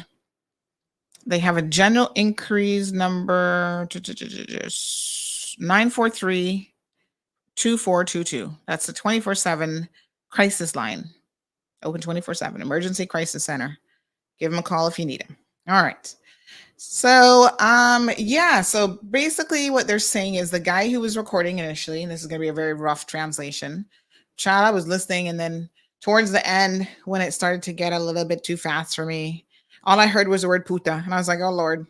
they have a general inquiries number 943-2422. That's the 24/7 crisis line, open 24/7, emergency crisis center. Give them a call if you need them. All right. So, so basically what they're saying is the guy who was recording initially, and this is going to be a very rough translation, child, I was listening, and then towards the end, when it started to get a little bit too fast for me, all I heard was the word puta, and I was like, oh, Lord.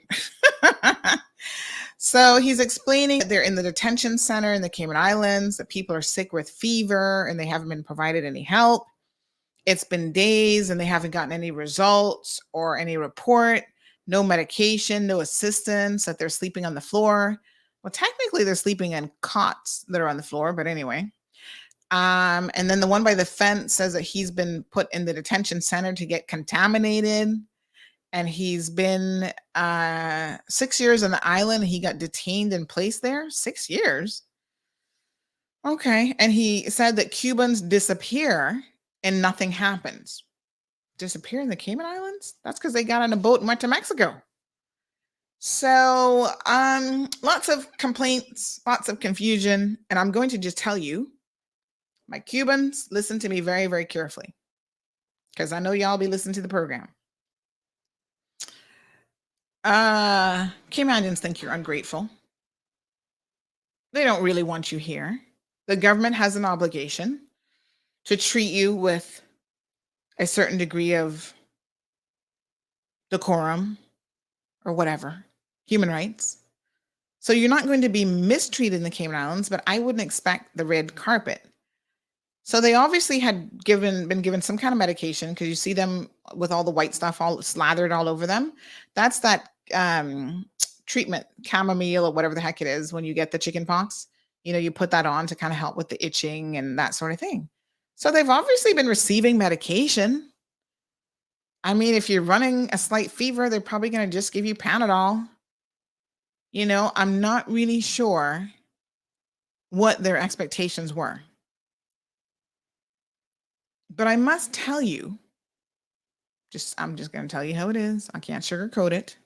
So he's explaining that they're in the detention center in the Cayman Islands, that people are sick with fever and they haven't been provided any help. It's been days and they haven't gotten any results or any report, no medication, no assistance, that they're sleeping on the floor. Well, technically they're sleeping in cots that are on the floor, but anyway. And then the one by the fence says that he's been put in the detention center to get contaminated. And he's been 6 years on the island. He got detained and placed there. 6 years. Okay. And he said that Cubans disappear and nothing happens. Disappear in the Cayman Islands? That's because they got on a boat and went to Mexico. So lots of complaints, lots of confusion. And I'm going to just tell you, my Cubans, listen to me very, very carefully, because I know y'all be listening to the program. Caymanians think you're ungrateful. They don't really want you here. The government has an obligation to treat you with a certain degree of decorum or whatever, human rights. So you're not going to be mistreated in the Cayman Islands, but I wouldn't expect the red carpet. So they obviously had been given some kind of medication, because you see them with all the white stuff all slathered all over them. That's that treatment, chamomile or whatever the heck it is, when you get the chicken pox. You know, you put that on to kind of help with the itching and that sort of thing. So they've obviously been receiving medication. I mean, if you're running a slight fever, they're probably going to just give you Panadol. You know, I'm not really sure what their expectations were. But I must tell you, I'm just going to tell you how it is. I can't sugarcoat it.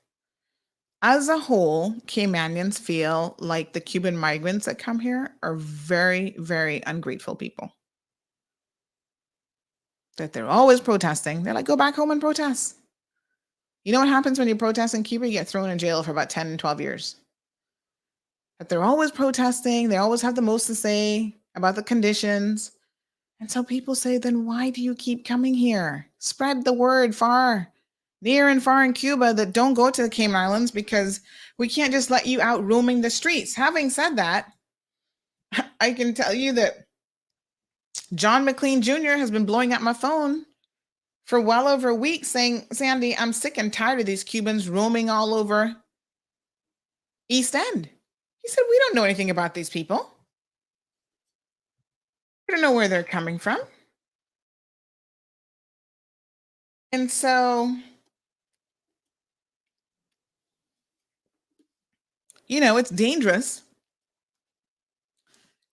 As a whole, Caymanians feel like the Cuban migrants that come here are very, very ungrateful people. That they're always protesting. They're like, go back home and protest. You know what happens when you protest in Cuba? You get thrown in jail for about 10 and 12 years. But they're always protesting. They always have the most to say about the conditions. And so people say, then why do you keep coming here? Spread the word far, near and far in Cuba, that don't go to the Cayman Islands, because we can't just let you out roaming the streets. Having said that, I can tell you that John McLean Jr. has been blowing up my phone for well over a week saying, Sandy, I'm sick and tired of these Cubans roaming all over East End. He said, we don't know anything about these people. We don't know where they're coming from. And so, it's dangerous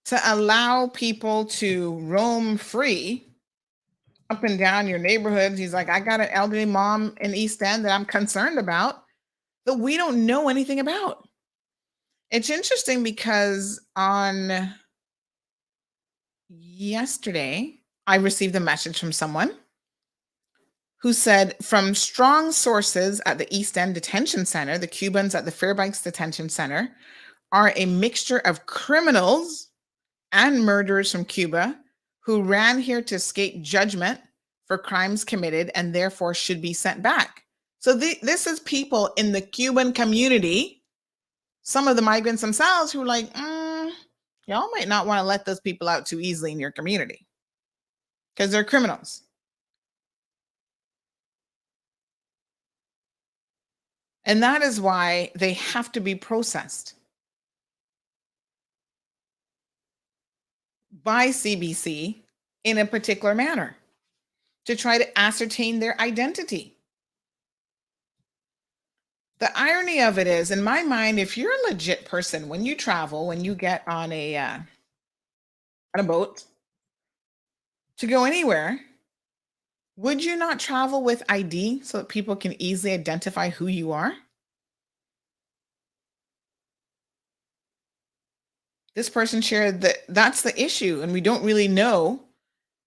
to allow people to roam free up and down your neighborhoods. He's like, I got an elderly mom in East End that I'm concerned about that we don't know anything about. It's interesting because on yesterday, I received a message from someone who said, from strong sources at the East End Detention Center, the Cubans at the Fairbanks Detention Center are a mixture of criminals and murderers from Cuba who ran here to escape judgment for crimes committed and therefore should be sent back. So this is people in the Cuban community, some of the migrants themselves, who are like, y'all might not want to let those people out too easily in your community because they're criminals. And that is why they have to be processed by CBC in a particular manner to try to ascertain their identity. The irony of it is, in my mind, if you're a legit person, when you travel, when you get on a boat to go anywhere, would you not travel with ID so that people can easily identify who you are? This person shared that that's the issue, and we don't really know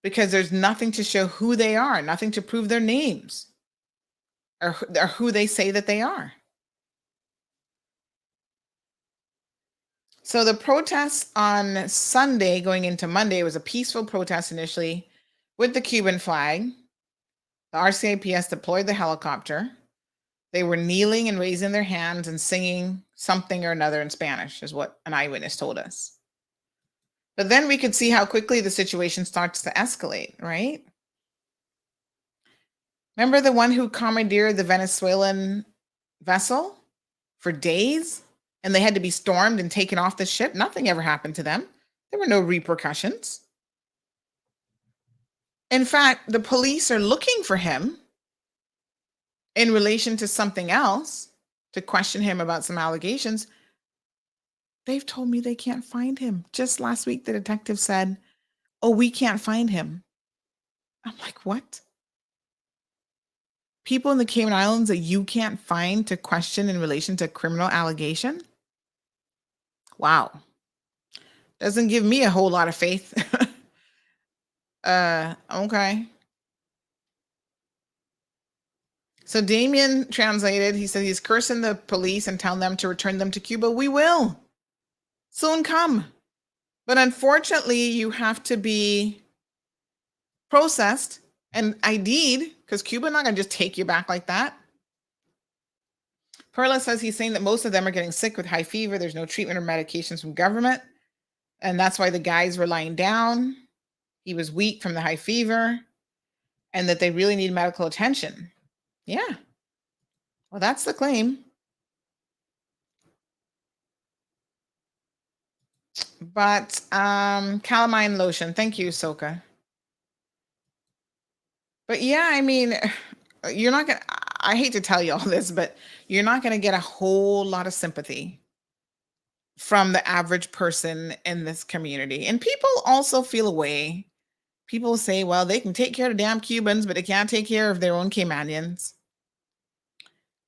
because there's nothing to show who they are, nothing to prove their names or who they say that they are. So the protest on Sunday going into Monday was a peaceful protest initially with the Cuban flag. The RCIPS deployed the helicopter. They were kneeling and raising their hands and singing something or another in Spanish, is what an eyewitness told us. But then we could see how quickly the situation starts to escalate, right? Remember the one who commandeered the Venezuelan vessel for days? And they had to be stormed and taken off the ship? Nothing ever happened to them. There were no repercussions. In fact, the police are looking for him in relation to something else to question him about some allegations. They've told me they can't find him. Just last week, the detective said, oh, we can't find him. I'm like, what? People in the Cayman Islands that you can't find to question in relation to criminal allegation? Wow. Doesn't give me a whole lot of faith. Okay. So Damien translated, he said he's cursing the police and telling them to return them to Cuba. We will soon come. But unfortunately, you have to be processed and ID'd because Cuba not going to just take you back like that. Perla says he's saying that most of them are getting sick with high fever. There's no treatment or medications from government. And that's why the guys were lying down. He was weak from the high fever and that they really need medical attention. Yeah. Well, that's the claim. But calamine lotion. Thank you, Soka. But yeah, I mean, you're not going to, I hate to tell you all this, but you're not going to get a whole lot of sympathy from the average person in this community. And people also feel away. People say, well, they can take care of the damn Cubans, but they can't take care of their own Caymanians.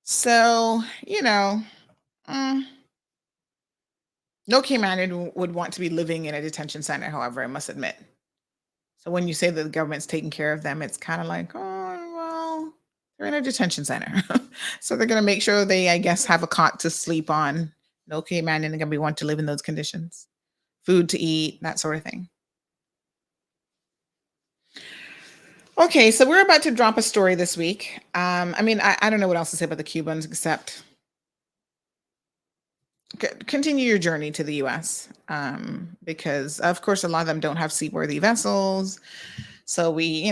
So, no Caymanian would want to be living in a detention center, however, I must admit. So when you say that the government's taking care of them, it's kind of like, oh, well, they're in a detention center. So they're going to make sure they, I guess, have a cot to sleep on. No Caymanian are going to be want to live in those conditions. Food to eat, that sort of thing. Okay, so we're about to drop a story this week. I mean, I don't know what else to say about the Cubans except continue your journey to the U.S. Because, of course, a lot of them don't have seaworthy vessels. So we,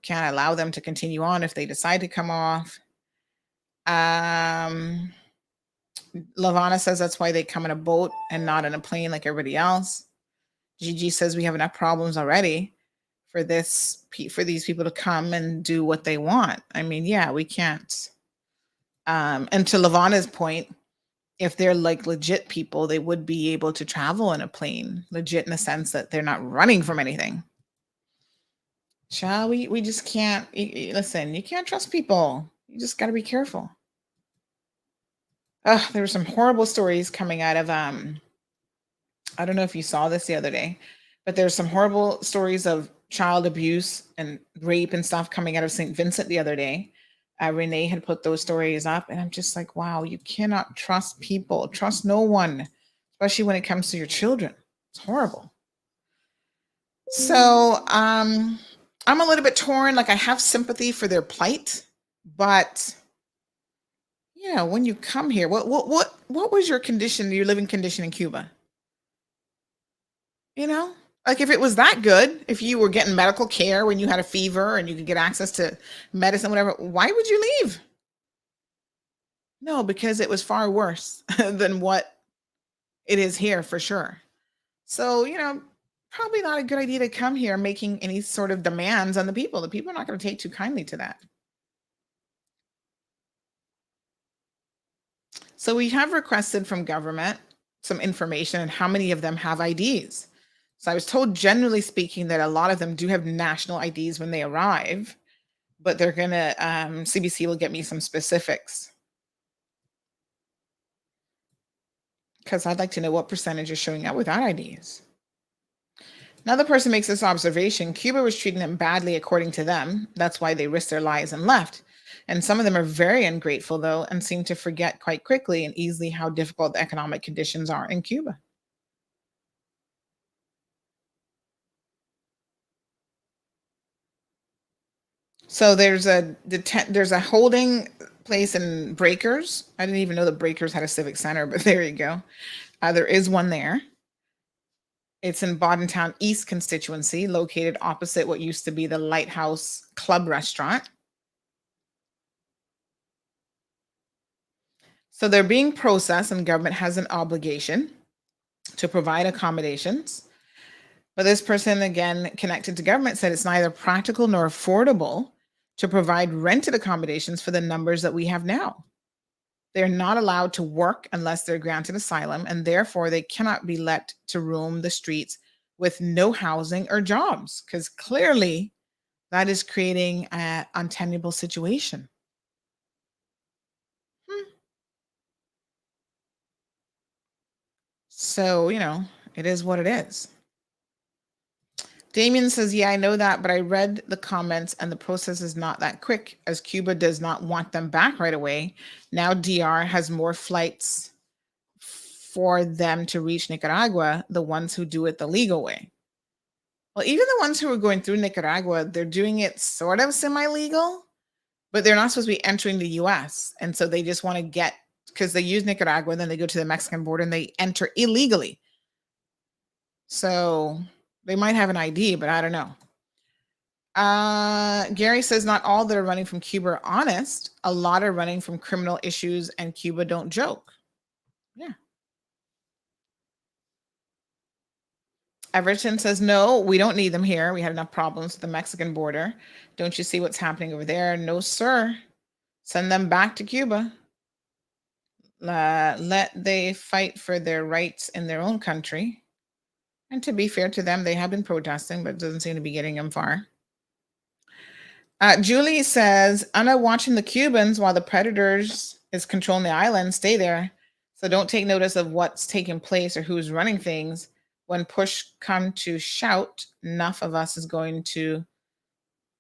can't allow them to continue on if they decide to come off. Lavana says that's why they come in a boat and not in a plane like everybody else. Gigi says we have enough problems already for these people to come and do what they want. I mean, yeah, we can't. And to Lavana's point, if they're like legit people, they would be able to travel in a plane, legit in the sense that they're not running from anything. Shall we just can't listen, you can't trust people. You just got to be careful. There were some horrible stories coming out of I don't know if you saw this the other day, but there's some horrible stories of child abuse and rape and stuff coming out of St. Vincent the other day. Renee had put those stories up, and I'm just like, wow, you cannot trust people. Trust no one, especially when it comes to your children. It's horrible. So I'm a little bit torn. Like, I have sympathy for their plight, but yeah, when you come here, what was your condition, your living condition in Cuba? You know, like if it was that good, if you were getting medical care when you had a fever and you could get access to medicine, whatever, why would you leave? No, because it was far worse than what it is here for sure. So, probably not a good idea to come here making any sort of demands on the people. The people are not going to take too kindly to that. So we have requested from government some information on how many of them have IDs. So I was told, generally speaking, that a lot of them do have national IDs when they arrive, but they're going to, CBC will get me some specifics. Because I'd like to know what percentage is showing up without IDs. Another person makes this observation: Cuba was treating them badly according to them. That's why they risked their lives and left. And some of them are very ungrateful, though, and seem to forget quite quickly and easily how difficult the economic conditions are in Cuba. So there's a holding place in Breakers. I didn't even know that Breakers had a civic center, but there you go. There is one there. It's in Boddentown East constituency, located opposite what used to be the Lighthouse Club restaurant. So they're being processed, and government has an obligation to provide accommodations. But this person, again, connected to government, said it's neither practical nor affordable to provide rented accommodations for the numbers that we have now. They're not allowed to work unless they're granted asylum, and therefore they cannot be let to roam the streets with no housing or jobs, because clearly that is creating an untenable situation. So, it is what it is. Damien says, yeah, I know that, but I read the comments and the process is not that quick, as Cuba does not want them back right away. Now DR has more flights for them to reach Nicaragua, the ones who do it the legal way. Well, even the ones who are going through Nicaragua, they're doing it sort of semi-legal, but they're not supposed to be entering the US. And so they just want to get, because they use Nicaragua, then they go to the Mexican border and they enter illegally. So they might have an ID, but I don't know. Gary says not all that are running from Cuba are honest. A lot are running from criminal issues, and Cuba don't joke. Yeah. Everton says, no, we don't need them here. We had enough problems with the Mexican border. Don't you see what's happening over there? No, sir. Send them back to Cuba. Let they fight for their rights in their own country. And to be fair to them, they have been protesting, but it doesn't seem to be getting them far. Julie says, Anna watching the Cubans while the predators is controlling the island. Stay there. So don't take notice of what's taking place or who's running things. When push come to shout, enough of us is going to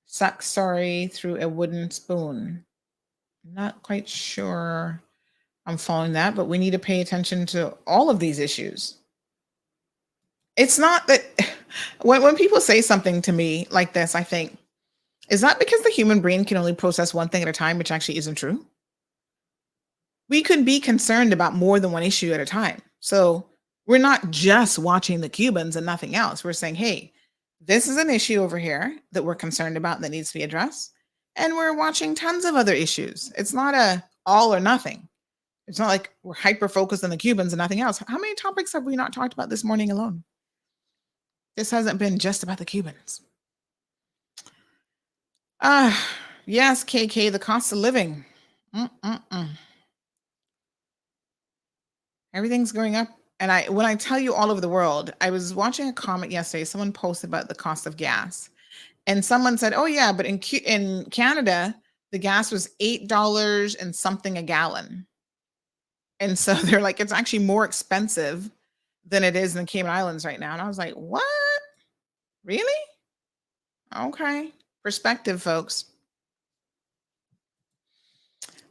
suck sorry through a wooden spoon. Not quite sure I'm following that, but we need to pay attention to all of these issues. It's not that when people say something to me like this, I think, is that because the human brain can only process one thing at a time, which actually isn't true? We could be concerned about more than one issue at a time. So we're not just watching the Cubans and nothing else. We're saying, hey, this is an issue over here that we're concerned about that needs to be addressed. And we're watching tons of other issues. It's not a all or nothing. It's not like we're hyper-focused on the Cubans and nothing else. How many topics have we not talked about this morning alone? This hasn't been just about the Cubans. Yes, KK, the cost of living. Mm-mm-mm. Everything's going up. And when I tell you all over the world, I was watching a comment yesterday. Someone posted about the cost of gas. And someone said, oh, yeah, but in Canada, the gas was $8 and something a gallon. And so they're like, it's actually more expensive than it is in the Cayman Islands right now. And I was like, what? Really? Okay. Perspective, folks.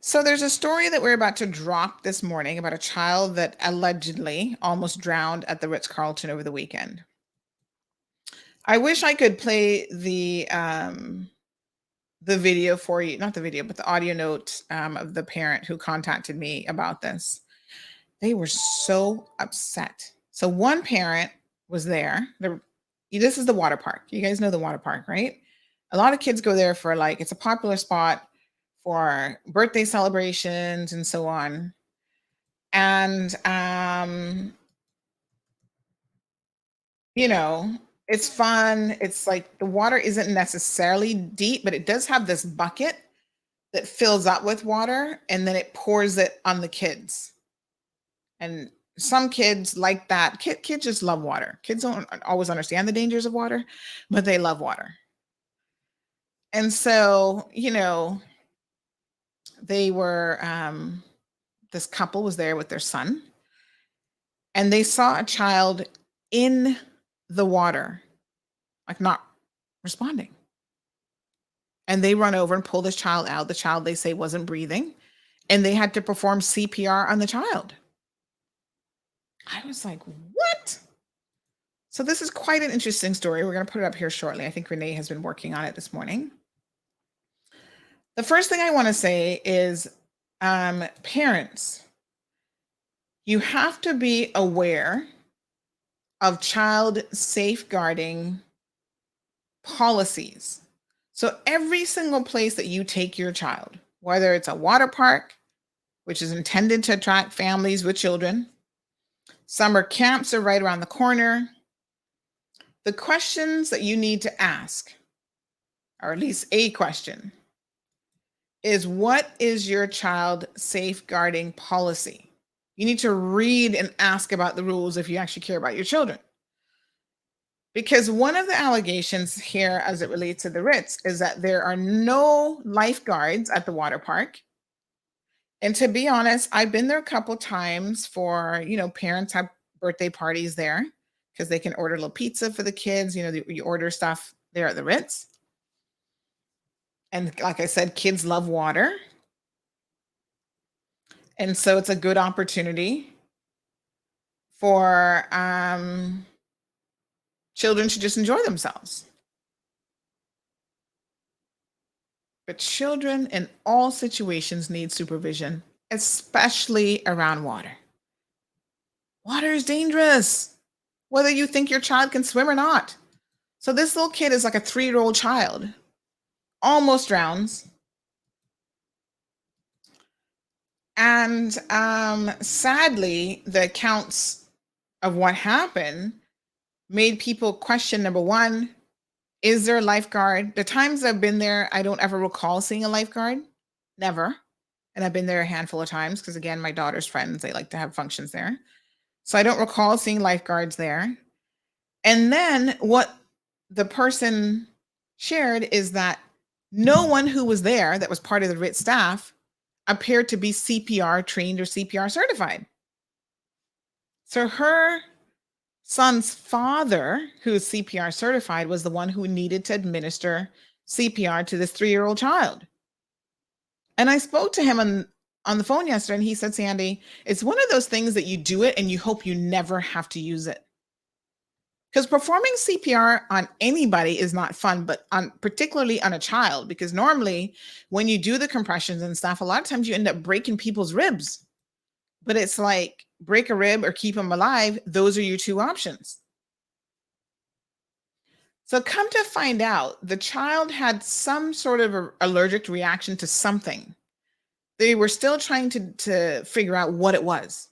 So there's a story that we're about to drop this morning about a child that allegedly almost drowned at the Ritz-Carlton over the weekend. I wish I could play the video for you, not the video, but the audio note of the parent who contacted me about this. They were so upset. So one parent was there. This is the water park. You guys know the water park, right? A lot of kids go there for it's a popular spot for birthday celebrations and so on. And, it's fun. It's like the water isn't necessarily deep, but it does have this bucket that fills up with water and then it pours it on the kids. And some kids like that. Kids just love water. Kids don't always understand the dangers of water, but they love water. And so, they were, this couple was there with their son, and they saw a child in the water, not responding. And they run over and pull this child out. The child, they say, wasn't breathing, and they had to perform CPR on the child. I was like, what? So this is quite an interesting story. We're going to put it up here shortly. I think Renee has been working on it this morning. The first thing I want to say is, parents, you have to be aware of child safeguarding policies. So every single place that you take your child, whether it's a water park, which is intended to attract families with children, summer camps are right around the corner. The questions that you need to ask, or at least a question, is what is your child safeguarding policy? You need to read and ask about the rules if you actually care about your children. Because one of the allegations here as it relates to the Ritz is that there are no lifeguards at the water park. And to be honest, I've been there a couple times for, parents have birthday parties there because they can order a little pizza for the kids. You order stuff there at the Ritz. And like I said, kids love water. And so it's a good opportunity for children to just enjoy themselves. But children in all situations need supervision, especially around water. Water is dangerous, whether you think your child can swim or not. So this little kid is like a 3-year-old child, almost drowns. And sadly, the accounts of what happened made people question, number one, is there a lifeguard? The times I've been there, I don't ever recall seeing a lifeguard. Never. And I've been there a handful of times because, again, my daughter's friends, they like to have functions there. So I don't recall seeing lifeguards there. And then what the person shared is that no one who was there that was part of the Ritz staff appeared to be CPR trained or CPR certified. So her son's father, who is CPR certified, was the one who needed to administer CPR to this 3-year-old child. And I spoke to him on the phone yesterday, and he said, Sandy, it's one of those things that you do it and you hope you never have to use it. Because performing CPR on anybody is not fun, but particularly on a child, because normally when you do the compressions and stuff, a lot of times you end up breaking people's ribs. But it's like break a rib or keep them alive. Those are your two options. So come to find out, the child had some sort of allergic reaction to something. They were still trying to figure out what it was.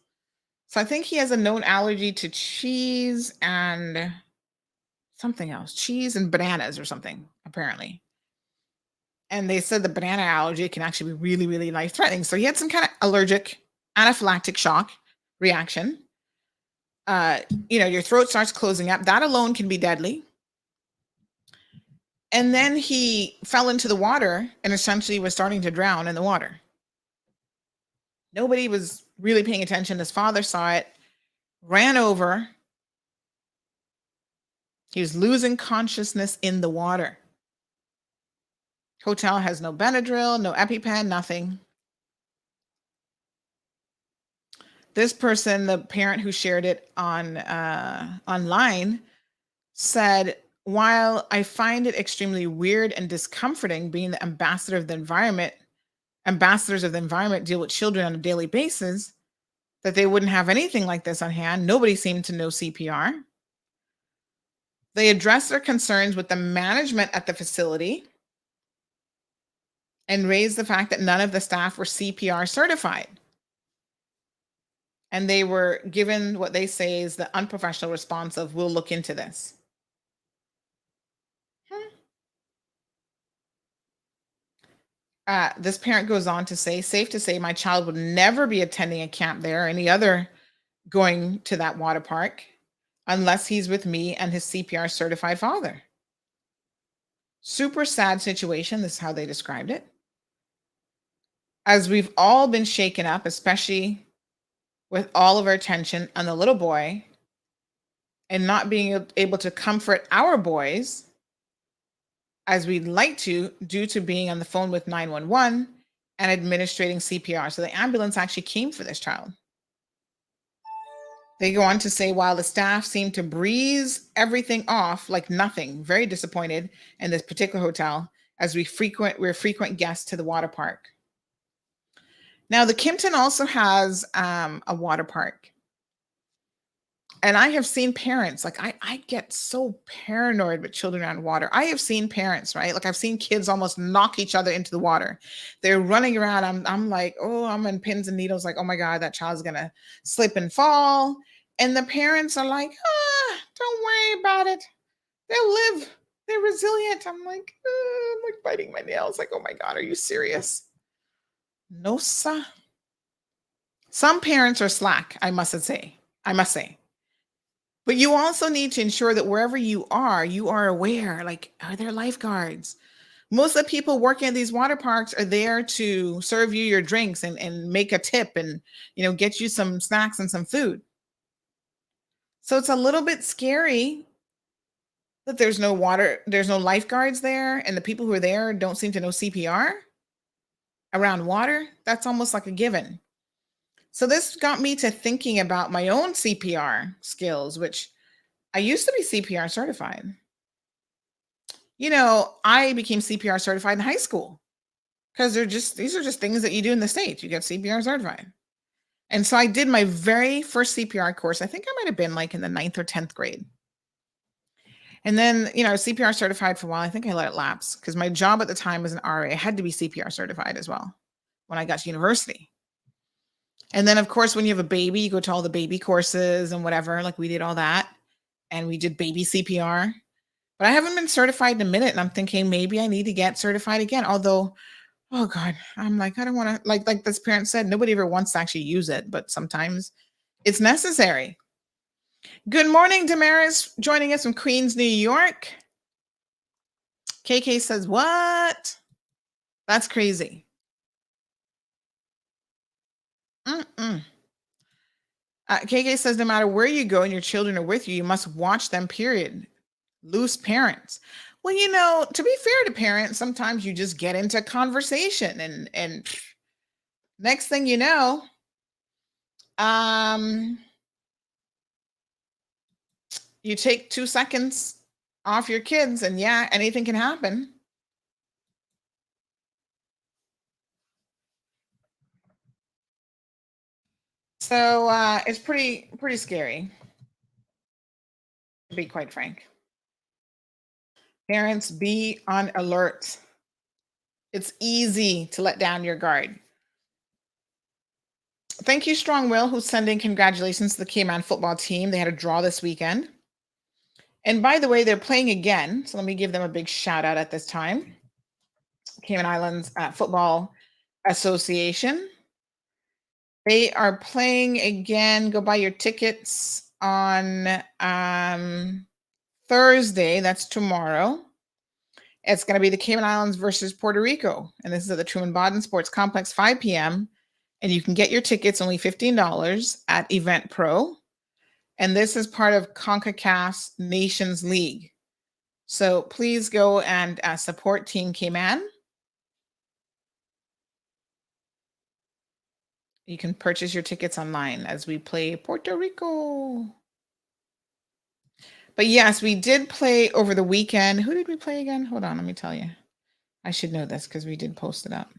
So I think he has a known allergy to cheese and something else, cheese and bananas or something, apparently. And they said the banana allergy can actually be really, really life-threatening. So he had some kind of allergic anaphylactic shock reaction. Your throat starts closing up. That alone can be deadly. And then he fell into the water and essentially was starting to drown in the water. Nobody was really paying attention. His father saw it, ran over. He was losing consciousness in the water. Hotel has no Benadryl, no EpiPen, nothing. This person, the parent who shared it on online, said, while I find it extremely weird and discomforting being the ambassadors of the environment deal with children on a daily basis, that they wouldn't have anything like this on hand. Nobody seemed to know CPR. They addressed their concerns with the management at the facility and raised the fact that none of the staff were CPR certified. And they were given what they say is the unprofessional response of, we'll look into this. This parent goes on to say, safe to say my child would never be attending a camp there or any other going to that water park unless he's with me and his CPR certified father. Super sad situation. This is how they described it. As we've all been shaken up, especially with all of our attention on the little boy and not being able to comfort our boys as we'd like to, due to being on the phone with 911 and administrating CPR. So the ambulance actually came for this child. They go on to say, while the staff seemed to breeze everything off like nothing, very disappointed in this particular hotel as we're frequent guests to the water park. Now, the Kimpton also has a water park. And I have seen parents, like I get so paranoid with children around water. I have seen parents, right? Like I've seen kids almost knock each other into the water. They're running around. I'm like, oh, I'm in pins and needles. Like, oh my God, that child's gonna slip and fall. And the parents are like, don't worry about it. They'll live. They're resilient. I'm like biting my nails. Like, oh my God, are you serious? No, sir. Some parents are slack, I must say. But you also need to ensure that wherever you are aware, like, are there lifeguards? Most of the people working at these water parks are there to serve you your drinks and make a tip and, get you some snacks and some food. So it's a little bit scary that there's no lifeguards there, and the people who are there don't seem to know CPR around water. That's almost like a given. So this got me to thinking about my own CPR skills, which I used to be CPR certified. I became CPR certified in high school because these are just things that you do in the States. You get CPR certified. And so I did my very first CPR course. I think I might have been like in the 9th or 10th grade. And then, CPR certified for a while. I think I let it lapse because my job at the time was an RA. I had to be CPR certified as well when I got to university. And then, of course, when you have a baby, you go to all the baby courses and whatever. Like we did all that. And we did baby CPR. But I haven't been certified in a minute. And I'm thinking maybe I need to get certified again. Although, oh God, I'm like, I don't want to, like this parent said, nobody ever wants to actually use it. But sometimes it's necessary. Good morning, Damaris, joining us from Queens, New York. KK says, what? That's crazy. KK says, no matter where you go and your children are with you, you must watch them, period. Loose parents. Well, to be fair to parents, sometimes you just get into conversation and next thing you know, you take 2 seconds off your kids and anything can happen. So it's pretty scary, to be quite frank. Parents, be on alert. It's easy to let down your guard. Thank you, Strong Will, who's sending congratulations to the Cayman football team. They had a draw this weekend. And by the way, they're playing again. So let me give them a big shout out at this time. Cayman Islands Football Association. They are playing again. Go buy your tickets on Thursday. That's tomorrow. It's going to be the Cayman Islands versus Puerto Rico. And this is at the Truman Bodden Sports Complex, 5 p.m. And you can get your tickets only $15 at Eventpro. And this is part of CONCACAF's Nations League. So please go and support Team Cayman. You can purchase your tickets online as we play Puerto Rico. But yes, we did play over the weekend. Who did we play again? Hold on, let me tell you. I should know this because we did post it up.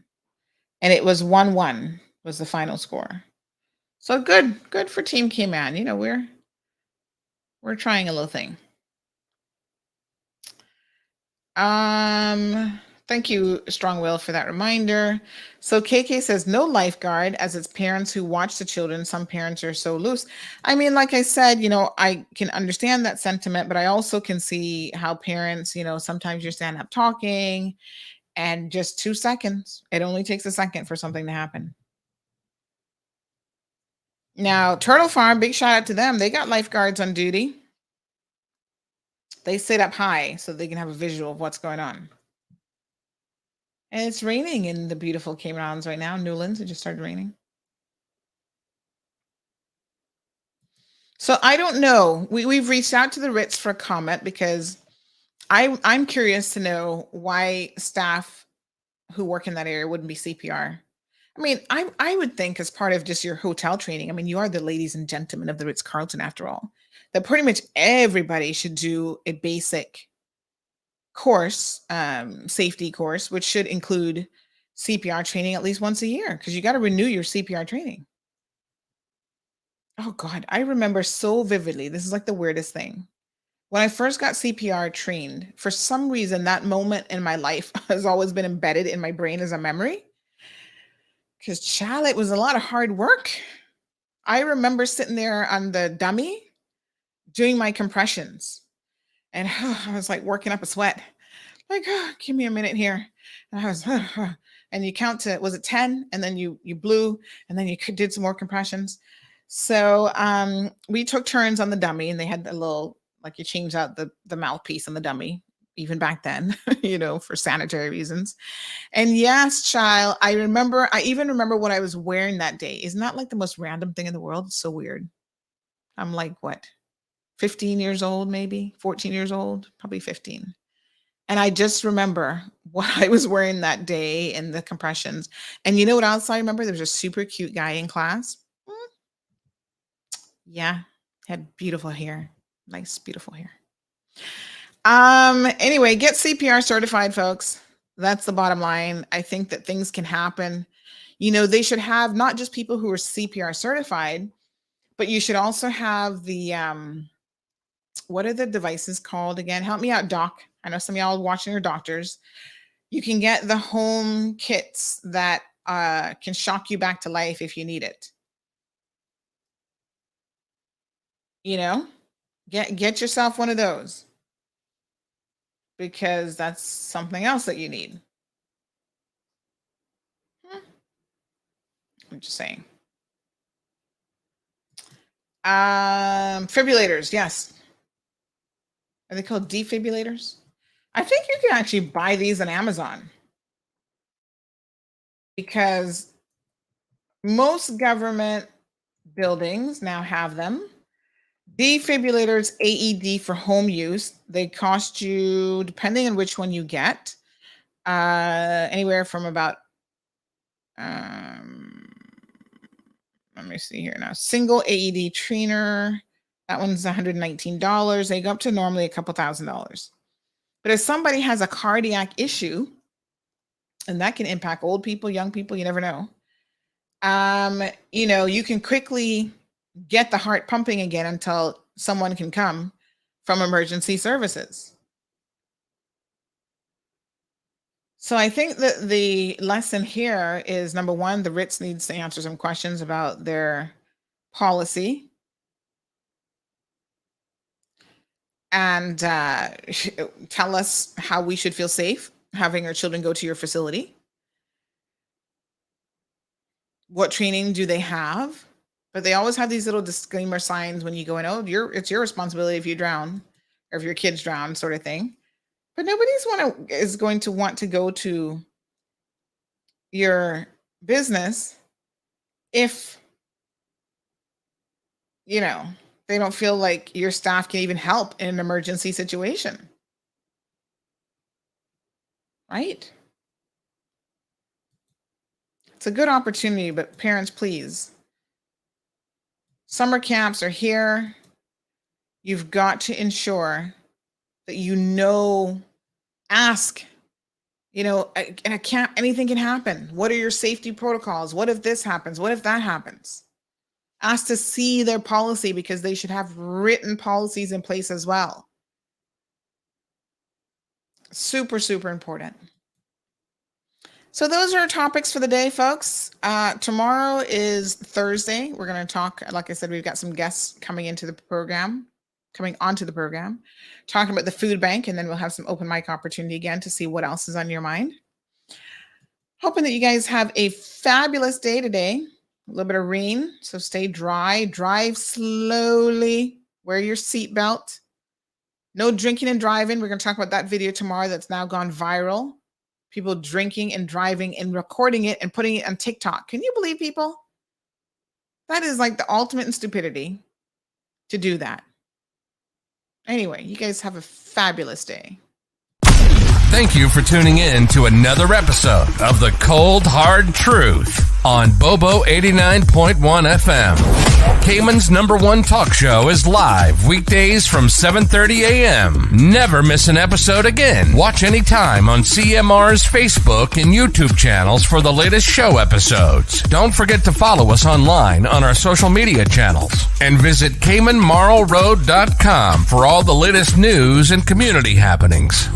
And it was 1-1 was the final score. So good for Team Cayman. You know, we're trying a little thing. Thank you, Strong Will, for that reminder. So KK says no lifeguard as it's parents who watch the children. Some parents are so loose. I mean, like I said, you know, I can understand that sentiment, but I also can see how parents, you know, sometimes you're standing up talking and just 2 seconds. It only takes a second for something to happen. Now, Turtle Farm, big shout out to them. They got lifeguards on duty. They sit up high so they can have a visual of what's going on. And it's raining in the beautiful Cayman Islands right now. Newlands, it just started raining. So I don't know. We've reached out to the Ritz for a comment because I'm curious to know why staff who work in that area wouldn't be CPR. I mean, I would think as part of just your hotel training, I mean, you are the ladies and gentlemen of the Ritz-Carlton after all, that pretty much everybody should do a basic course, safety course, which should include CPR training at least once a year because you got to renew your CPR training. Oh God, I remember so vividly. This is like the weirdest thing. When I first got CPR trained, for some reason, that moment in my life has always been embedded in my brain as a memory. Because child, it was a lot of hard work. I remember sitting there on the dummy doing my compressions. And I was like working up a sweat. Like, give me a minute here. And I was, and you count to, was it 10? And then you blew, and then you did some more compressions. So we took turns on the dummy, and they had a little, like you change out the mouthpiece on the dummy, even back then, you know, for sanitary reasons. And yes, child, I even remember what I was wearing that day. Isn't that like the most random thing in the world? It's so weird. I'm like, what, 15 years old, maybe 14 years old, probably 15. And I just remember what I was wearing that day and the compressions. And you know what else I remember? There was a super cute guy in class. Yeah, had beautiful hair. Nice, beautiful hair. Anyway, get CPR certified, folks. That's the bottom line. I think that things can happen. You know, they should have not just people who are CPR certified, but you should also have the what are the devices called again? Help me out, doc. I know some of y'all watching are doctors. You can get the home kits that can shock you back to life if you need it. You know, get yourself one of those because that's something else that you need. I'm just saying. Defibrillators, yes. Are they called defibrillators? I think you can actually buy these on Amazon because most government buildings now have them. Defibrillators, AED for home use. They cost you, depending on which one you get, anywhere from about, let me see here now. Single AED trainer, that one's $119. They go up to normally a couple $1,000. But if somebody has a cardiac issue, and that can impact old people, young people, you never know. You know, you can quickly get the heart pumping again until someone can come from emergency services. So I think that the lesson here is, number one, the Ritz needs to answer some questions about their policy and tell us how we should feel safe having your children go to your facility? What training do they have? But they always have these little disclaimer signs when you go in, oh, it's your responsibility if you drown or if your kids drown, sort of thing. But is going to want to go to your business if, they don't feel like your staff can even help in an emergency situation. Right? It's a good opportunity, but parents, please. Summer camps are here. You've got to ensure that ask, in a camp, anything can happen. What are your safety protocols? What if this happens? What if that happens? Ask to see their policy, because they should have written policies in place as well. Super, super important. So those are our topics for the day, folks. Tomorrow is Thursday. We're going to talk, like I said, we've got some guests coming onto the program, talking about the food bank, and then we'll have some open mic opportunity again to see what else is on your mind. Hoping that you guys have a fabulous day today. A little bit of rain, so stay dry. Drive slowly. Wear your seatbelt. No drinking and driving. We're going to talk about that video tomorrow that's now gone viral. People drinking and driving and recording it and putting it on TikTok. Can you believe people? That is like the ultimate in stupidity to do that. Anyway, you guys have a fabulous day. Thank you for tuning in to another episode of The Cold Hard Truth on Bobo 89.1 FM. Cayman's #1 talk show is live weekdays from 7:30 a.m. Never miss an episode again. Watch anytime on CMR's Facebook and YouTube channels for the latest show episodes. Don't forget to follow us online on our social media channels. And visit CaymanMarlRoad.com for all the latest news and community happenings.